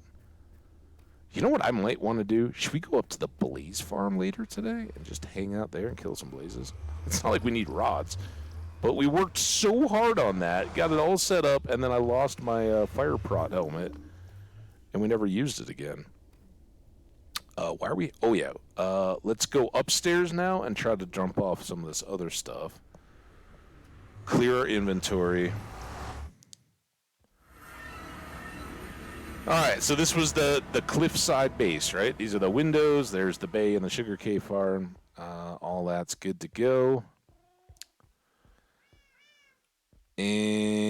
You know what I might want to do? Should we go up to the Blaze Farm later today and just hang out there and kill some blazes? It's not like we need rods. But we worked so hard on that, got it all set up, and then I lost my fire prot helmet, and we never used it again. Why are we... Oh, yeah. Let's go upstairs now and try to jump off some of this other stuff. Clear our inventory. All right, so this was the cliffside base, right? These are the windows. There's the bay and the sugar cane farm. All that's good to go. And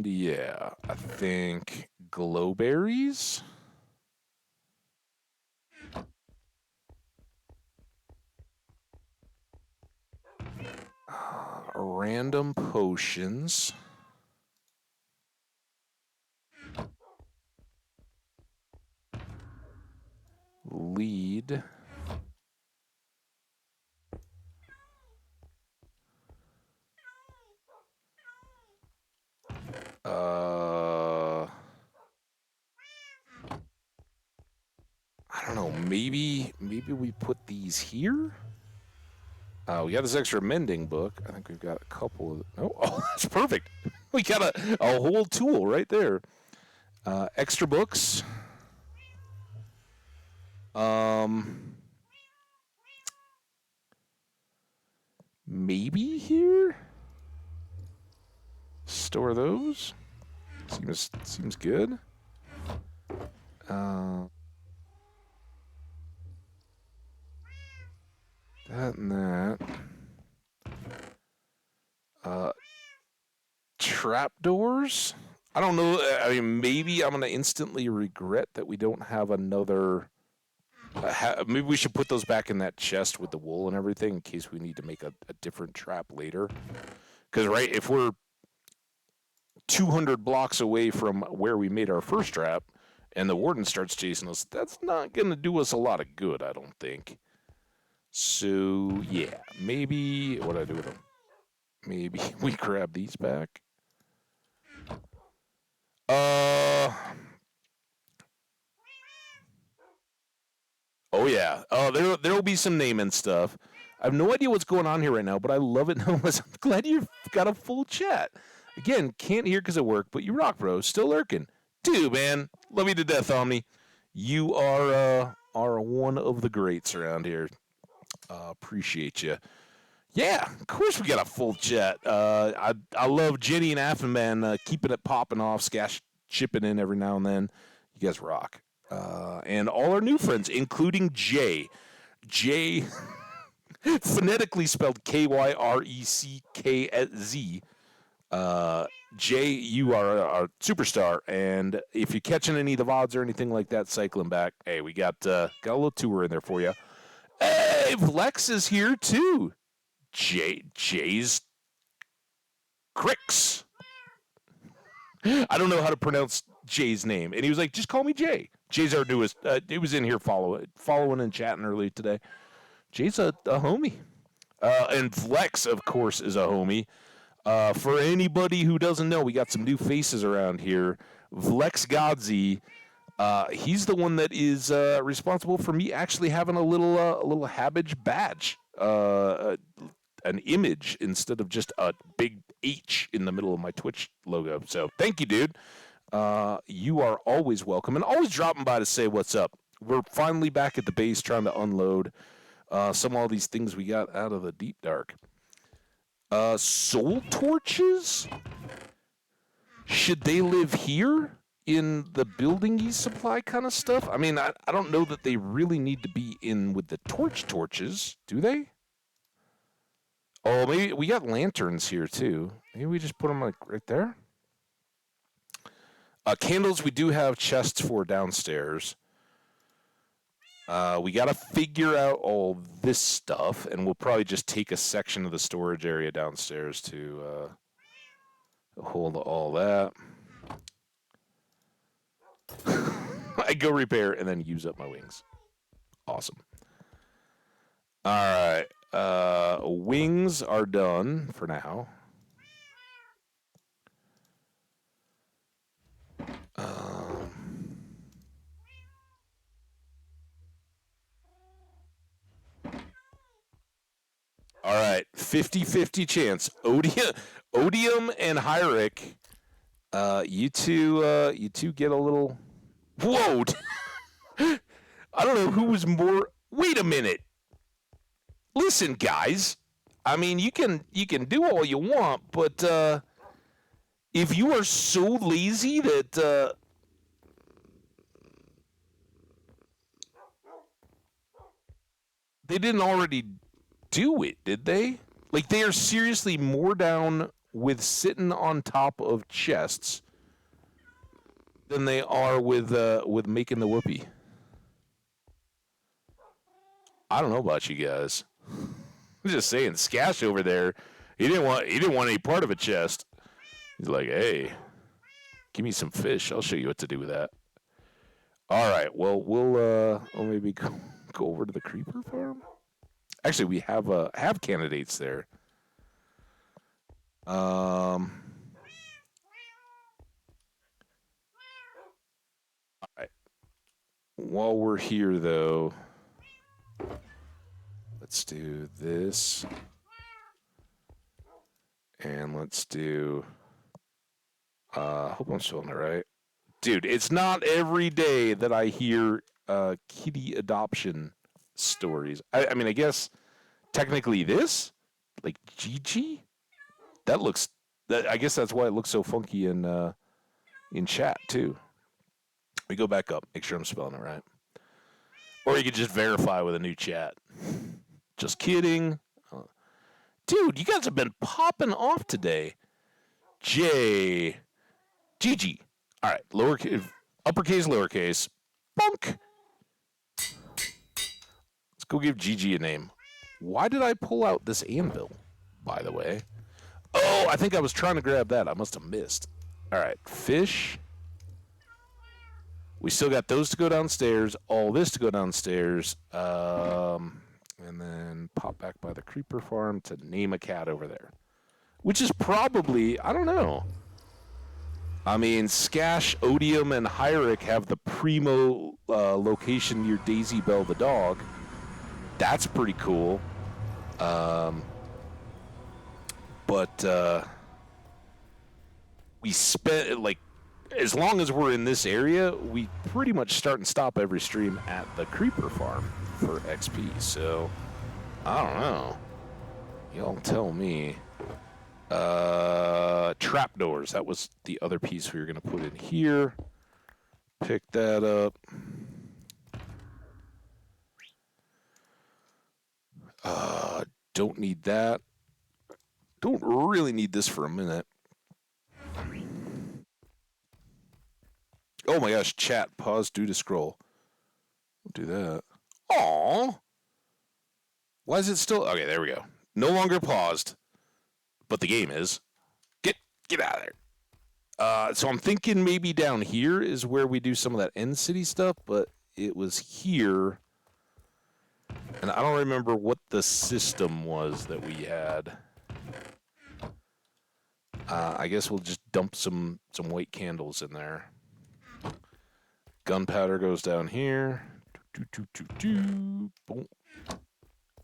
yeah, I think glowberries. Random potions. Lead. I don't know. Maybe we put these here. We got this extra mending book. I think we've got a couple of. Oh, that's perfect. We got a whole tool right there. Extra books. Maybe here. Store those. Seems good. That and that. Trapdoors. I don't know. I mean, maybe I'm gonna instantly regret that we don't have another. Maybe we should put those back in that chest with the wool and everything in case we need to make a different trap later. Because right, if we're 200 blocks away from where we made our first trap, and the warden starts chasing us, that's not gonna do us a lot of good, I don't think. So yeah, maybe what do I do with them? Maybe we grab these back. Oh yeah. Oh, there'll be some naming stuff. I have no idea what's going on here right now, but I love it nonetheless. I'm glad you've got a full chat. Again, can't hear because of work, but you rock, bro. Still lurking. Dude, man. Love you to death, Omni. You are one of the greats around here. Appreciate you. Yeah, of course we got a full chat. I love Jenny and Affenman keeping it popping off, Skash chipping in every now and then. You guys rock. And all our new friends, including Jay. Jay, phonetically spelled Kyreckz. Jay, you are a superstar, and if you're catching any of the VODs or anything like that, cycling back, hey, we got a little tour in there for you. Hey, Vlex is here too. Jay's Cricks. I don't know how to pronounce Jay's name, and he was like, "Just call me Jay." Jay's our newest. He was in here following and chatting early today. Jay's a homie, and Flex, of course, is a homie. For anybody who doesn't know, we got some new faces around here. Vlex Godzi, he's the one that is responsible for me actually having a little Habbage badge, an image instead of just a big H in the middle of my Twitch logo. So thank you, dude. You are always welcome and always dropping by to say what's up. We're finally back at the base trying to unload some of all these things we got out of the deep dark. Soul torches? Should they live here in the building supply kind of stuff? I mean, I don't know that they really need to be in with the torches, do they? Oh, maybe we got lanterns here too. Maybe we just put them like right there. Candles, we do have chests for downstairs. We got to figure out all this stuff, and we'll probably just take a section of the storage area downstairs to hold all that. I go repair and then use up my wings. Awesome. All right. Wings are done for now. All right, 50-50 chance. Odium and Hyric, you two get a little. Whoa! I don't know who was more. Wait a minute. Listen, guys. I mean, you can do all you want, but if you are so lazy that They didn't already do it, did they? Like, they are seriously more down with sitting on top of chests than they are with making the whoopee. I don't know about you guys. I'm just saying, Skash over there, he didn't want any part of a chest. He's like, hey, give me some fish. I'll show you what to do with that. All right. Well, we'll maybe go over to the creeper farm. Actually, we have candidates there. All right. While we're here, though, let's do this, and let's do. Hope I'm spelling it right, dude. It's not every day that I hear kitty adoption stories. I mean, I guess technically this, like Gigi, that looks. That I guess that's why it looks so funky in chat too. We go back up, make sure I'm spelling it right. Or you could just verify with a new chat. Just kidding. Dude, you guys have been popping off today. J. GG. All right, lowercase, uppercase, lowercase. Bunk. Let's go give GG a name. Why did I pull out this anvil, by the way? Oh, I think I was trying to grab that. I must have missed. All right, fish. We still got those to go downstairs, all this to go downstairs, and then pop back by the creeper farm to name a cat over there. Which is probably, I don't know. I mean, Skash, Odium, and Hyric have the primo location near Daisy Bell the dog. That's pretty cool. But we spent, like, as long as we're in this area, we pretty much start and stop every stream at the creeper farm for XP. So, I don't know. Y'all tell me. Trapdoors. That was the other piece we were going to put in here. Pick that up. Don't need that. Don't really need this for a minute. Oh my gosh, chat. Pause due to scroll. We'll do that. Aww. Why is it still... Okay, there we go. No longer paused. But the game is. Get out of there. So I'm thinking maybe down here is where we do some of that end city stuff, but it was here. And I don't remember what the system was that we had. I guess we'll just dump some white candles in there. Gunpowder goes down here. Boom.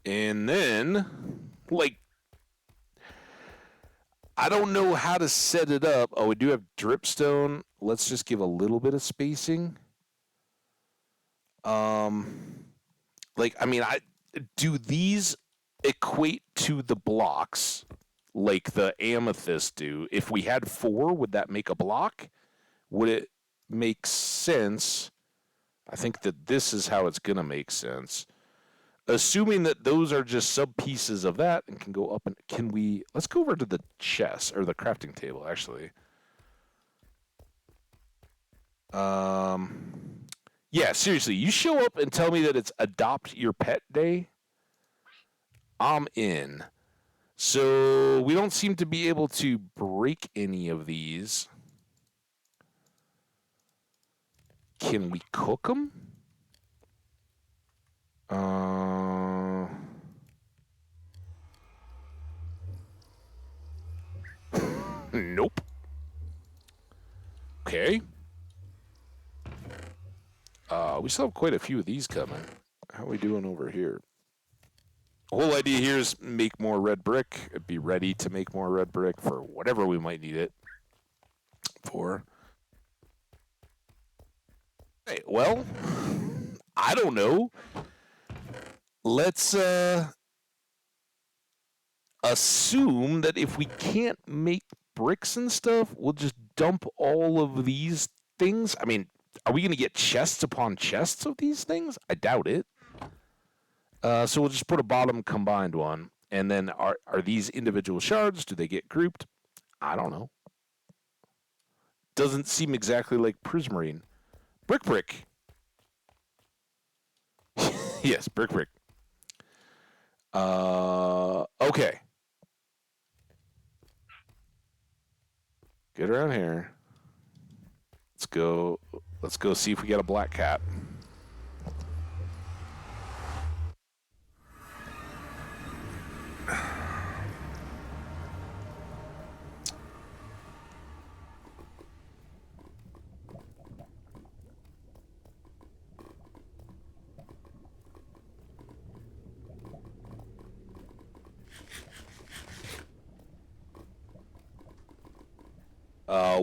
And then, like, I don't know how to set it up. Oh, we do have dripstone. Let's just give a little bit of spacing. Like, I mean, do these equate to the blocks like the amethyst do? If we had 4, would that make a block? Would it make sense? I think that this is how it's going to make sense. Assuming that those are just sub pieces of that and can go up and can we, let's go over to the chest or the crafting table actually. Yeah, seriously, you show up and tell me that it's adopt your pet day. I'm in. So we don't seem to be able to break any of these. Can we cook them? Nope. Okay. We still have quite a few of these coming. How are we doing over here? The whole idea here is make more red brick. Be ready to make more red brick for whatever we might need it for. Hey, well, I don't know. Let's assume that if we can't make bricks and stuff, we'll just dump all of these things. I mean, are we going to get chests upon chests of these things? I doubt it. So we'll just put a bottom combined one. And then are these individual shards? Do they get grouped? I don't know. Doesn't seem exactly like Prismarine. Brick Brick. Yes, Brick Brick. Okay. Get around here. Let's go. Let's go see if we get a black cat.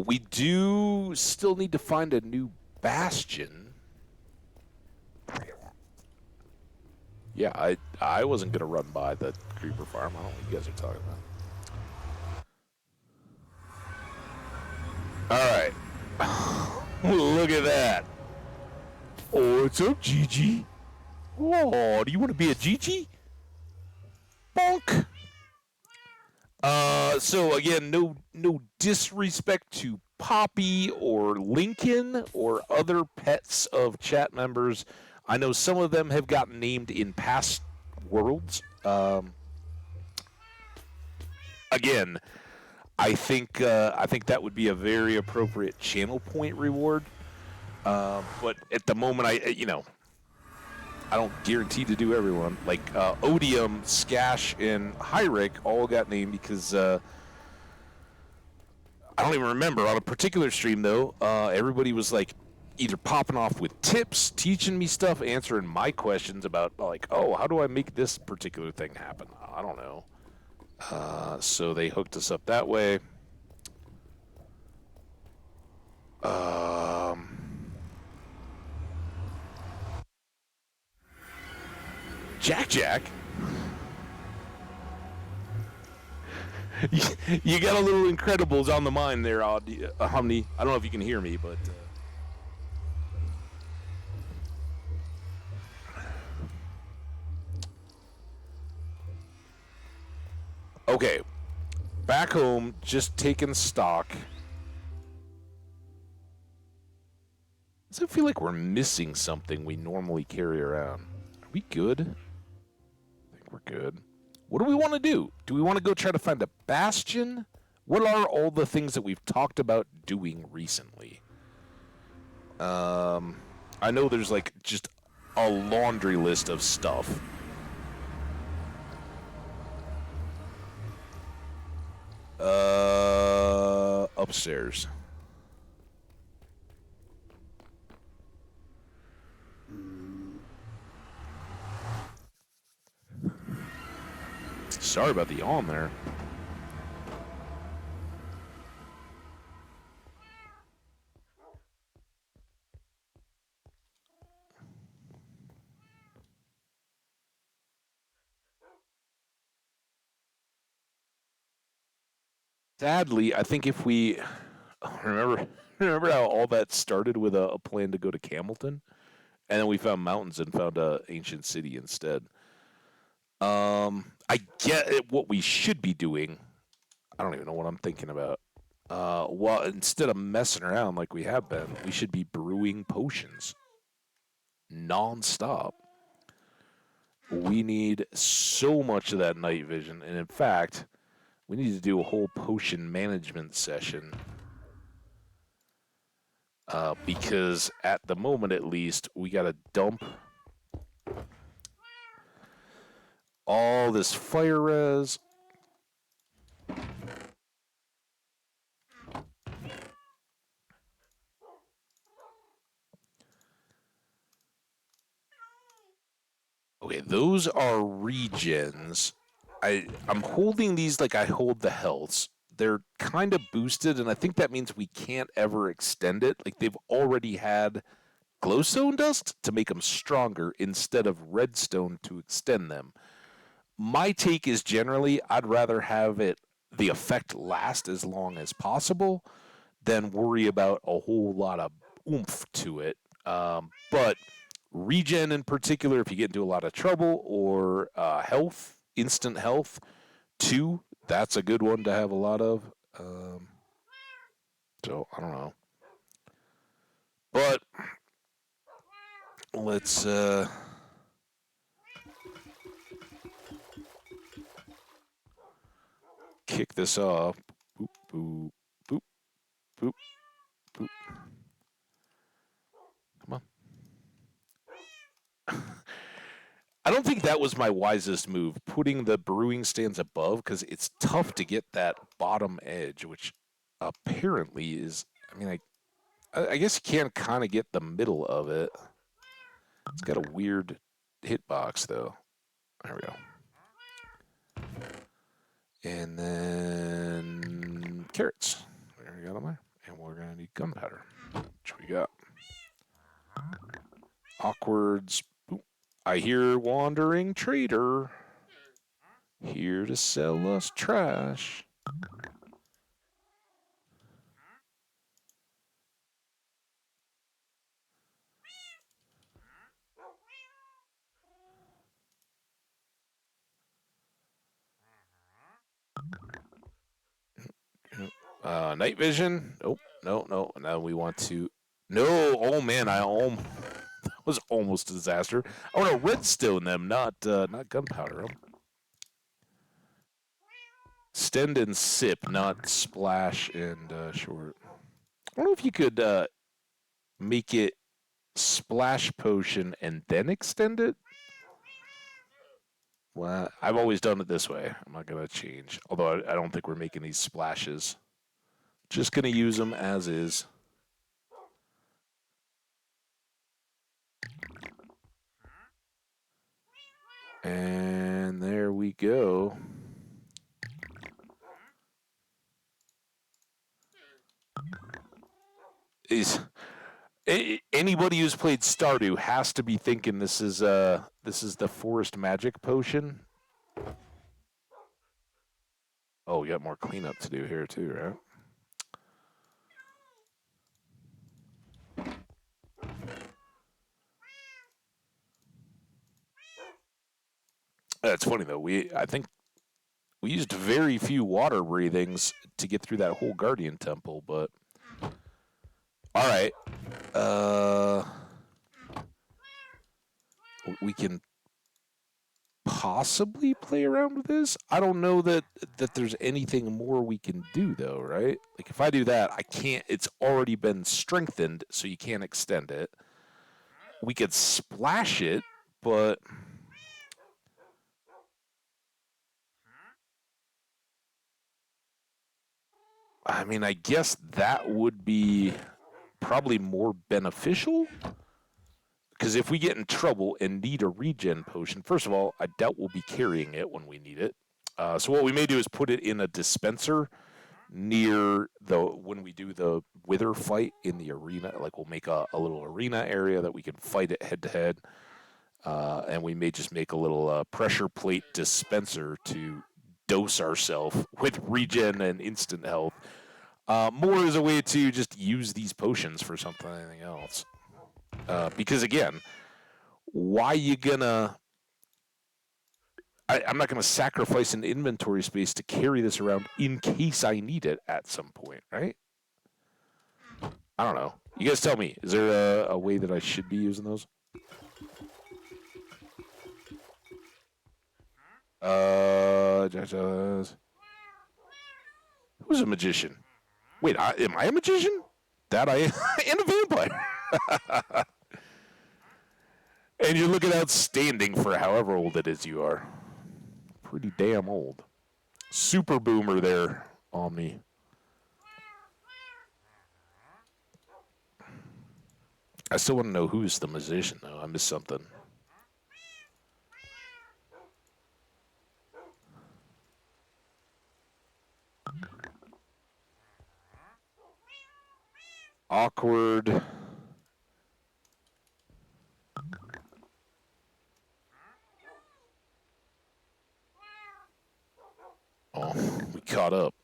We do still need to find a new bastion. Yeah, I wasn't gonna run by the creeper farm. I don't know what you guys are talking about. All right. Look at that. Oh, what's up, Gigi? Oh, do you want to be a Gigi? Bonk. So again, no disrespect to Poppy or Lincoln or other pets of chat members. I know some of them have gotten named in past worlds. Again, I think that would be a very appropriate channel point reward. But at the moment, I don't guarantee to do everyone. Like Odium, Skash, and Hyric all got named because I don't even remember on a particular stream though. Everybody was like either popping off with tips, teaching me stuff, answering my questions about like, oh, how do I make this particular thing happen? I don't know. So they hooked us up that way. Jack Jack. You got a little Incredibles on the mind there, Omni. I don't know if you can hear me, but. Okay. Back home, just taking stock. Does it feel like we're missing something we normally carry around? Are we good? I think we're good. What do we want to do? Do we want to go try to find a bastion? What are all the things that we've talked about doing recently? I know there's like just a laundry list of stuff. Upstairs. Sorry about the yawn there. Sadly, I think if we remember how all that started with a plan to go to Camelton, and then we found mountains and found a ancient city instead. I get it, what we should be doing. I don't even know what I'm thinking about. Well, instead of messing around like we have been, we should be brewing potions nonstop. We need so much of that night vision, and in fact, we need to do a whole potion management session. Because at the moment, at least, we got to dump all this fire res. Okay, those are regens. I'm holding these like I hold the healths. They're kind of boosted, and I think that means we can't ever extend it. Like they've already had glowstone dust to make them stronger instead of redstone to extend them. My take is generally I'd rather have the effect last as long as possible than worry about a whole lot of oomph to it. But regen in particular, if you get into a lot of trouble, or health, instant health. 2, that's a good one to have a lot of. So I don't know, but let's kick this off. Boop, boop, boop, boop, boop. Come on. I don't think that was my wisest move, putting the brewing stands above, because it's tough to get that bottom edge, which apparently is, I mean, I guess you can kind of get the middle of it. It's got a weird hitbox, though. There we go. And then carrots. There we got them there. And we're going to need gunpowder, which we got. Awkwards. I hear wandering trader here to sell us trash. Night vision. Nope. No. Now we want to. No. Oh man, that was almost a disaster. I want to redstone them, not gunpowder them. Stend and sip, not splash and short. I don't know if you could make it splash potion and then extend it. Well, I've always done it this way. I'm not going to change. Although I don't think we're making these splashes. Just going to use them as is. And there we go. Anybody who's played Stardew has to be thinking this is the forest magic potion. Oh, we got more cleanup to do here too, right? That's funny though. I think we used very few water breathings to get through that whole Guardian Temple, but all right. We can possibly play around with this. I don't know that there's anything more we can do though, right? Like if I do that, I can't. It's already been strengthened, so you can't extend it. We could splash it, but I mean, I guess that would be probably more beneficial. Because if we get in trouble and need a regen potion, first of all, I doubt we'll be carrying it when we need it. So what we may do is put it in a dispenser near when we do the wither fight in the arena. Like we'll make a little arena area that we can fight it head to head. And we may just make a little pressure plate dispenser to dose ourselves with regen and instant health. More as a way to just use these potions for something anything else. Because again, why you gonna? I'm not gonna sacrifice an inventory space to carry this around in case I need it at some point, right? I don't know. You guys tell me. Is there a way that I should be using those? Who's a magician? Wait, am I a magician? That I am, and a vampire. And you're looking outstanding for however old it is you are. Pretty damn old. Super boomer there, Omni. I still want to know who's the musician, though. I missed something. Awkward. Oh, we caught up.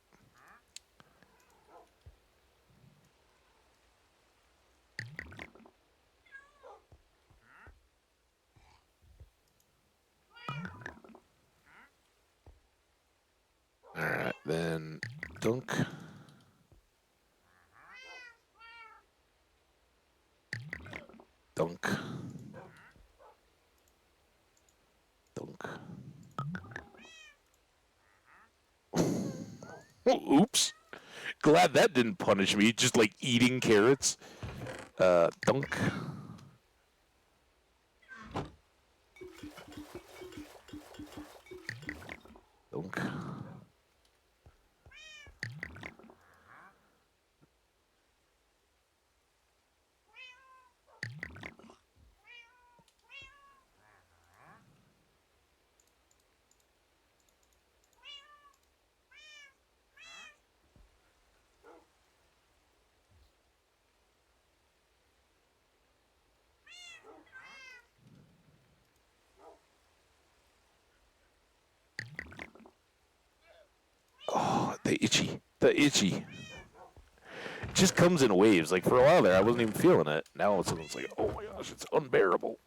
Dunk. Dunk. Dunk. Oops. Glad that didn't punish me. Just like eating carrots. Dunk. Dunk. Oh, the itchy. The itchy. It just comes in waves. Like for a while there, I wasn't even feeling it. Now all of a sudden it's like, oh my gosh, it's unbearable.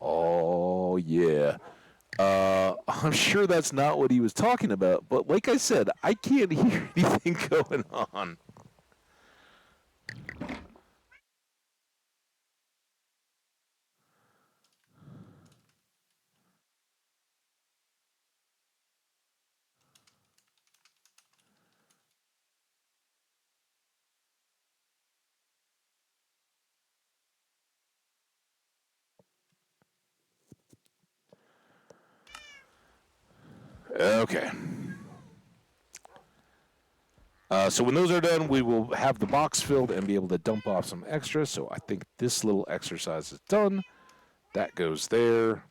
Oh yeah. I'm sure that's not what he was talking about, but like I said, I can't hear anything going on. Okay. So when those are done, we will have the box filled and be able to dump off some extra. So I think this little exercise is done. That goes there.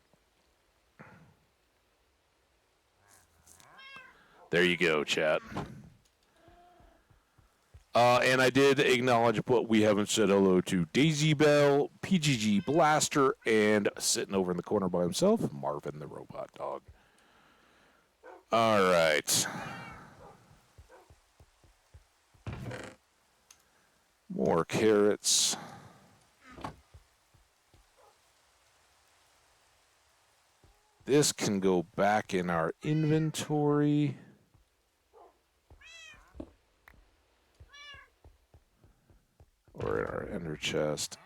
There you go, chat. And I did acknowledge, but we haven't said hello to Daisy Bell, PGG Blaster, and sitting over in the corner by himself, Marvin the Robot Dog. All right. More carrots. This can go back in our inventory. Or in our ender chest.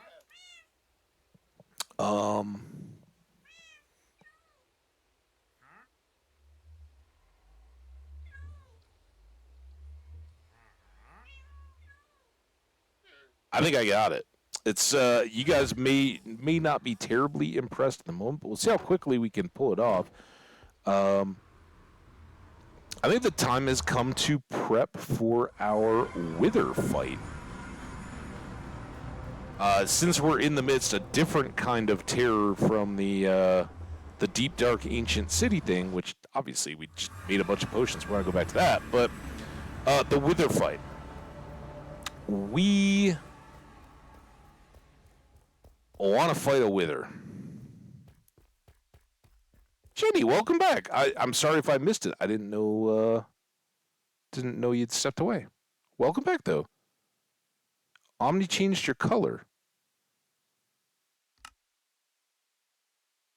I think I got it. It's you guys may not be terribly impressed at the moment, but we'll see how quickly we can pull it off. I think the time has come to prep for our wither fight. Since we're in the midst of a different kind of terror from the deep, dark, ancient city thing, which obviously we just made a bunch of potions. We're going to go back to that. But the wither fight. We want to fight a wither. Jenny, welcome back. I'm sorry if I missed it. I didn't know you'd stepped away. Welcome back, though. Omni changed your color.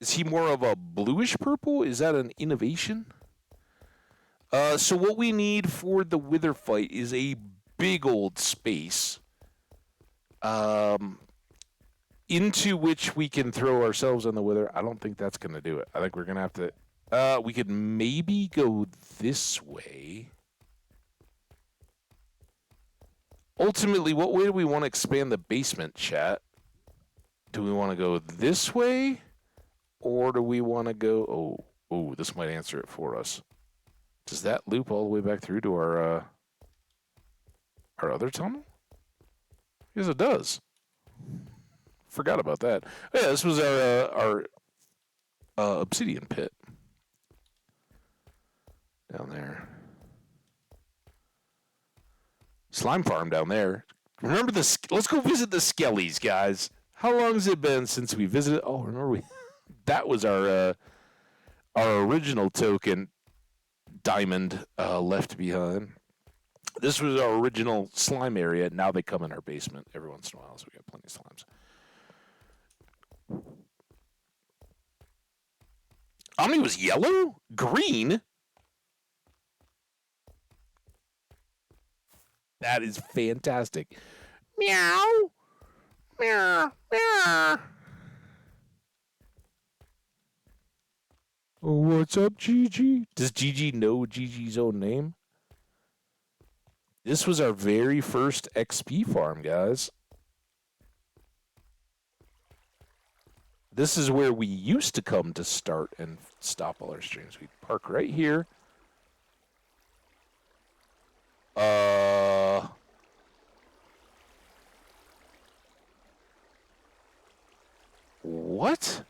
Is he more of a bluish purple? Is that an innovation? So what we need for the wither fight is a big old space into which we can throw ourselves on the wither. I don't think that's going to do it. I think we're going to have to... we could maybe go this way. Ultimately, what way do we want to expand the basement, chat? Do we want to go this way? Or do we want to go... Oh, this might answer it for us. Does that loop all the way back through to our other tunnel? Yes, it does. Forgot about that. Yeah, this was our obsidian pit down there. Slime farm down there. Remember the? Let's go visit the Skellies, guys. How long has it been since we visited? Oh, remember we? That was our original token diamond left behind. This was our original slime area. Now they come in our basement every once in a while, so we got plenty of slimes. Omni was yellow? Green? That is fantastic. Meow. Meow. Meow. Oh, what's up, Gigi? Does Gigi know Gigi's own name? This was our very first XP farm, guys. This is where we used to come to start and stop all our streams. We'd park right here. What?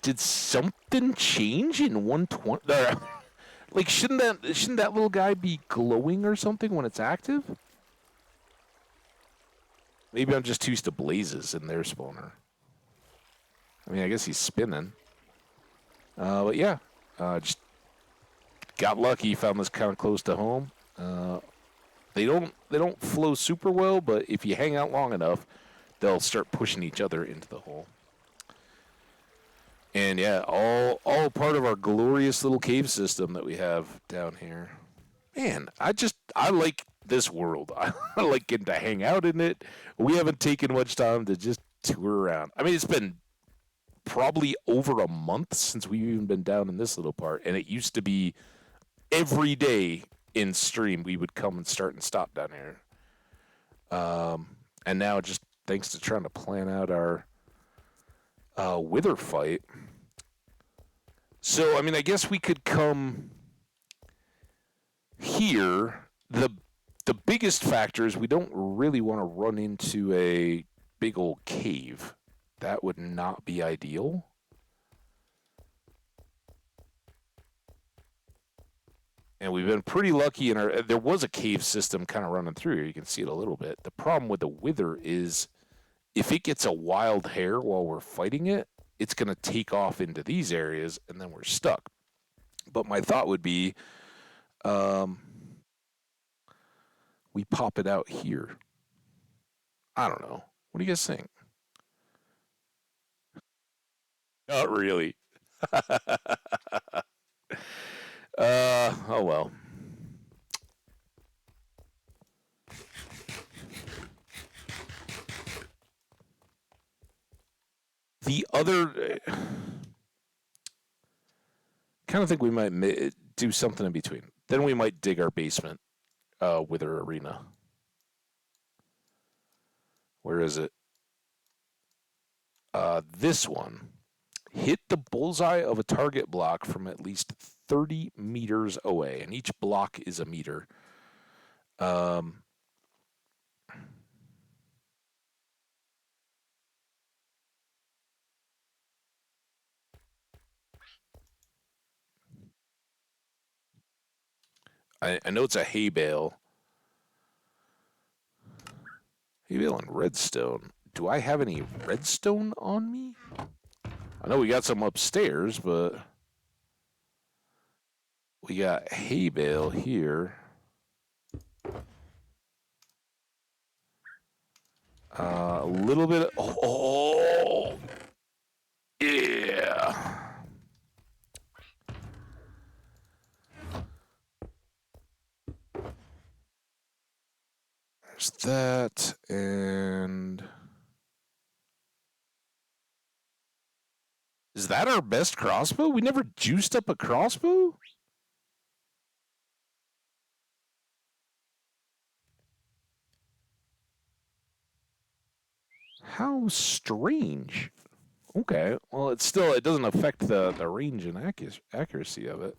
Did something change in 120? Like, shouldn't that little guy be glowing or something when it's active? Maybe I'm just too used to blazes in their spawner. I mean, I guess he's spinning. But yeah, just got lucky. Found this kind of close to home. They don't flow super well, but if you hang out long enough, they'll start pushing each other into the hole. And yeah, all part of our glorious little cave system that we have down here. Man, I like this world. I like getting to hang out in it. We haven't taken much time to just tour around. I mean, it's been probably over a month since we've even been down in this little part, and it used to be every day in stream we would come and start and stop down here. And now just thanks to trying to plan out our wither fight. So, I mean, I guess we could come here. The biggest factor is we don't really want to run into a big old cave. That would not be ideal. And we've been pretty lucky there was a cave system kind of running through here. You can see it a little bit. The problem with the wither is if it gets a wild hair while we're fighting it, it's going to take off into these areas and then we're stuck. But my thought would be we pop it out here. I don't know. What do you guys think? Not really. Oh well. The other kind of think we might do something in between. Then we might dig our basement wither arena. Where is it? This one. Hit the bullseye of a target block from at least 30 meters away, and each block is a meter. I know it's a hay bale. Hay bale and redstone. Do I have any redstone on me? I know we got some upstairs, but we got hay bale here. A little bit of, oh, yeah. There's that, and is that our best crossbow? We never juiced up a crossbow? How strange. Okay, well, it doesn't affect the range and accuracy of it.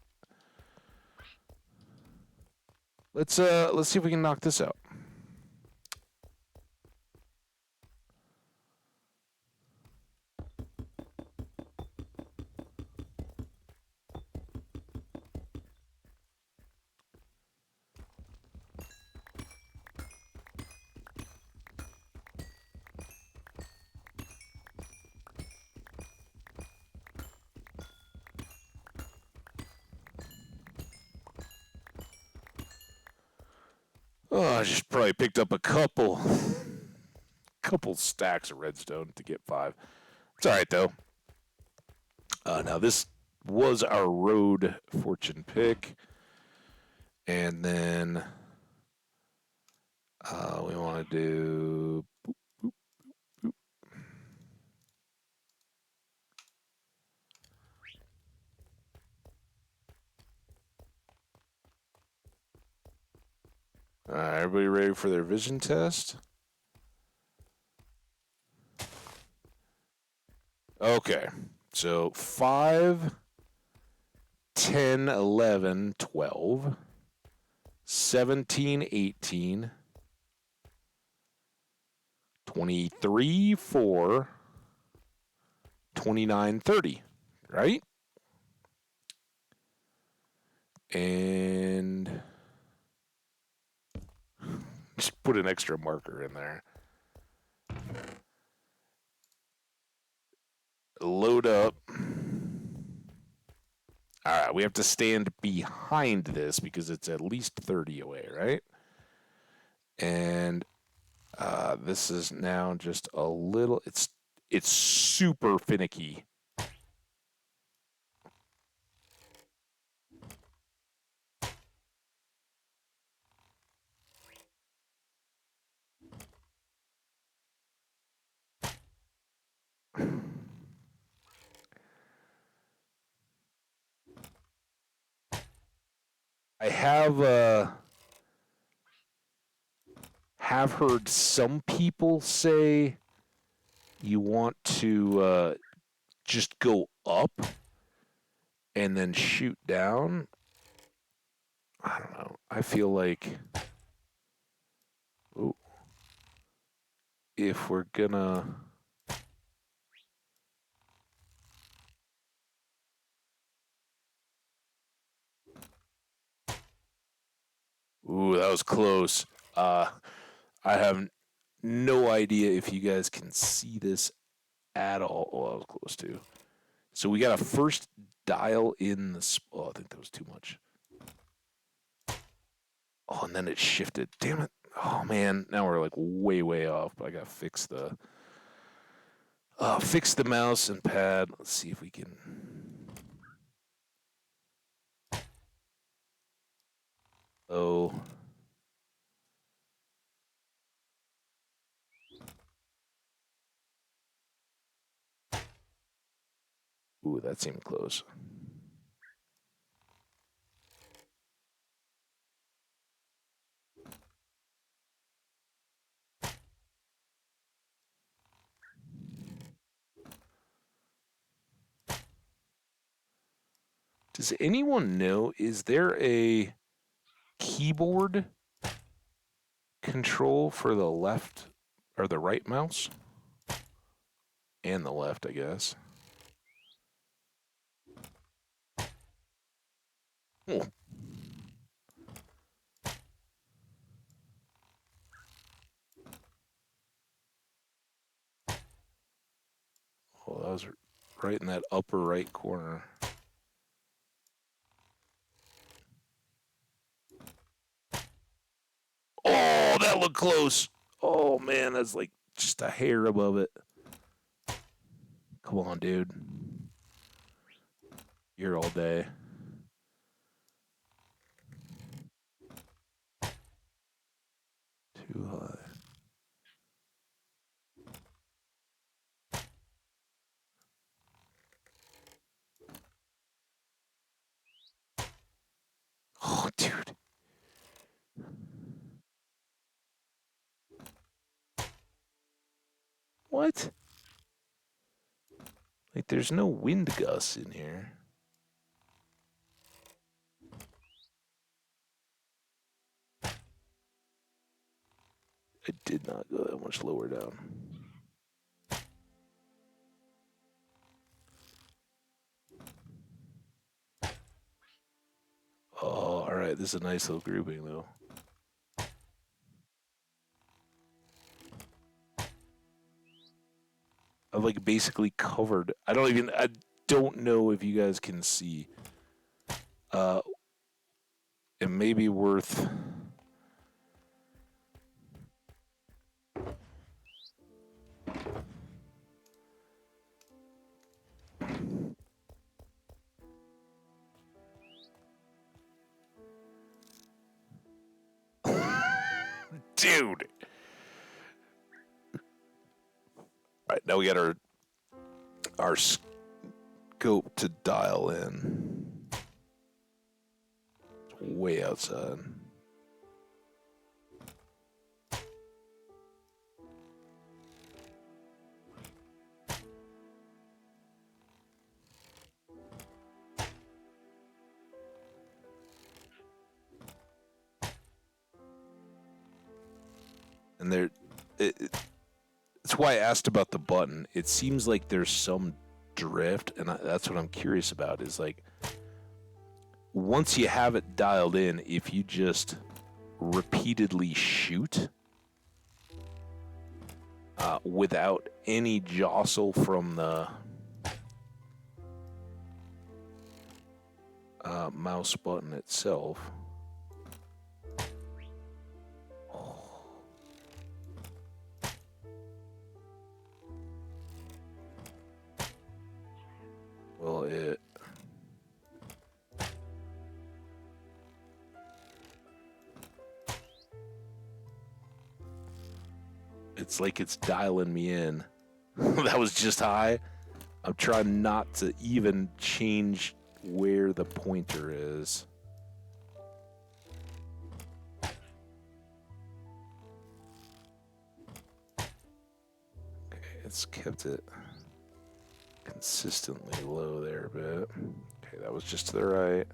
Let's see if we can knock this out. Oh, I just probably picked up a couple stacks of redstone to get 5. It's all right though. Now this was our road fortune pick. And then we want to do boop, boop, boop. Everybody ready for their vision test? Okay. So 5, 10, 11, 12, 17, 18, 23, 4, 29, 30, right? And just put an extra marker in there. Load up. All right, we have to stand behind this because it's at least 30 away, right? And this is now just a little. It's super finicky. I have heard some people say you want to just go up and then shoot down. I don't know. I feel like if we're gonna. Ooh, that was close. I have no idea if you guys can see this at all. Oh, I was close too. So we got to first dial in the. Oh, I think that was too much. Oh, and then it shifted. Damn it. Oh man, now we're like way, way off. But I gotta fix the mouse and pad. Let's see if we can. Oh. Ooh, that seemed close. Does anyone know? Is there a keyboard control for the left or the right mouse? And the left, I guess. Oh. Oh, that was right in that upper right corner. Oh, that looked close. Oh, man, that's like just a hair above it. Come on, dude. You're all day. Too high. Oh, dude. What? Like, there's no wind gusts in here. I did not go that much lower down. Oh, all right. This is a nice little grouping, though. I've like basically covered. I don't know if you guys can see. It may be worth. Dude. All right, now we got our scope to dial in. It's way outside. And it's why I asked about the button. It seems like there's some drift, and that's what I'm curious about. Is like once you have it dialed in, if you just repeatedly shoot without any jostle from the mouse button itself. Well, it's like it's dialing me in. That was just high. I'm trying not to even change where the pointer is. Okay, it's kept it consistently low there a bit. Okay, that was just to the right.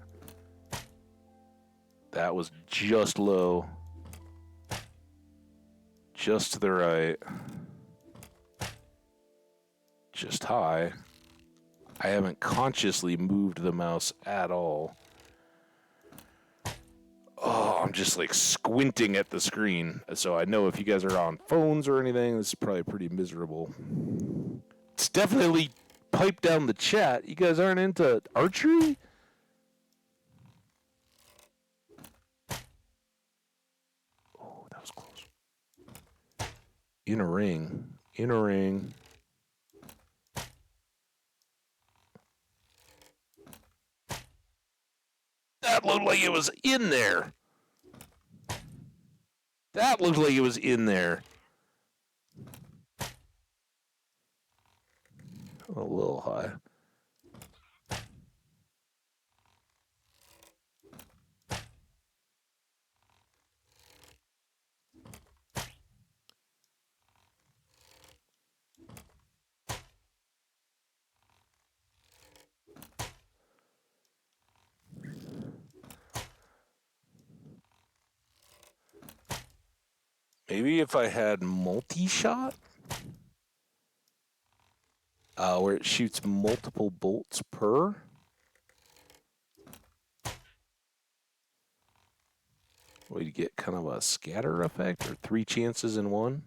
That was just low. Just to the right. Just high. I haven't consciously moved the mouse at all. Oh, I'm just like squinting at the screen. So I know if you guys are on phones or anything, this is probably pretty miserable. It's definitely piped down the chat. You guys aren't into archery? Oh, that was close. In a ring. In a ring. That looked like it was in there. That looked like it was in there. A little high. Maybe if I had multi-shot, where it shoots multiple bolts per. Well, you get kind of a scatter effect or 3 chances in one.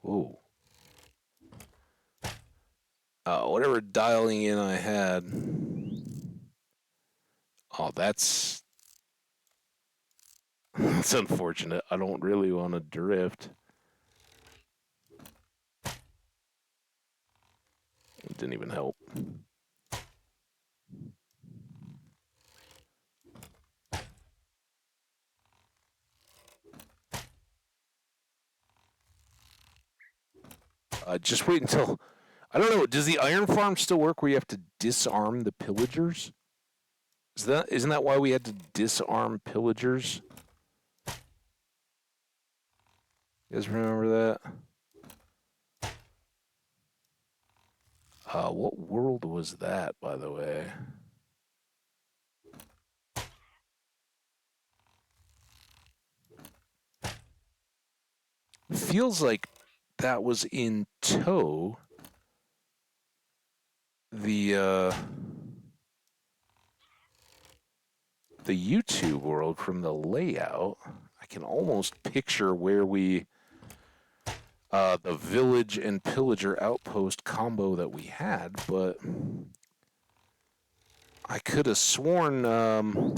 Whoa. Whatever dialing in I had. Oh, that's unfortunate. I don't really want to drift. It didn't even help. Just wait until... I don't know. Does the iron farm still work where you have to disarm the pillagers? Isn't that why we had to disarm pillagers? You guys remember that? What world was that, by the way? Feels like that was in tow. The YouTube world from the layout. I can almost picture where we the village and pillager outpost combo that we had, but I could have sworn no!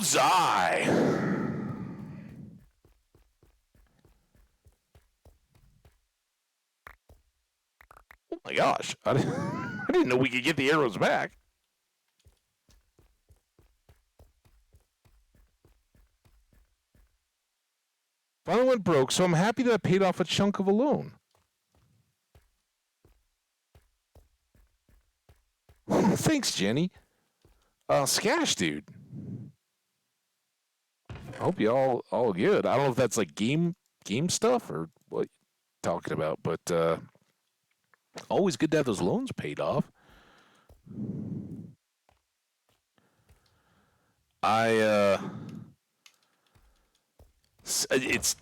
Bullseye. Oh my gosh. I didn't know we could get the arrows back. Finally went broke, so I'm happy that I paid off a chunk of a loan. Thanks, Jenny. Skash, dude. I hope you all good. I don't know if that's like game stuff or what you're talking about, but always good to have those loans paid off. It's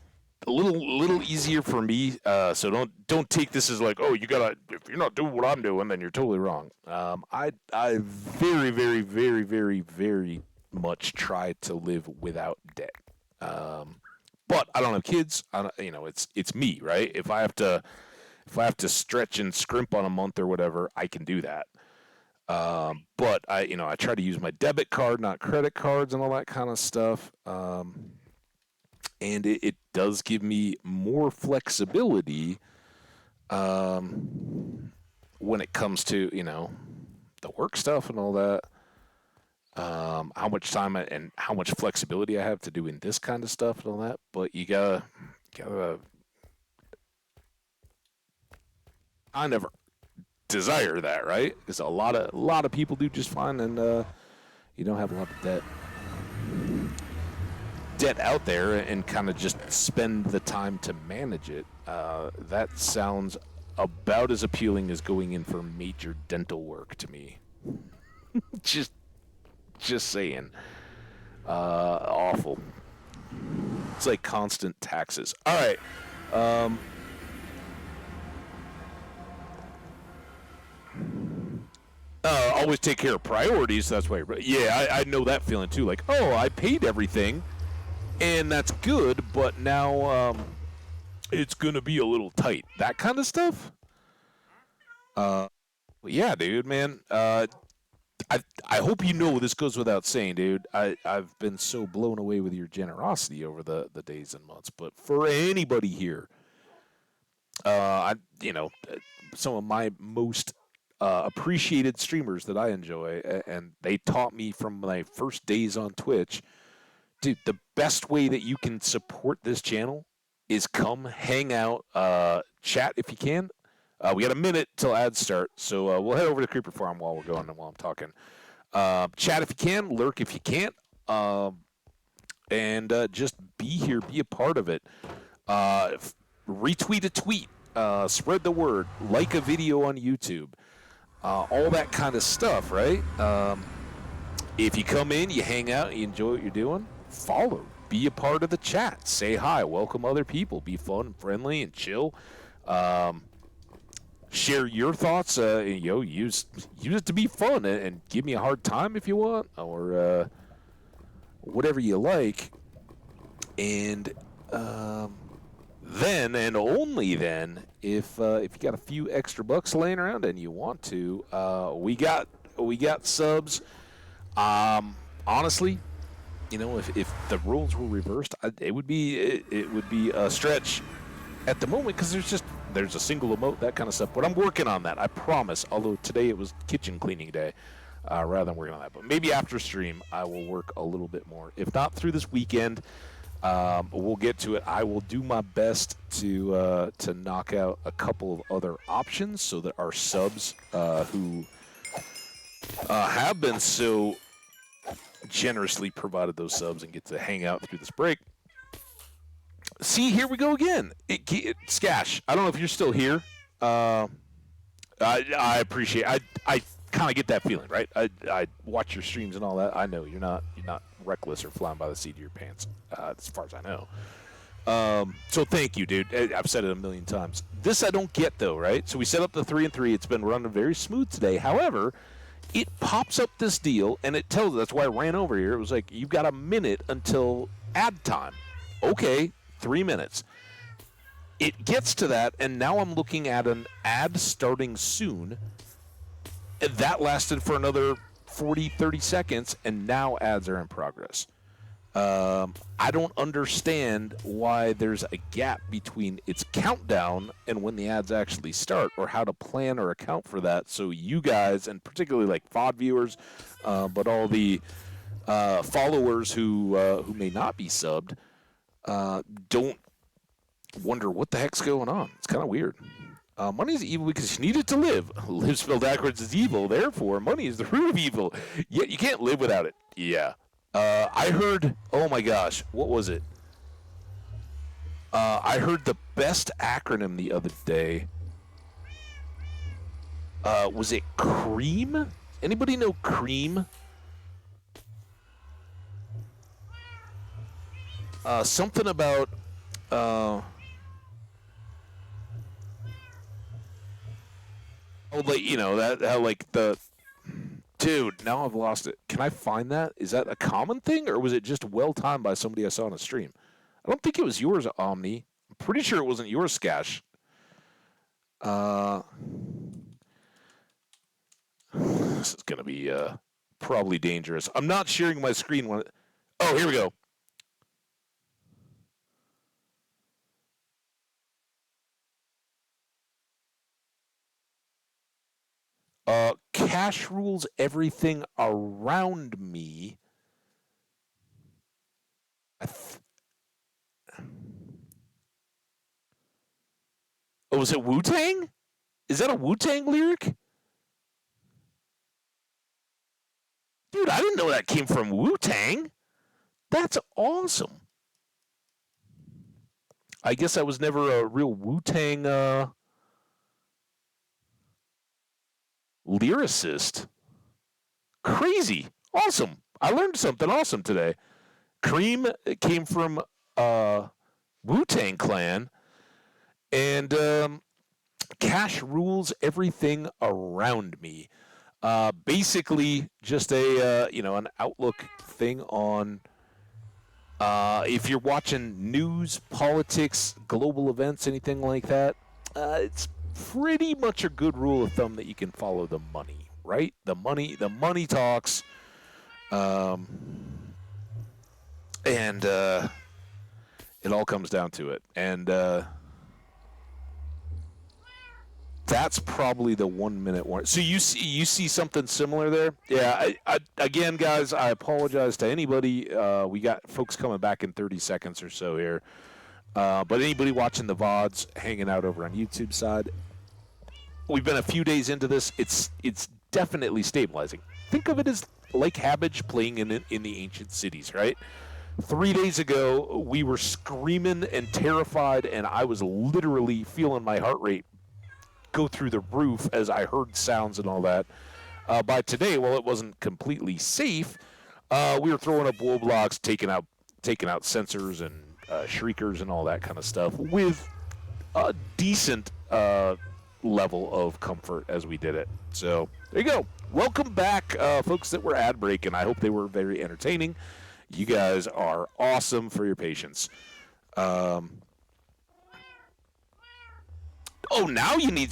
a little easier for me. So don't take this as like, oh, you gotta, if you're not doing what I'm doing, then you're totally wrong. I very, very, very, very, very much try to live without debt. But I don't have kids. It's me, right? If I have to stretch and scrimp on a month or whatever, I can do that. But I try to use my debit card, not credit cards, and all that kind of stuff. And it does give me more flexibility when it comes to the work stuff and all that. How much time and how much flexibility I have to doing this kind of stuff and all that. But you gotta I never desire that, right? Because a lot of people do just fine, and you don't have a lot of debt out there, and kind of just spend the time to manage it. That sounds about as appealing as going in for major dental work to me. just saying. Awful. It's like constant taxes. All right. Always take care of priorities. That's why. Yeah, I know that feeling too. Like, oh, I paid everything, and that's good, but now it's gonna be a little tight. That kind of stuff. Yeah, dude, man. I hope you know this goes without saying, dude. I've been so blown away with your generosity over the days and months. But for anybody here, some of my most appreciated streamers that I enjoy, and they taught me from my first days on Twitch, dude, the best way that you can support this channel is come hang out, chat if you can. We got a minute till ads start, so we'll head over to Creeper Farm while we're going and while I'm talking. Chat if you can, lurk if you can't, and just be here, be a part of it. Retweet a tweet, spread the word, like a video on YouTube. All that kind of stuff, right? If you come in, you hang out, you enjoy what you're doing, follow. Be a part of the chat. Say hi. Welcome other people. Be fun and friendly and chill. Share your thoughts. Use it to be fun and give me a hard time if you want, or whatever you like. And then and only then, if you got a few extra bucks laying around and you want to, we got subs. Honestly, if the rules were reversed, it would be a stretch at the moment, because there's a single emote, that kind of stuff. But I'm working on that, I promise. Although today it was kitchen cleaning day, rather than working on that. But maybe after stream I will work a little bit more. If not through this weekend, we'll get to it. I will do my best to knock out a couple of other options so that our subs who have been so generously provided those subs and get to hang out through this break. See, here we go again. Skash, I don't know if you're still here. I appreciate. I kind of get that feeling, right? I watch your streams and all that. I know you're not reckless or flying by the seat of your pants, as far as I know. So thank you, dude. I've said it a million times. This I don't get though, right? So we set up the 3-and-3. It's been running very smooth today. However, it pops up this deal and it tells. That's why I ran over here. It was like, you've got a minute until ad time. Okay. 3 minutes. It gets to that, and now I'm looking at an ad starting soon. That lasted for another 40, 30 seconds, and now ads are in progress. I don't understand why there's a gap between its countdown and when the ads actually start, or how to plan or account for that. So you guys, and particularly like VOD viewers, but all the followers who may not be subbed, don't wonder what the heck's going on. It's kind of weird. Money is evil because you need it to live. Live spelled backwards is evil. Therefore, money is the root of evil. Yet you can't live without it. Yeah. I heard, oh my gosh, what was it? I heard the best acronym the other day. Was it CREAM? Anybody know CREAM? Something about, like, you know, that, how, like, the, dude, now I've lost it. Can I find that? Is that a common thing, or was it just well-timed by somebody I saw on a stream? I don't think it was yours, Omni. I'm pretty sure it wasn't yours, Skash. This is going to be probably dangerous. I'm not sharing my screen when oh, here we go. Cash rules everything around me. Oh, is it Wu-Tang? Is that a Wu-Tang lyric? Dude, I didn't know that came from Wu-Tang. That's awesome. I guess I was never a real Wu-Tang lyricist. Crazy. Awesome. I learned something awesome today. Cream came from Wu-Tang Clan, and cash rules everything around me. Basically, just a an outlook thing on if you're watching news, politics, global events, anything like that. It's pretty much a good rule of thumb that you can follow the money, right? The money talks. And it all comes down to it. And that's probably the 1 minute warning. So you see something similar there? Yeah. Again, guys, I apologize to anybody. We got folks coming back in 30 seconds or so here. But anybody watching the VODs, hanging out over on YouTube side, we've been a few days into this. It's definitely stabilizing. Think of it as like Habbage playing in the ancient cities, right? 3 days ago, we were screaming and terrified, and I was literally feeling my heart rate go through the roof as I heard sounds and all that. By today, while it wasn't completely safe, we were throwing up woe blocks, taking out sensors and shriekers and all that kind of stuff with a decent level of comfort as we did it. So there you go. Welcome back, folks that were ad breaking. I hope they were very entertaining. You guys are awesome for your patience. Oh, now you need...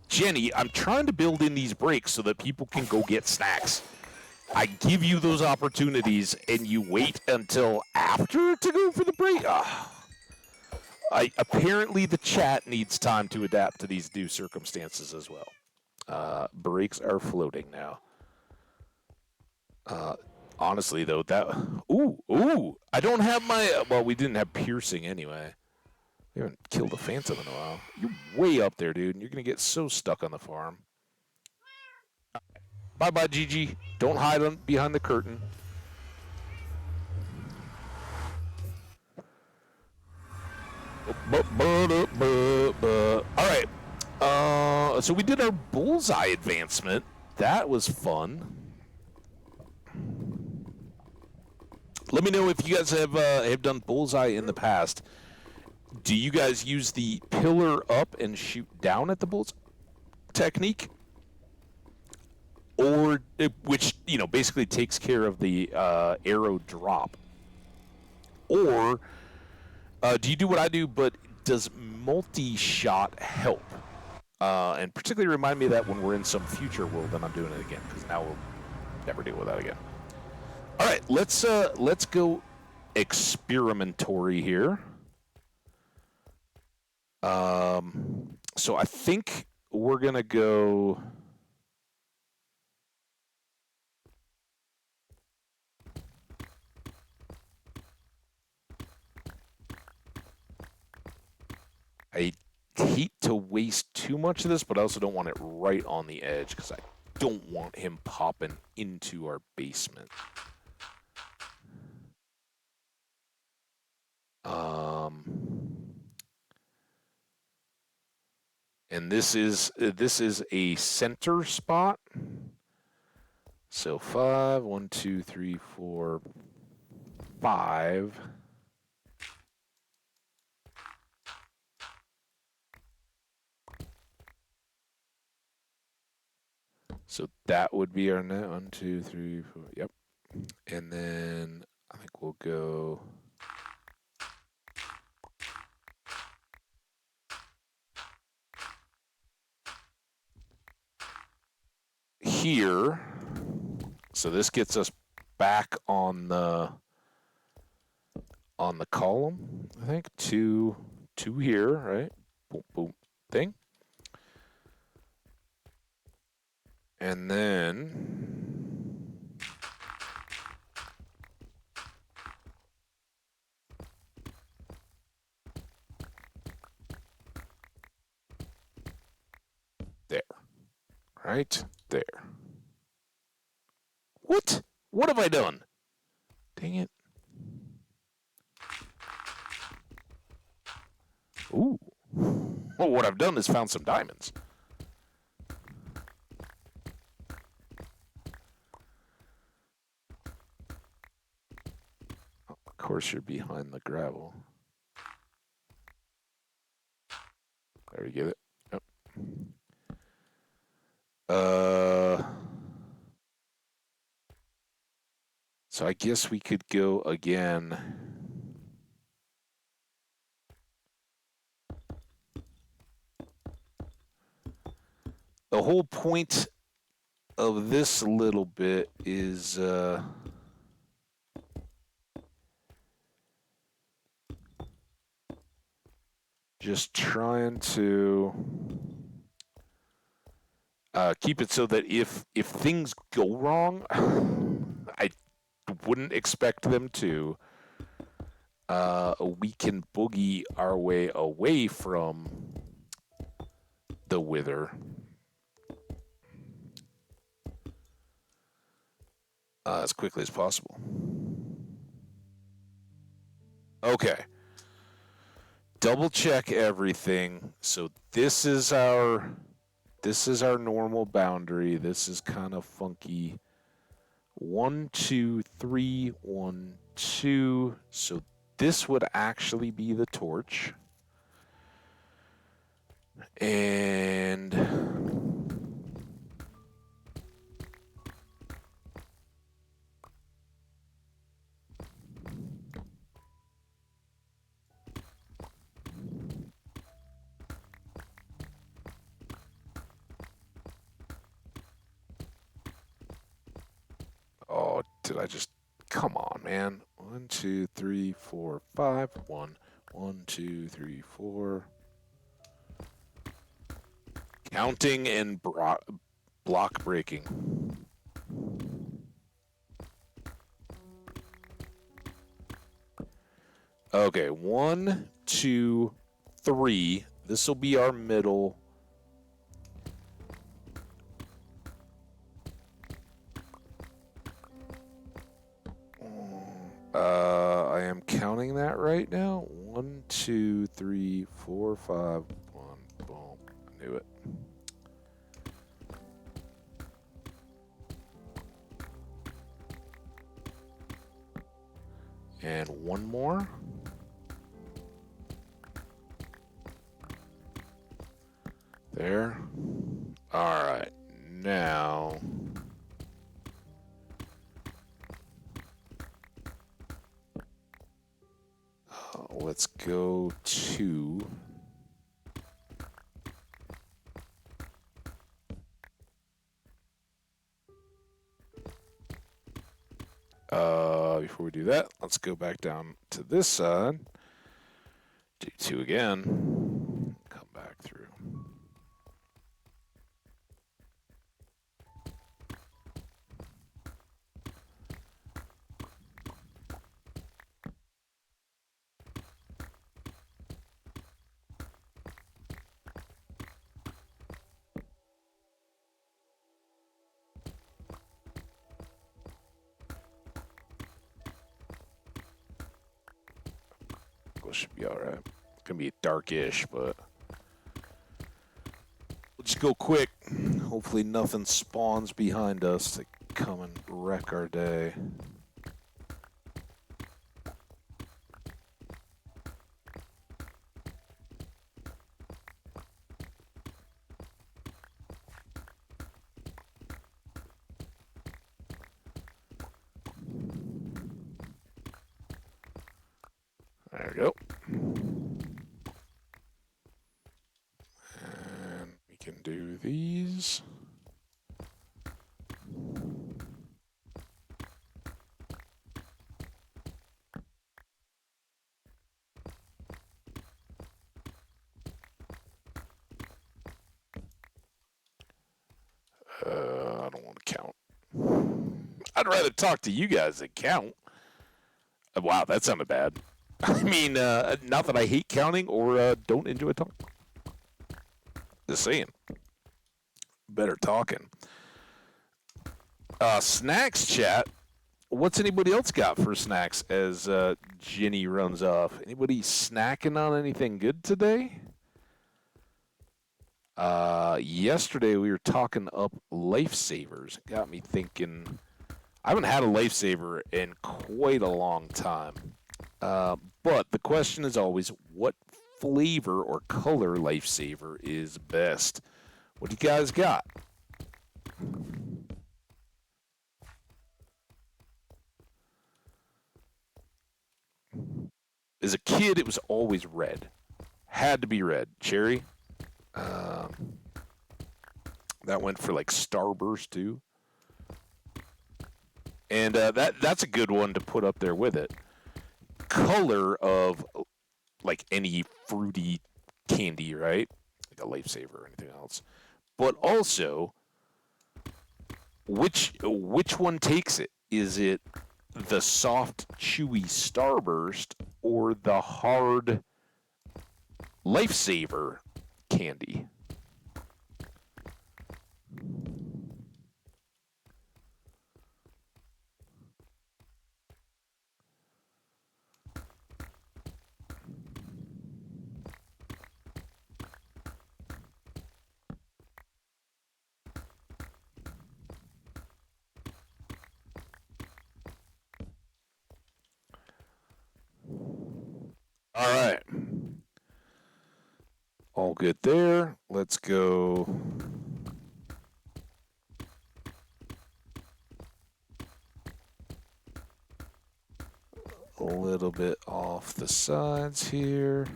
Jenny, I'm trying to build in these breaks so that people can go get snacks. I give you those opportunities, and you wait until after to go for the break? Apparently, the chat needs time to adapt to these new circumstances as well. Breaks are floating now. Honestly, though, that... Ooh! I don't have my... Well, we didn't have piercing anyway. We haven't killed a phantom in a while. You're way up there, dude, and you're going to get so stuck on the farm. Bye-bye, Gigi. Don't hide behind the curtain. All right. So we did our bullseye advancement. That was fun. Let me know if you guys have done bullseye in the past. Do you guys use the pillar up and shoot down at the bullseye technique? Or, which, basically takes care of the arrow drop. Or, do you do what I do, but does multi-shot help? And particularly remind me of that when we're in some future world and I'm doing it again, because now we'll never deal with that again. All right, let's go experimentory here. So I think we're gonna go. I hate to waste too much of this, but I also don't want it right on the edge because I don't want him popping into our basement. And this is a center spot. So 5, 1, 2, 3, 4, 5. So that would be our net. 1, 2, 3, 4. Yep. And then I think we'll go. Here. So this gets us back on the column. I think two here, right? Boom, boom, thing. And then there, right there. What? What have I done? Dang it. Ooh. Well, what I've done is found some diamonds. Of course, you're behind the gravel. There we get it. Yep. So I guess we could go again. The whole point of this little bit is just trying to keep it so that if things go wrong, I wouldn't expect them to. We can boogie our way away from the wither. As quickly as possible. Okay. Double check everything. So this is our normal boundary. This is kind of funky. 1, 2, 3, 1, 2. So this would actually be the torch. And oh, did I just come on, man? 1, 2, 3, 4, 5. 1, 1, 2, 3, 4. Counting and block breaking. Okay, 1, 2, 3. This will be our middle. I am counting that right now. 1, 2, 3, 4, 5. 1. Boom. I knew it. And one more. There. All right. Now. Let's go to. Before we do that, let's go back down to this side. Do 2 again. Come back through. Should be all right. It's gonna be darkish, but we'll just go quick. Hopefully nothing spawns behind us to come and wreck our day. There we go. And we can do these. I don't want to count. I'd rather talk to you guys than count. Wow, that sounded bad. I mean, not that I hate counting or don't enjoy talking. Just saying. Better talking. Snacks chat. What's anybody else got for snacks as Ginny runs off? Anybody snacking on anything good today? Yesterday we were talking up lifesavers. Got me thinking. I haven't had a lifesaver in quite a long time. But the question is always, what flavor or color lifesaver is best? What do you guys got? As a kid, it was always red. Had to be red. Cherry. That went for like Starburst too. And that's a good one to put up there with it. Color of like any fruity candy, right? Like a lifesaver or anything else. But also, which one takes it? Is it the soft, chewy Starburst or the hard lifesaver candy? All right. All good there. Let's go. A little bit off the sides here.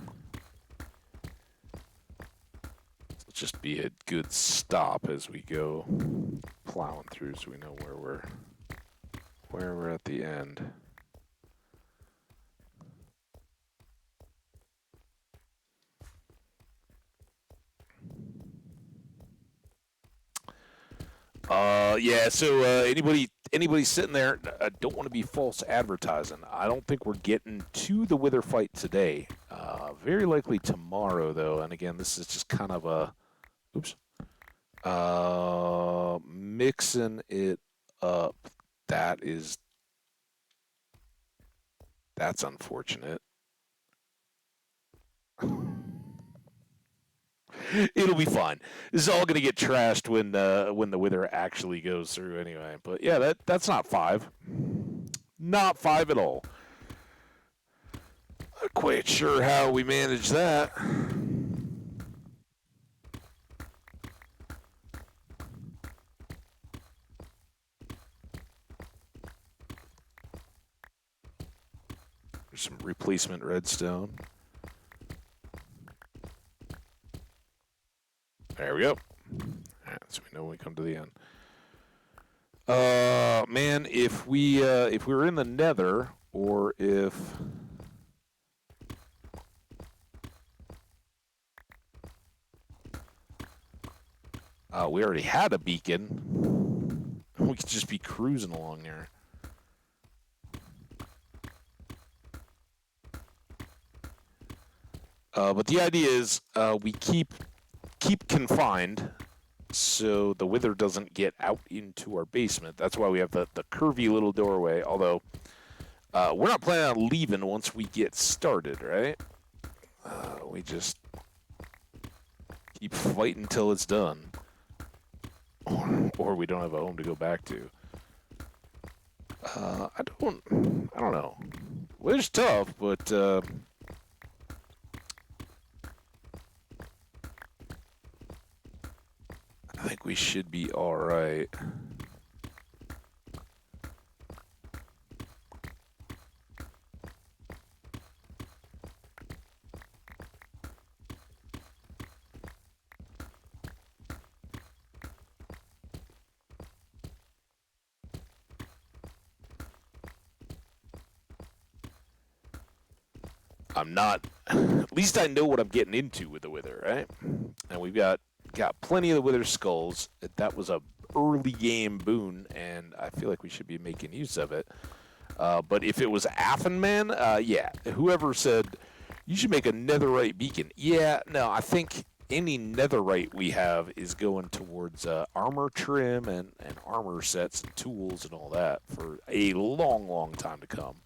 It'll just be a good stop as we go plowing through so we know where we're at the end. Yeah, so anybody sitting there, don't want to be false advertising. I don't think we're getting to the Wither fight today. Very likely tomorrow, though. And again, this is just kind of a, oops, mixing it up. That's unfortunate. It'll be fine. This is all going to get trashed when the Wither actually goes through anyway. But yeah, that's not 5. Not 5 at all. Not quite sure how we manage that. There's some replacement redstone. There we go. All right, so we know when we come to the end. Man, if we were in the Nether, or if we already had a beacon, we could just be cruising along there. But the idea is we keep confined so the wither doesn't get out into our basement. That's why we have the curvy little doorway, although we're not planning on leaving once we get started, right? We just keep fighting until it's done. Or we don't have a home to go back to. I don't know. Well, it's tough, but I think we should be all right. I'm not. At least I know what I'm getting into with the wither, right? And we've got plenty of the wither skulls. That was a early game boon, and I feel like we should be making use of it. But if it was Affenman, yeah, whoever said you should make a netherite beacon, yeah, no, I think any netherite we have is going towards armor trim and armor sets and tools and all that for a long, long time to come.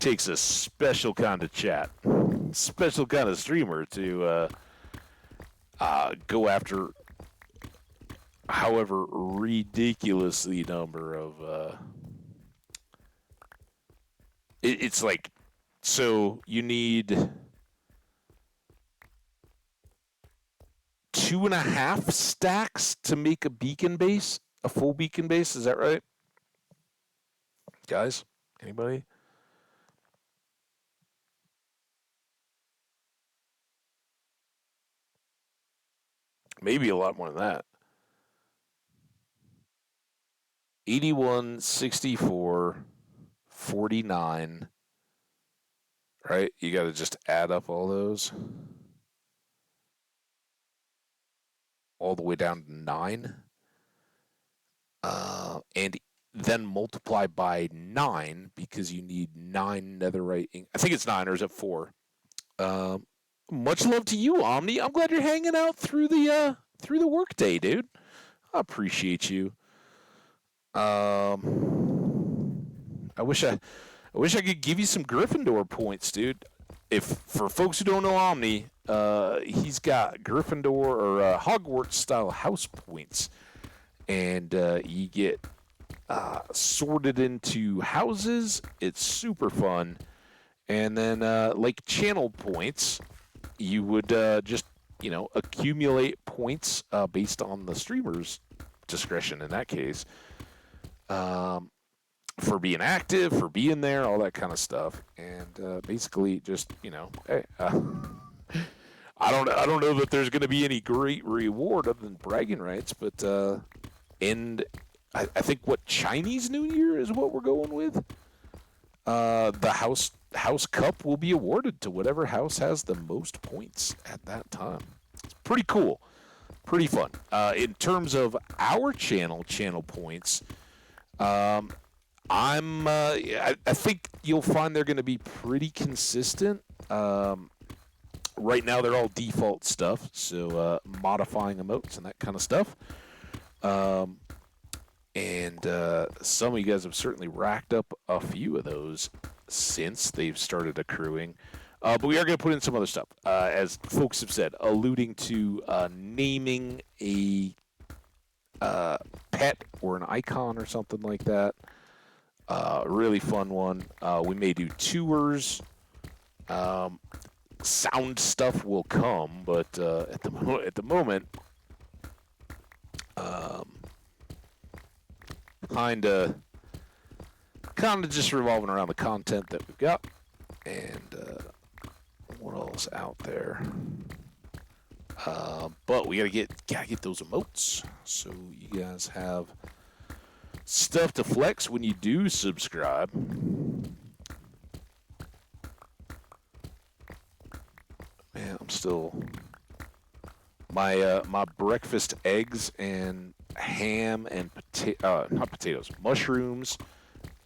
Takes a special kind of chat, special kind of streamer to go after however ridiculously number of it's like, so you need 2.5 stacks to make a beacon base, a full beacon base. Is that right, guys? Anybody? Maybe a lot more than that. 81, 64, 49. Right? You got to just add up all those all the way down to 9. And then multiply by 9 because you need 9 netherite ink. I think it's 9, or is it 4? Um, Much love to you, Omni. I'm glad you're hanging out through the workday, dude. I appreciate you. I wish I could give you some Gryffindor points, dude. If for folks who don't know Omni, he's got Gryffindor or Hogwarts style house points, and you get sorted into houses. It's super fun, and then like channel points, you would just accumulate points based on the streamer's discretion in that case. For being active, for being there, all that kind of stuff, and basically just hey, I don't know that there's going to be any great reward other than bragging rights, but and I think what Chinese New Year is what we're going with. The house cup will be awarded to whatever house has the most points at that time. It's pretty cool, pretty fun. In terms of our channel points, I think you'll find they're going to be pretty consistent. Right now, they're all default stuff, so modifying emotes and that kind of stuff. And some of you guys have certainly racked up a few of those since they've started accruing. But we are going to put in some other stuff, as folks have said, alluding to naming a pet or an icon or something like that. Really fun one. We may do tours. Sound stuff will come, but at the moment, kind kind of just revolving around the content that we've got. And what else out there? But we gotta get those emotes, so you guys have stuff to flex when you do subscribe. Man, I'm still my breakfast eggs and ham and not potatoes, mushrooms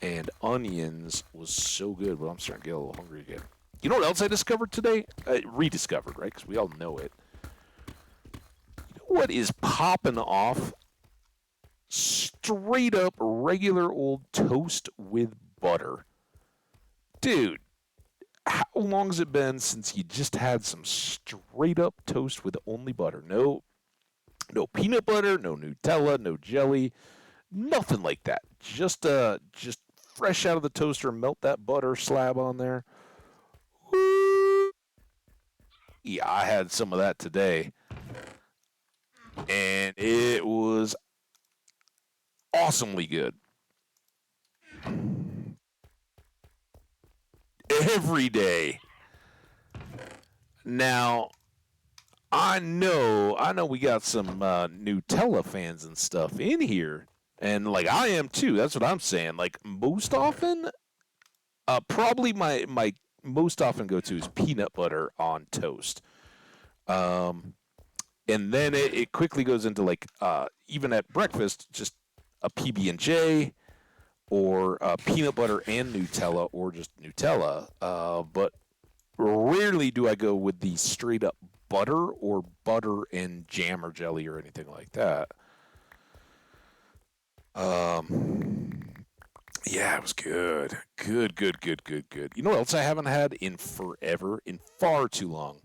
and onions was so good, but I'm starting to get a little hungry again. You know what else I discovered today? Rediscovered, right? Because we all know it. You know what is popping off? Straight up regular old toast with butter. Dude, how long has it been since you just had some straight up toast with only butter? No peanut butter, no Nutella, no jelly, nothing like that. Just fresh out of the toaster, melt that butter slab on there. Woo! Yeah, I had some of that today, and it was awesomely good. Every day. Now, I know we got some Nutella fans and stuff in here, and like I am too. That's what I'm saying. Like most often, probably my most often go to is peanut butter on toast. And then it quickly goes into like even at breakfast, just a PB&J or peanut butter and Nutella or just Nutella. But rarely do I go with the straight up butter or butter and jam or jelly or anything like that. Yeah, it was good. Good. You know what else I haven't had in forever, in far too long?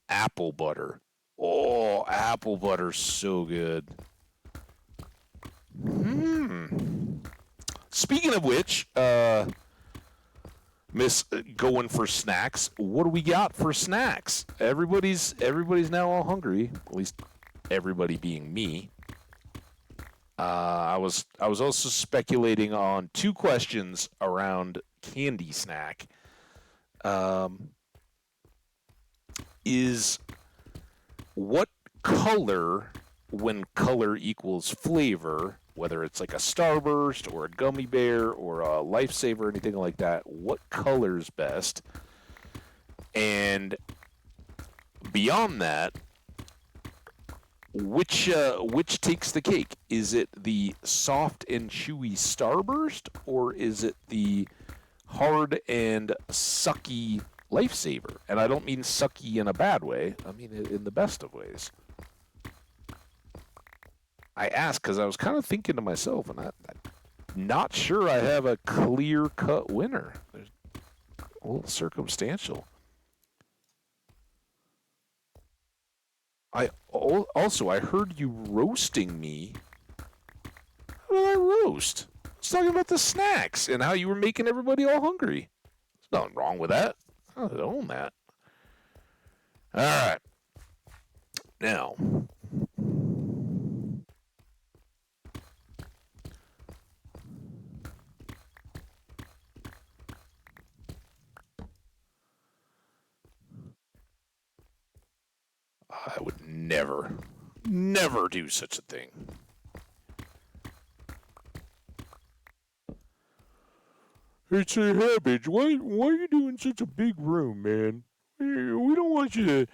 Apple butter. Oh, apple butter's so good. Speaking of which, Miss going for snacks. What do we got for snacks? Everybody's now all hungry. At least everybody being me. I was also speculating on two questions around candy snack. Is what color, when color equals flavor, whether it's like a Starburst or a gummy bear or a Lifesaver or anything like that, what color's best? And beyond that, which takes the cake? Is it the soft and chewy Starburst, or is it the hard and sucky Lifesaver? And I don't mean sucky in a bad way. I mean it in the best of ways. I asked because I was kind of thinking to myself, and I'm not sure I have a clear-cut winner. There's a little circumstantial. I heard you roasting me. How did I roast? I was talking about the snacks and how you were making everybody all hungry. There's nothing wrong with that. I own that. All right. Now, I would never do such a thing. Hey, say, Habbage, why are you doing such a big room, man? We don't want you to.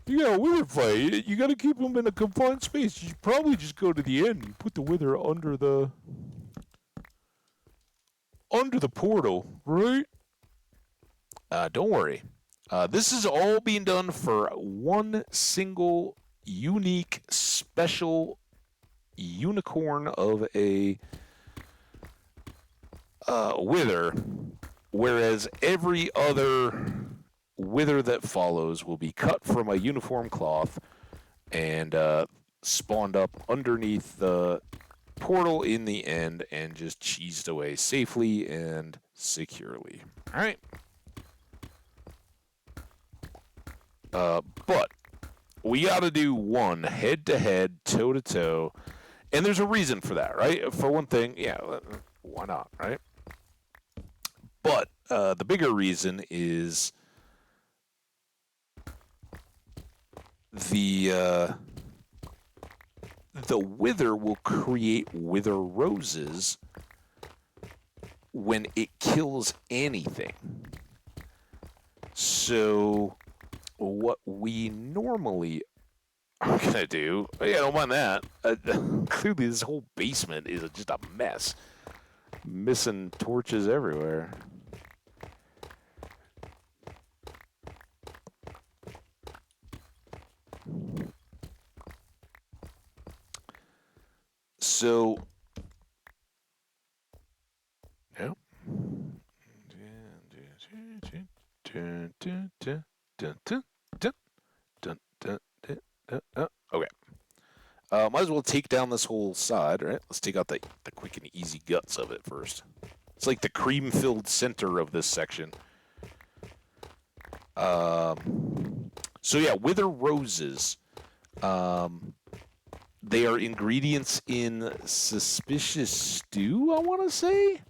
You got a wither fight. You got to keep them in a confined space. You should probably just go to the end and put the wither under the portal, right? Don't worry. This is all being done for one single, unique, special unicorn of a wither, whereas every other wither that follows will be cut from a uniform cloth and spawned up underneath the portal in the end and just cheesed away safely and securely. All right. But we got to do one head-to-head, toe-to-toe, and there's a reason for that, right? For one thing, yeah, why not, right? But the bigger reason is the wither will create wither roses when it kills anything. So what we normally are going to do, I don't mind that. Clearly this whole basement is just a mess. Missing torches everywhere. So, yep. Okay. Might as well take down this whole side, right? Let's take out the quick and easy guts of it first. It's like the cream-filled center of this section. So yeah, wither roses. They are ingredients in suspicious stew, I want to say.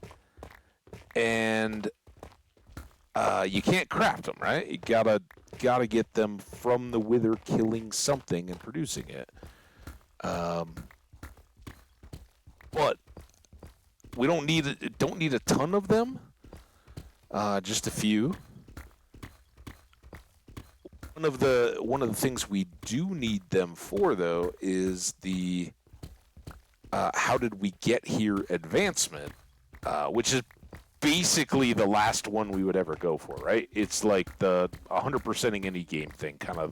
And you can't craft them, right? You gotta get them from the wither killing something and producing it. But we don't need a ton of them. Just a few. One of the things we do need them for, though, is the how did we get here advancement, which is basically the last one we would ever go for, right? It's like the 100%ing any game thing, kind of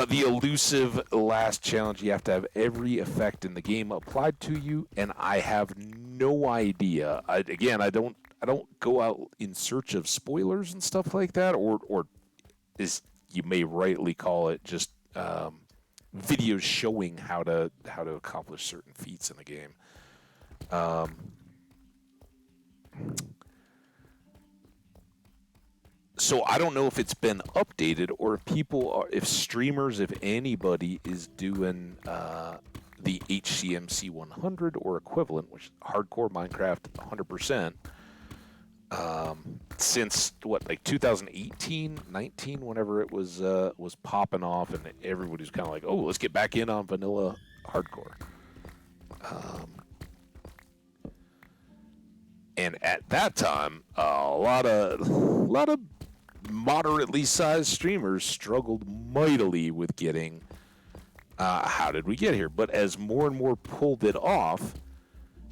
the elusive last challenge. You have to have every effect in the game applied to you, and I have no idea. I don't go out in search of spoilers and stuff like that, or is, you may rightly call it, just videos showing how to accomplish certain feats in the game. So I don't know if it's been updated, or if streamers, if anybody is doing the HCMC 100 or equivalent, which is hardcore Minecraft 100%, since like 2018, 19, whenever it was popping off, and everybody was kind of like, oh, let's get back in on vanilla hardcore. And at that time, a lot of moderately sized streamers struggled mightily with getting how did we get here. But as more and more pulled it off,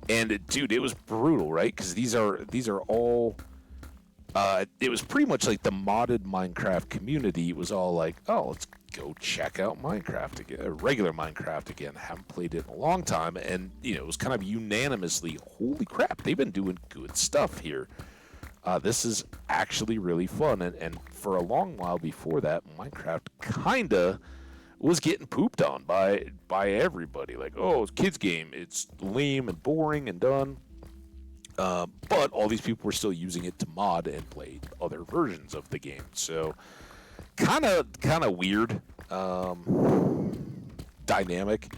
and dude, it was brutal, right? Because these are all. It was pretty much like the modded Minecraft community. It was all like, oh, let's go check out Minecraft again, regular Minecraft again. Haven't played it in a long time, and it was kind of unanimously, holy crap, they've been doing good stuff here. This is actually really fun, and for a long while before that, Minecraft kinda was getting pooped on by everybody. Like, oh, it's a kids game, it's lame and boring and done. But all these people were still using it to mod and play other versions of the game. So kind of weird dynamic.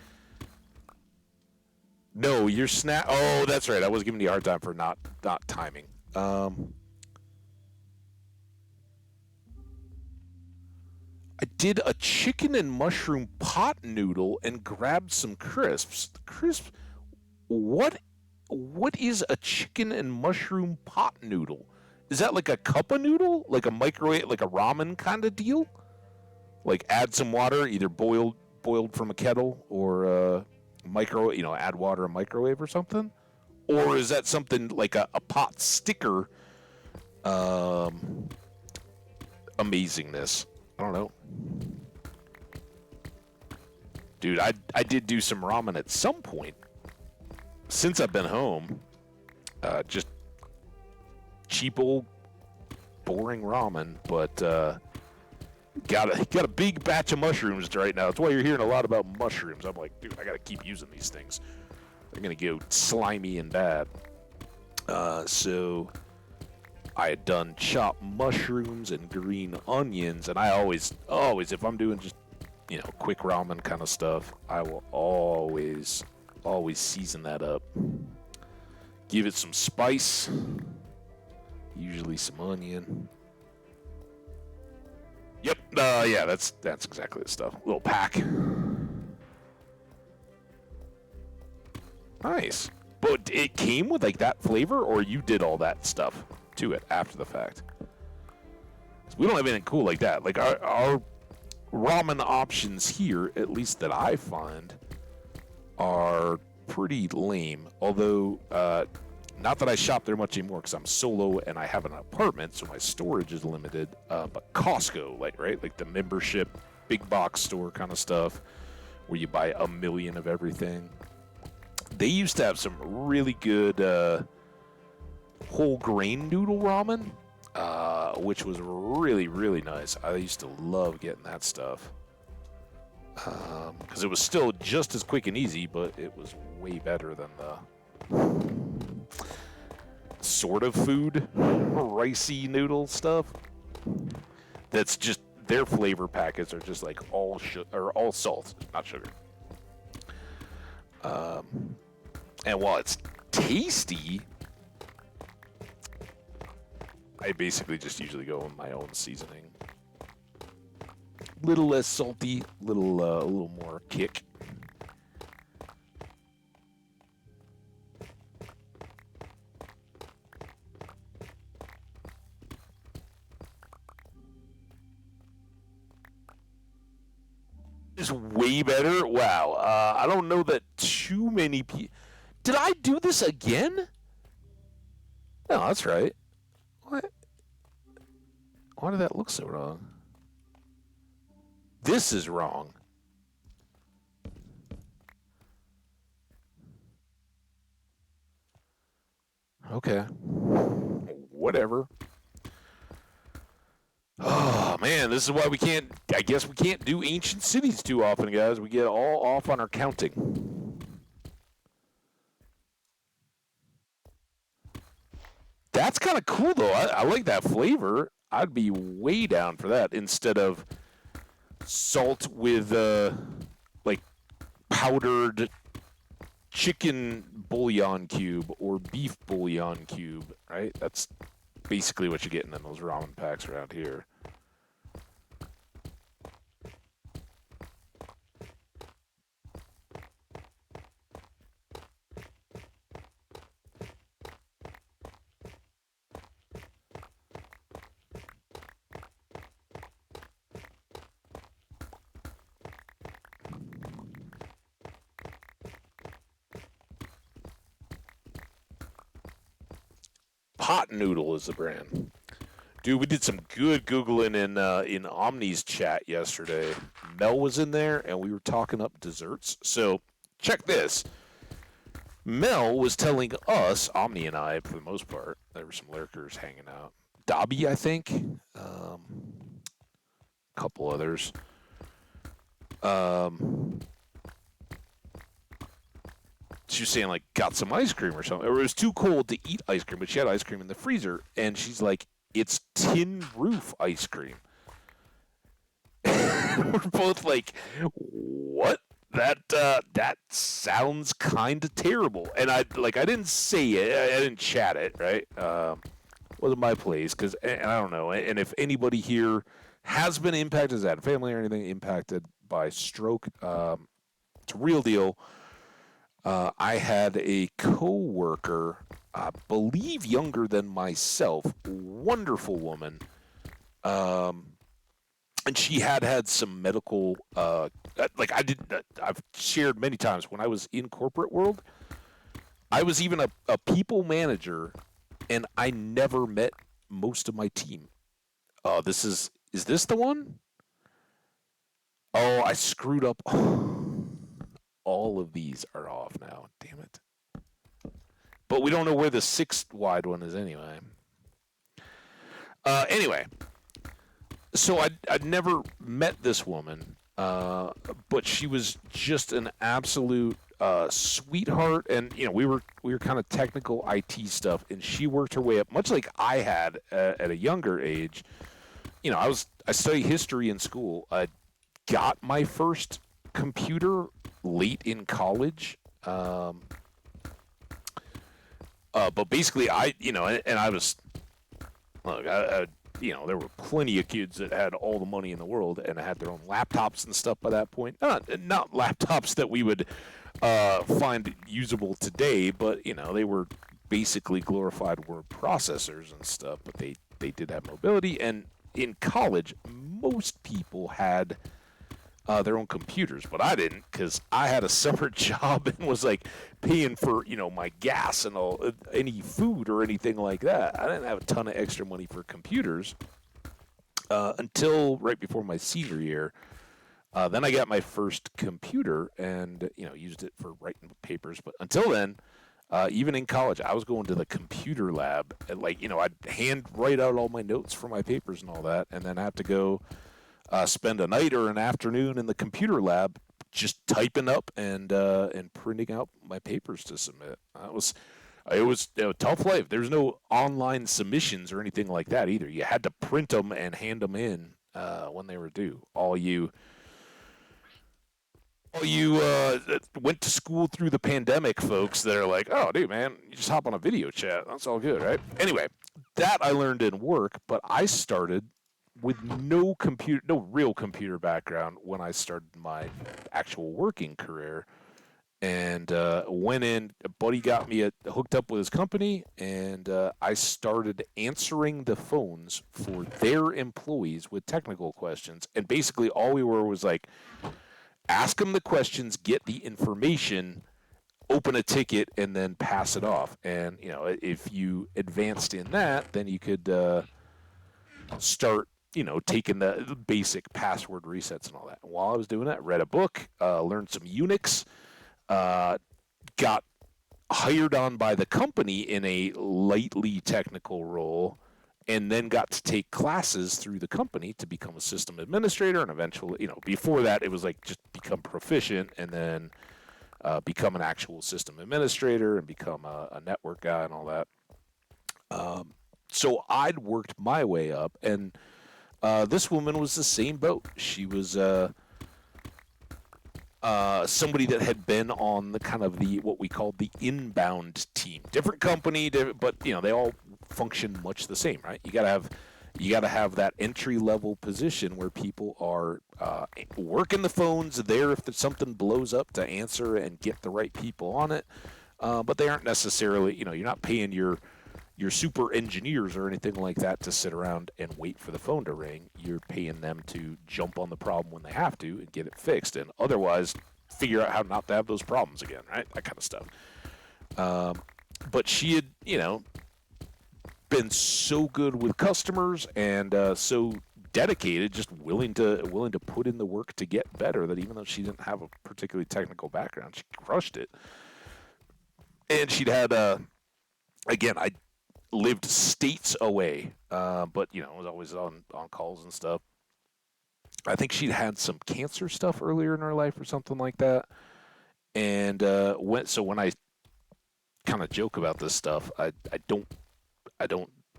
No, you're Oh, that's right. I was giving you a hard time for not timing. I did a chicken and mushroom pot noodle and grabbed some crisps. Crisps? What is a chicken and mushroom pot noodle? Is that like a cup of noodle? Like a microwave, like a ramen kind of deal? Like add some water, either boiled from a kettle, or add water and microwave or something? Or is that something like a pot sticker amazingness? I don't know. Dude, I did do some ramen at some point since I've been home. Just cheap old boring ramen, but got a big batch of mushrooms right now. That's why you're hearing a lot about mushrooms. I'm like, dude, I gotta keep using these things. They're gonna go slimy and bad. So I had done chopped mushrooms and green onions, and I always, if I'm doing just quick ramen kind of stuff, I will always season that up. Give it some spice. Usually some onion. Yep. Yeah, that's exactly the stuff. Little pack. Nice. But it came with like that flavor, or you did all that stuff to it after the fact? We don't have anything cool like that. Like our ramen options here, at least that I find, are pretty lame. Although, not that I shop there much anymore because I'm solo and I have an apartment, so my storage is limited. But Costco, like the membership, big box store kind of stuff, where you buy a million of everything. They used to have some really good whole grain noodle ramen, which was really, really nice. I used to love getting that stuff because it was still just as quick and easy, but it was way better than the sort of food ricey noodle stuff. That's just their flavor packets are just like all salt, not sugar. And while it's tasty, I basically just usually go with my own seasoning. Little less salty, a little more kick. Is way better. Wow. I don't know that too many people. Did I do this again? No, that's right. What? Why did that look so wrong? This is wrong. Okay. Whatever. Oh, man, this is why I guess we can't do ancient cities too often, guys. We get all off on our counting. That's kind of cool, though. I like that flavor. I'd be way down for that instead of salt with, like, powdered chicken bouillon cube or beef bouillon cube, right? That's basically what you're getting in those ramen packs around here. Pot Noodle is the brand. Dude, we did some good Googling in Omni's chat yesterday. Mel was in there, and we were talking up desserts. So, check this. Mel was telling us, Omni and I, for the most part, there were some lurkers hanging out. Dobby, I think. A couple others. She was saying, like, got some ice cream or something. Or it was too cold to eat ice cream, but she had ice cream in the freezer. And she's like, it's tin roof ice cream. We're both like, what? That sounds kind of terrible. And I didn't say it. I didn't chat it, right? Wasn't my place. And I don't know. And if anybody here has been impacted, has had family or anything impacted by stroke, it's a real deal. I had a coworker, I believe younger than myself, wonderful woman, and she had some medical, I've shared many times when I was in corporate world, I was even a people manager, and I never met most of my team. Is this the one? Oh, I screwed up. All of these are off now. Damn it. But we don't know where the 6th wide one is anyway. Anyway, so I'd never met this woman, but she was just an absolute sweetheart. And we were kind of technical IT stuff, and she worked her way up, much like I had at a younger age. I studied history in school. I got my first computer late in college, but basically I was Look, there were plenty of kids that had all the money in the world and had their own laptops and stuff by that point. Not laptops that we would find usable today, but they were basically glorified word processors and stuff. But they did have mobility, and in college, most people had their own computers, but I didn't because I had a summer job and was like paying for my gas and all any food or anything like that. I didn't have a ton of extra money for computers until right before my senior year. Then I got my first computer and used it for writing papers. But until then, even in college, I was going to the computer lab and I'd hand write out all my notes for my papers and all that, and then have to go spend a night or an afternoon in the computer lab just typing up and printing out my papers to submit. It was a tough life. There's no online submissions or anything like that either. You had to print them and hand them in when they were due. All you went to school through the pandemic folks that are like, oh, dude, man, you just hop on a video chat. That's all good, right? Anyway, that I learned in work, but I started with no real computer background when I started my actual working career, and went in. A buddy got me hooked up with his company, and I started answering the phones for their employees with technical questions. And basically, all we were was like, ask them the questions, get the information, open a ticket, and then pass it off. And if you advanced in that, then you could start taking the basic password resets and all that. And while I was doing that, read a book, learned some Unix, got hired on by the company in a lightly technical role, and then got to take classes through the company to become a system administrator. And eventually, before that, it was like just become proficient and then become an actual system administrator and become a network guy and all that. So I'd worked my way up, and this woman was the same boat. She was somebody that had been on the kind of what we called the inbound team. Different company, but they all function much the same, right? You gotta have that entry level position where people are working the phones there if something blows up to answer and get the right people on it. But they aren't necessarily, you're not paying your super engineers or anything like that to sit around and wait for the phone to ring. You're paying them to jump on the problem when they have to and get it fixed, and otherwise figure out how not to have those problems again, right? That kind of stuff. But she had, been so good with customers and so dedicated, just willing to put in the work to get better, that even though she didn't have a particularly technical background, she crushed it. And she'd had, again, I lived states away, but was always on calls and stuff. I think she'd had some cancer stuff earlier in her life or something like that. And when I kind of joke about this stuff, I don't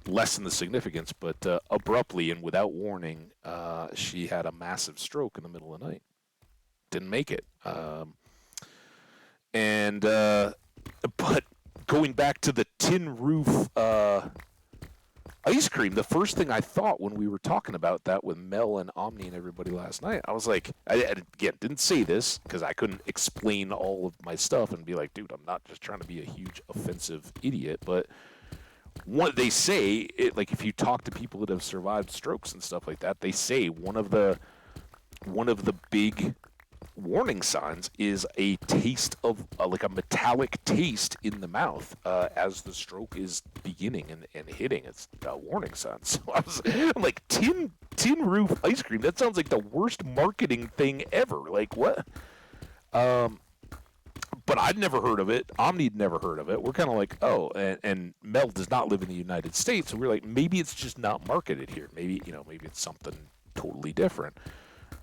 lessen the significance, but abruptly and without warning, she had a massive stroke in the middle of the night. Didn't make it. But going back to the tin roof ice cream, the first thing I thought when we were talking about that with Mel and Omni and everybody last night, I was like, I didn't say this because I couldn't explain all of my stuff and be like, dude, I'm not just trying to be a huge offensive idiot, but what they say, like if you talk to people that have survived strokes and stuff like that, they say one of the big warning signs is a taste of like a metallic taste in the mouth as the stroke is beginning and hitting. It's a warning sign. So I'm like, tin roof ice cream. That sounds like the worst marketing thing ever. Like what? But I'd never heard of it. Omni'd never heard of it. We're kind of like, oh, and Mel does not live in the United States, so we're like, maybe it's just not marketed here. Maybe it's something totally different.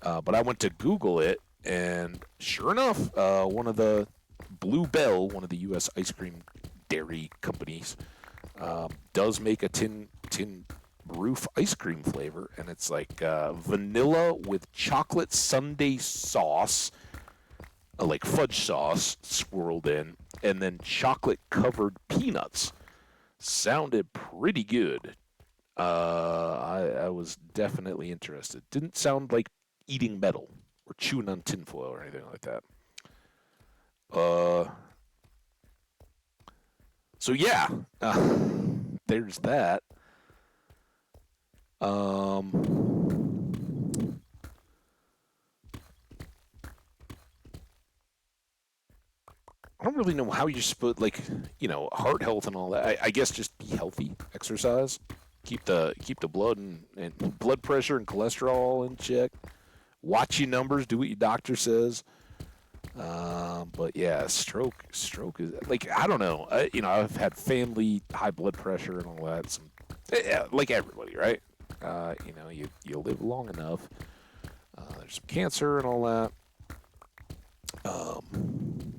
But I went to Google it, and sure enough, one of the Blue Bell, one of the U.S. ice cream dairy companies, does make a tin roof ice cream flavor, and it's like vanilla with chocolate sundae sauce, like fudge sauce swirled in, and then chocolate covered peanuts. Sounded pretty good. I was definitely interested. Didn't sound like eating metal or chewing on tinfoil or anything like that. Uh, so yeah, there's that. Um, I don't really know how you're supposed, like, heart health and all that. I guess just be healthy, exercise, keep the blood and blood pressure and cholesterol in check. Watch your numbers, do what your doctor says. But yeah, stroke is like, I don't know. I've had family high blood pressure and all that. Yeah, like everybody, right? You live long enough. There's some cancer and all that. Um,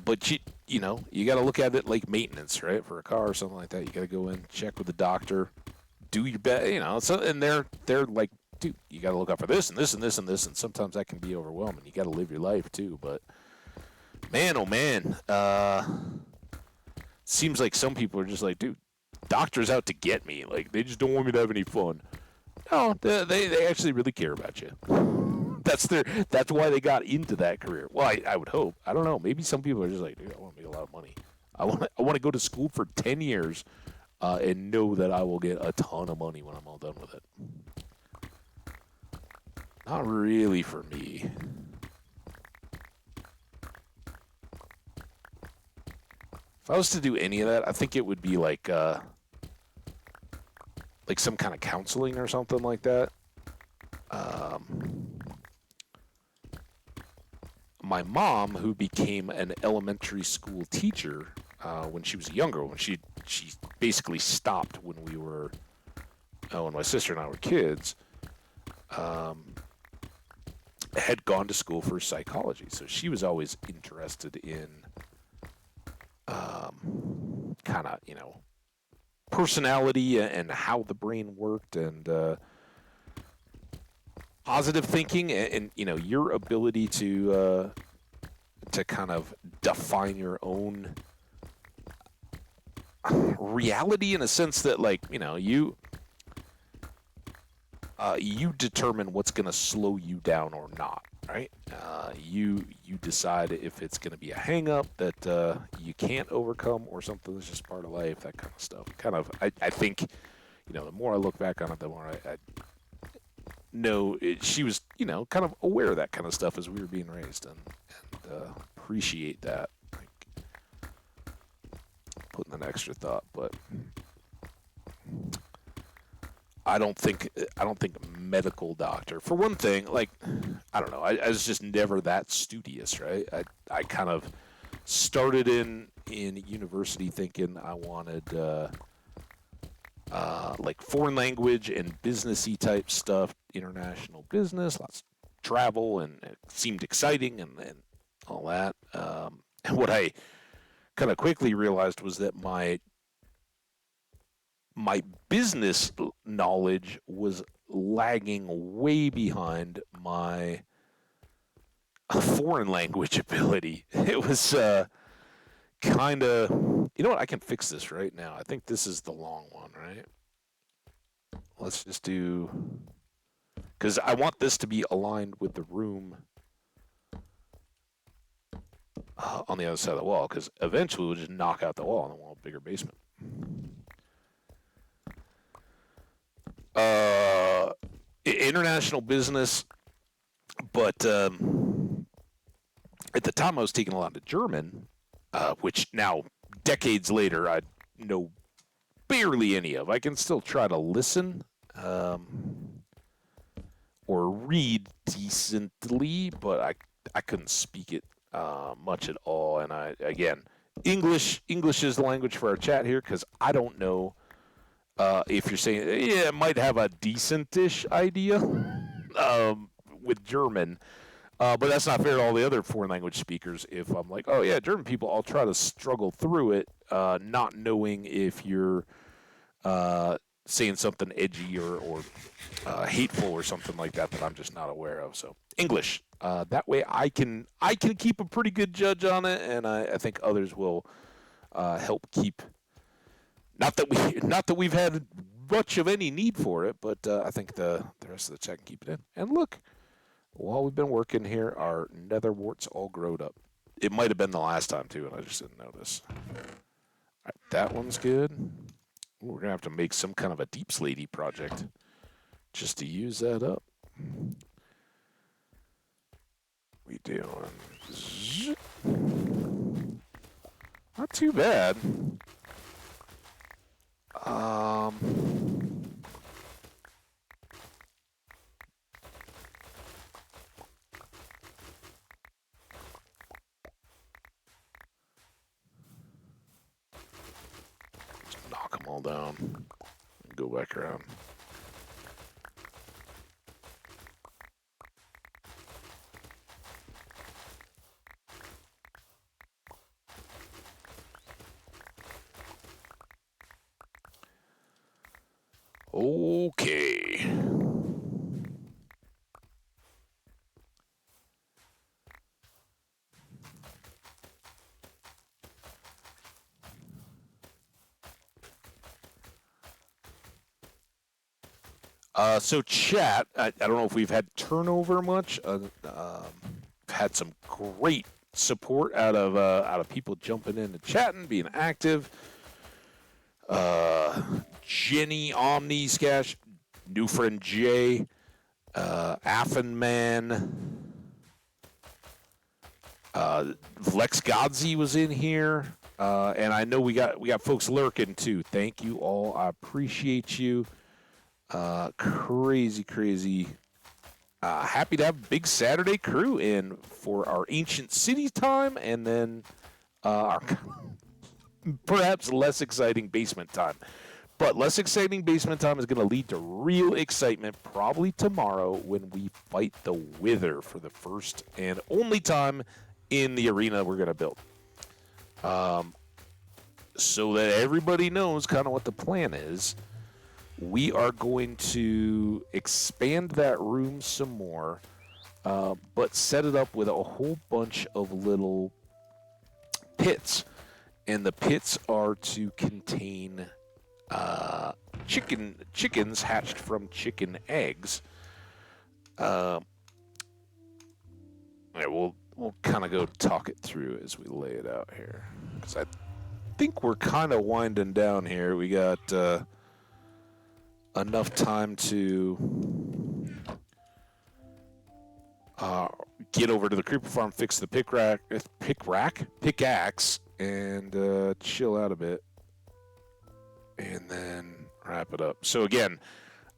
but you got to look at it like maintenance, right? For a car or something like that, you got to go in, check with the doctor, do your best. So and they're like, dude, you got to look out for this and this and this and this, and sometimes that can be overwhelming. You got to live your life too. But man, oh man, seems like some people are just like, dude, doctor's out to get me. Like they just don't want me to have any fun. No, they actually really care about you. That's why they got into that career. Well, I would hope. I don't know. Maybe some people are just like, dude, I want to make a lot of money. I want to go to school for 10 years, and know that I will get a ton of money when I'm all done with it. Not really for me. If I was to do any of that, I think it would be like some kind of counseling or something like that. Um, my mom, who became an elementary school teacher when she was younger, when she basically stopped when we were when my sister and I were kids, um, had gone to school for psychology. So she was always interested in kind of personality and how the brain worked and positive thinking and your ability to kind of define your own reality in a sense that like you determine what's going to slow you down or not, right? You decide if it's going to be a hang up that you can't overcome or something that's just part of life, that kind of stuff. Kind of, I think, the more I look back on it, the more I know she was, kind of aware of that kind of stuff as we were being raised and appreciate that. Like, putting an extra thought, but I don't think medical doctor. For one thing, like I don't know, I was just never that studious, right? I kind of started in university thinking I wanted like foreign language and businessy type stuff, international business, lots of travel, and it seemed exciting and all that. And what I kind of quickly realized was that my business knowledge was lagging way behind my foreign language ability. It was kind of, you know what? I can fix this right now. I think this is the long one, right? Let's just do, because I want this to be aligned with the room on the other side of the wall, because eventually we'll just knock out the wall and we'll have a bigger basement. Uh, International business, but at the time I was taking a lot of German, which now, decades later, I know barely any of. I can still try to listen or read decently, but I couldn't speak it much at all. And again, English is the language for our chat here because I don't know if you're saying yeah, it might have a decentish idea with German. But that's not fair to all the other foreign language speakers. If I'm like, oh yeah, German people, I'll try to struggle through it, not knowing if you're saying something edgy or hateful or something like that I'm just not aware of. So English, that way I can keep a pretty good judge on it, and I think others will help keep Not that we've had much of any need for it, but I think the rest of the chat can keep it in. And look, while we've been working here, our nether warts all growed up. It might have been the last time too, and I just didn't notice. All right, that one's good. Ooh, we're gonna have to make some kind of a deep slatey project just to use that up. We doing not too bad. Just knock them all down and go back around. Okay. So chat, I don't know if we've had turnover much. Had some great support out of people jumping in and chatting, being active. Jenny, Omni, Skash, new friend Jay, Affenman, Lex Godzi was in here, and I know we got folks lurking too. Thank you all. I appreciate you. Crazy. Happy to have Big Saturday Crew in for our Ancient City time, and then our perhaps less exciting basement time. But less exciting basement time is going to lead to real excitement probably tomorrow when we fight the Wither for the first and only time in the arena we're going to build. So that everybody knows kind of what the plan is, we are going to expand that room some more, but set it up with a whole bunch of little pits. And the pits are to contain chickens hatched from chicken eggs. Yeah, we'll kind of go talk it through as we lay it out here, because I think we're kind of winding down here. We got enough time to get over to the creeper farm, fix the pickaxe, and chill out a bit, and then wrap it up. So again,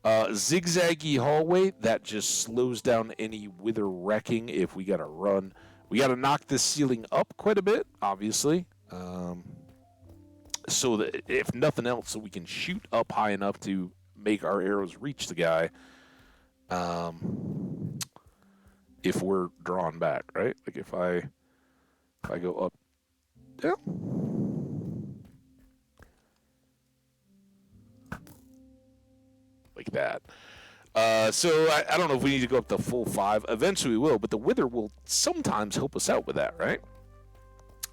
zigzaggy hallway that just slows down any wither wrecking if we gotta run. We gotta knock this ceiling up quite a bit, obviously, so that if nothing else, so we can shoot up high enough to make our arrows reach the guy. If we're drawn back, right? Like if I go up, down, like that. So I don't know if we need to go up to full 5. Eventually we will, but the Wither will sometimes help us out with that, right?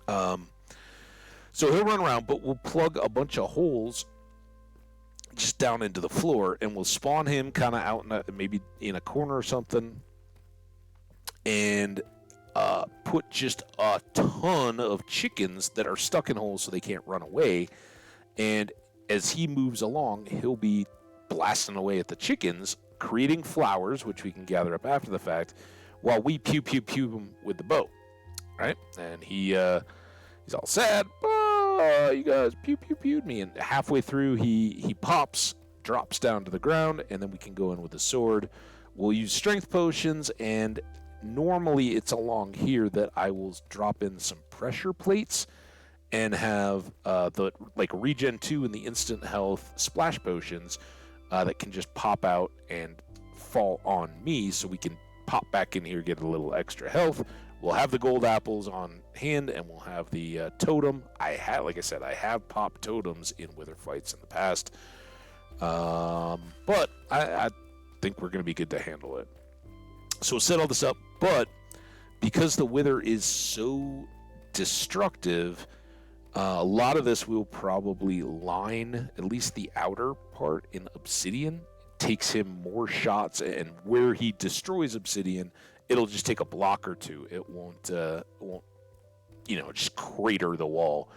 So he'll run around, but we'll plug a bunch of holes just down into the floor, and we'll spawn him kind of out maybe in a corner or something, and put just a ton of chickens that are stuck in holes so they can't run away. And as he moves along, he'll be blasting away at the chickens, creating flowers, which we can gather up after the fact, while we pew him with the bow, right? And he's all sad. Oh, you guys pewed me. And halfway through, he pops, drops down to the ground, and then we can go in with the sword. We'll use strength potions, and normally it's along here that I will drop in some pressure plates and have the regen 2 and the instant health splash potions that can just pop out and fall on me, so we can pop back in here, get a little extra health. We'll have the gold apples on hand, and we'll have the totem. Like I said, I have popped totems in wither fights in the past, but I think we're going to be good to handle it. So we'll set all this up, but because the wither is so destructive, A lot of this will probably line at least the outer part in obsidian. It takes him more shots, and where he destroys obsidian, it'll just take a block or two. It won't just crater the wall.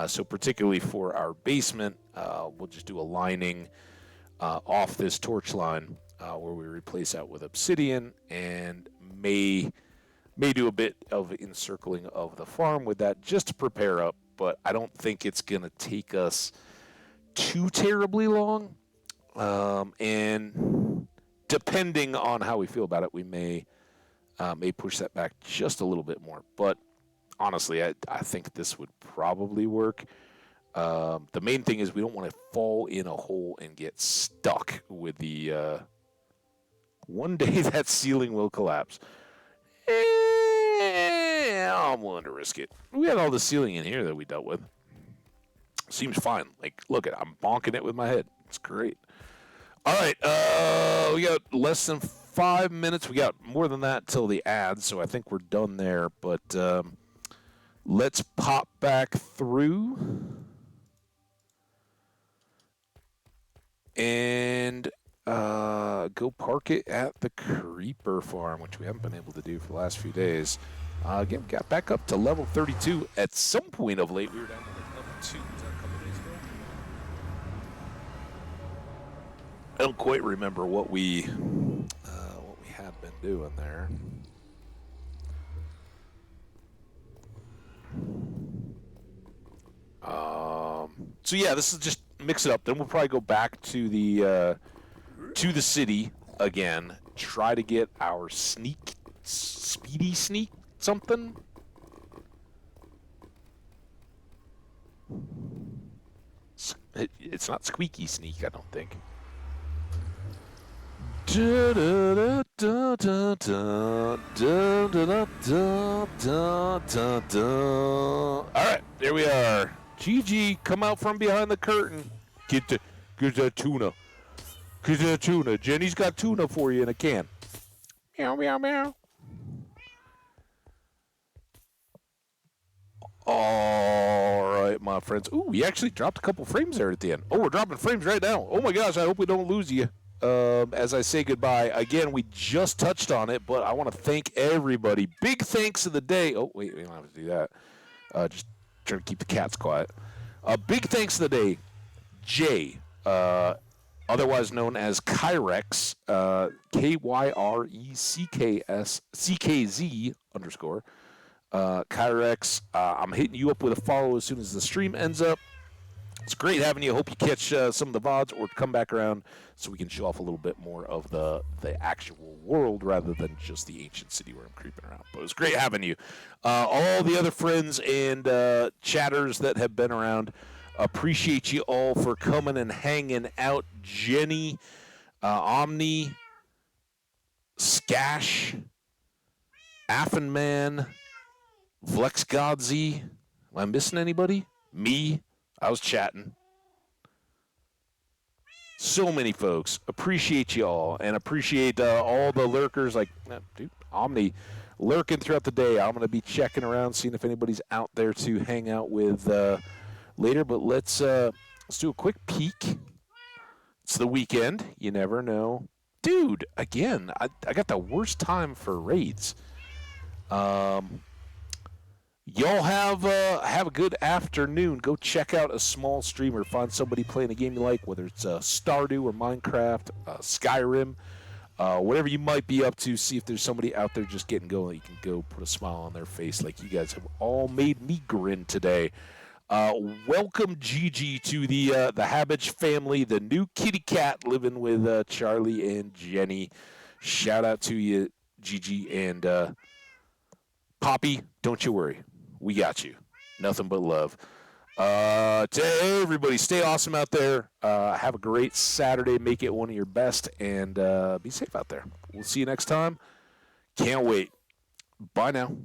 So particularly for our basement, we'll just do a lining off this torch line where we replace that with obsidian, and may do a bit of encircling of the farm with that just to prepare up. But I don't think it's going to take us too terribly long. And depending on how we feel about it, we may push that back just a little bit more. But honestly, I think this would probably work. The main thing is we don't want to fall in a hole and get stuck with the... one day that ceiling will collapse. I'm willing to risk it. We had all the ceiling in here that we dealt with. Seems fine. Like, look at, I'm bonking it with my head. It's great. All right, we got less than 5 minutes. We got more than that till the ads, so I think we're done there. But let's pop back through and go park it at the creeper farm, which we haven't been able to do for the last few days. Again, we got back up to level 32. At some point of late, we were down to like level 2. Was that a couple days ago? I don't quite remember what we had been doing there. So yeah, this is just mix it up. Then we'll probably go back to the city again. Try to get our speedy sneak something. It's not squeaky sneak, I don't think. All right, there we are. GG, come out from behind the curtain. Get that tuna. Get that tuna. Jenny's got tuna for you in a can. Meow, meow, meow. All right, my friends. Ooh, we actually dropped a couple frames there at the end. Oh, we're dropping frames right now. Oh, my gosh, I hope we don't lose you. As I say goodbye, again, we just touched on it, but I want to thank everybody. Big thanks of the day. Oh, wait, we don't have to do that. Just trying to keep the cats quiet. Big thanks of the day, Jay, otherwise known as Kyrex, KYRECKZ _ Kyrex, I'm hitting you up with a follow as soon as the stream ends up. It's great having you. Hope you catch some of the VODs or come back around so we can show off a little bit more of the actual world rather than just the ancient city where I'm creeping around. But it was great having you. All the other friends and chatters that have been around, appreciate you all for coming and hanging out. Jenny, Omni, Skash, Affenman, Vlexgodzi. Am I missing anybody? Me. I was chatting. So many folks. Appreciate you all, and appreciate all the lurkers. Like, dude, Omni, lurking throughout the day. I'm going to be checking around, seeing if anybody's out there to hang out with later. But let's do a quick peek. It's the weekend. You never know. Dude, again, I got the worst time for raids. Y'all have a good afternoon. Go check out a small streamer. Find somebody playing a game you like, whether it's Stardew or Minecraft, Skyrim, whatever you might be up to. See if there's somebody out there just getting going. You can go put a smile on their face like you guys have all made me grin today. Welcome, Gigi, to the Habbage family, the new kitty cat living with Charlie and Jenny. Shout out to you, Gigi, and Poppy, don't you worry. We got you. Nothing but love. To everybody, stay awesome out there. Have a great Saturday. Make it one of your best, and be safe out there. We'll see you next time. Can't wait. Bye now.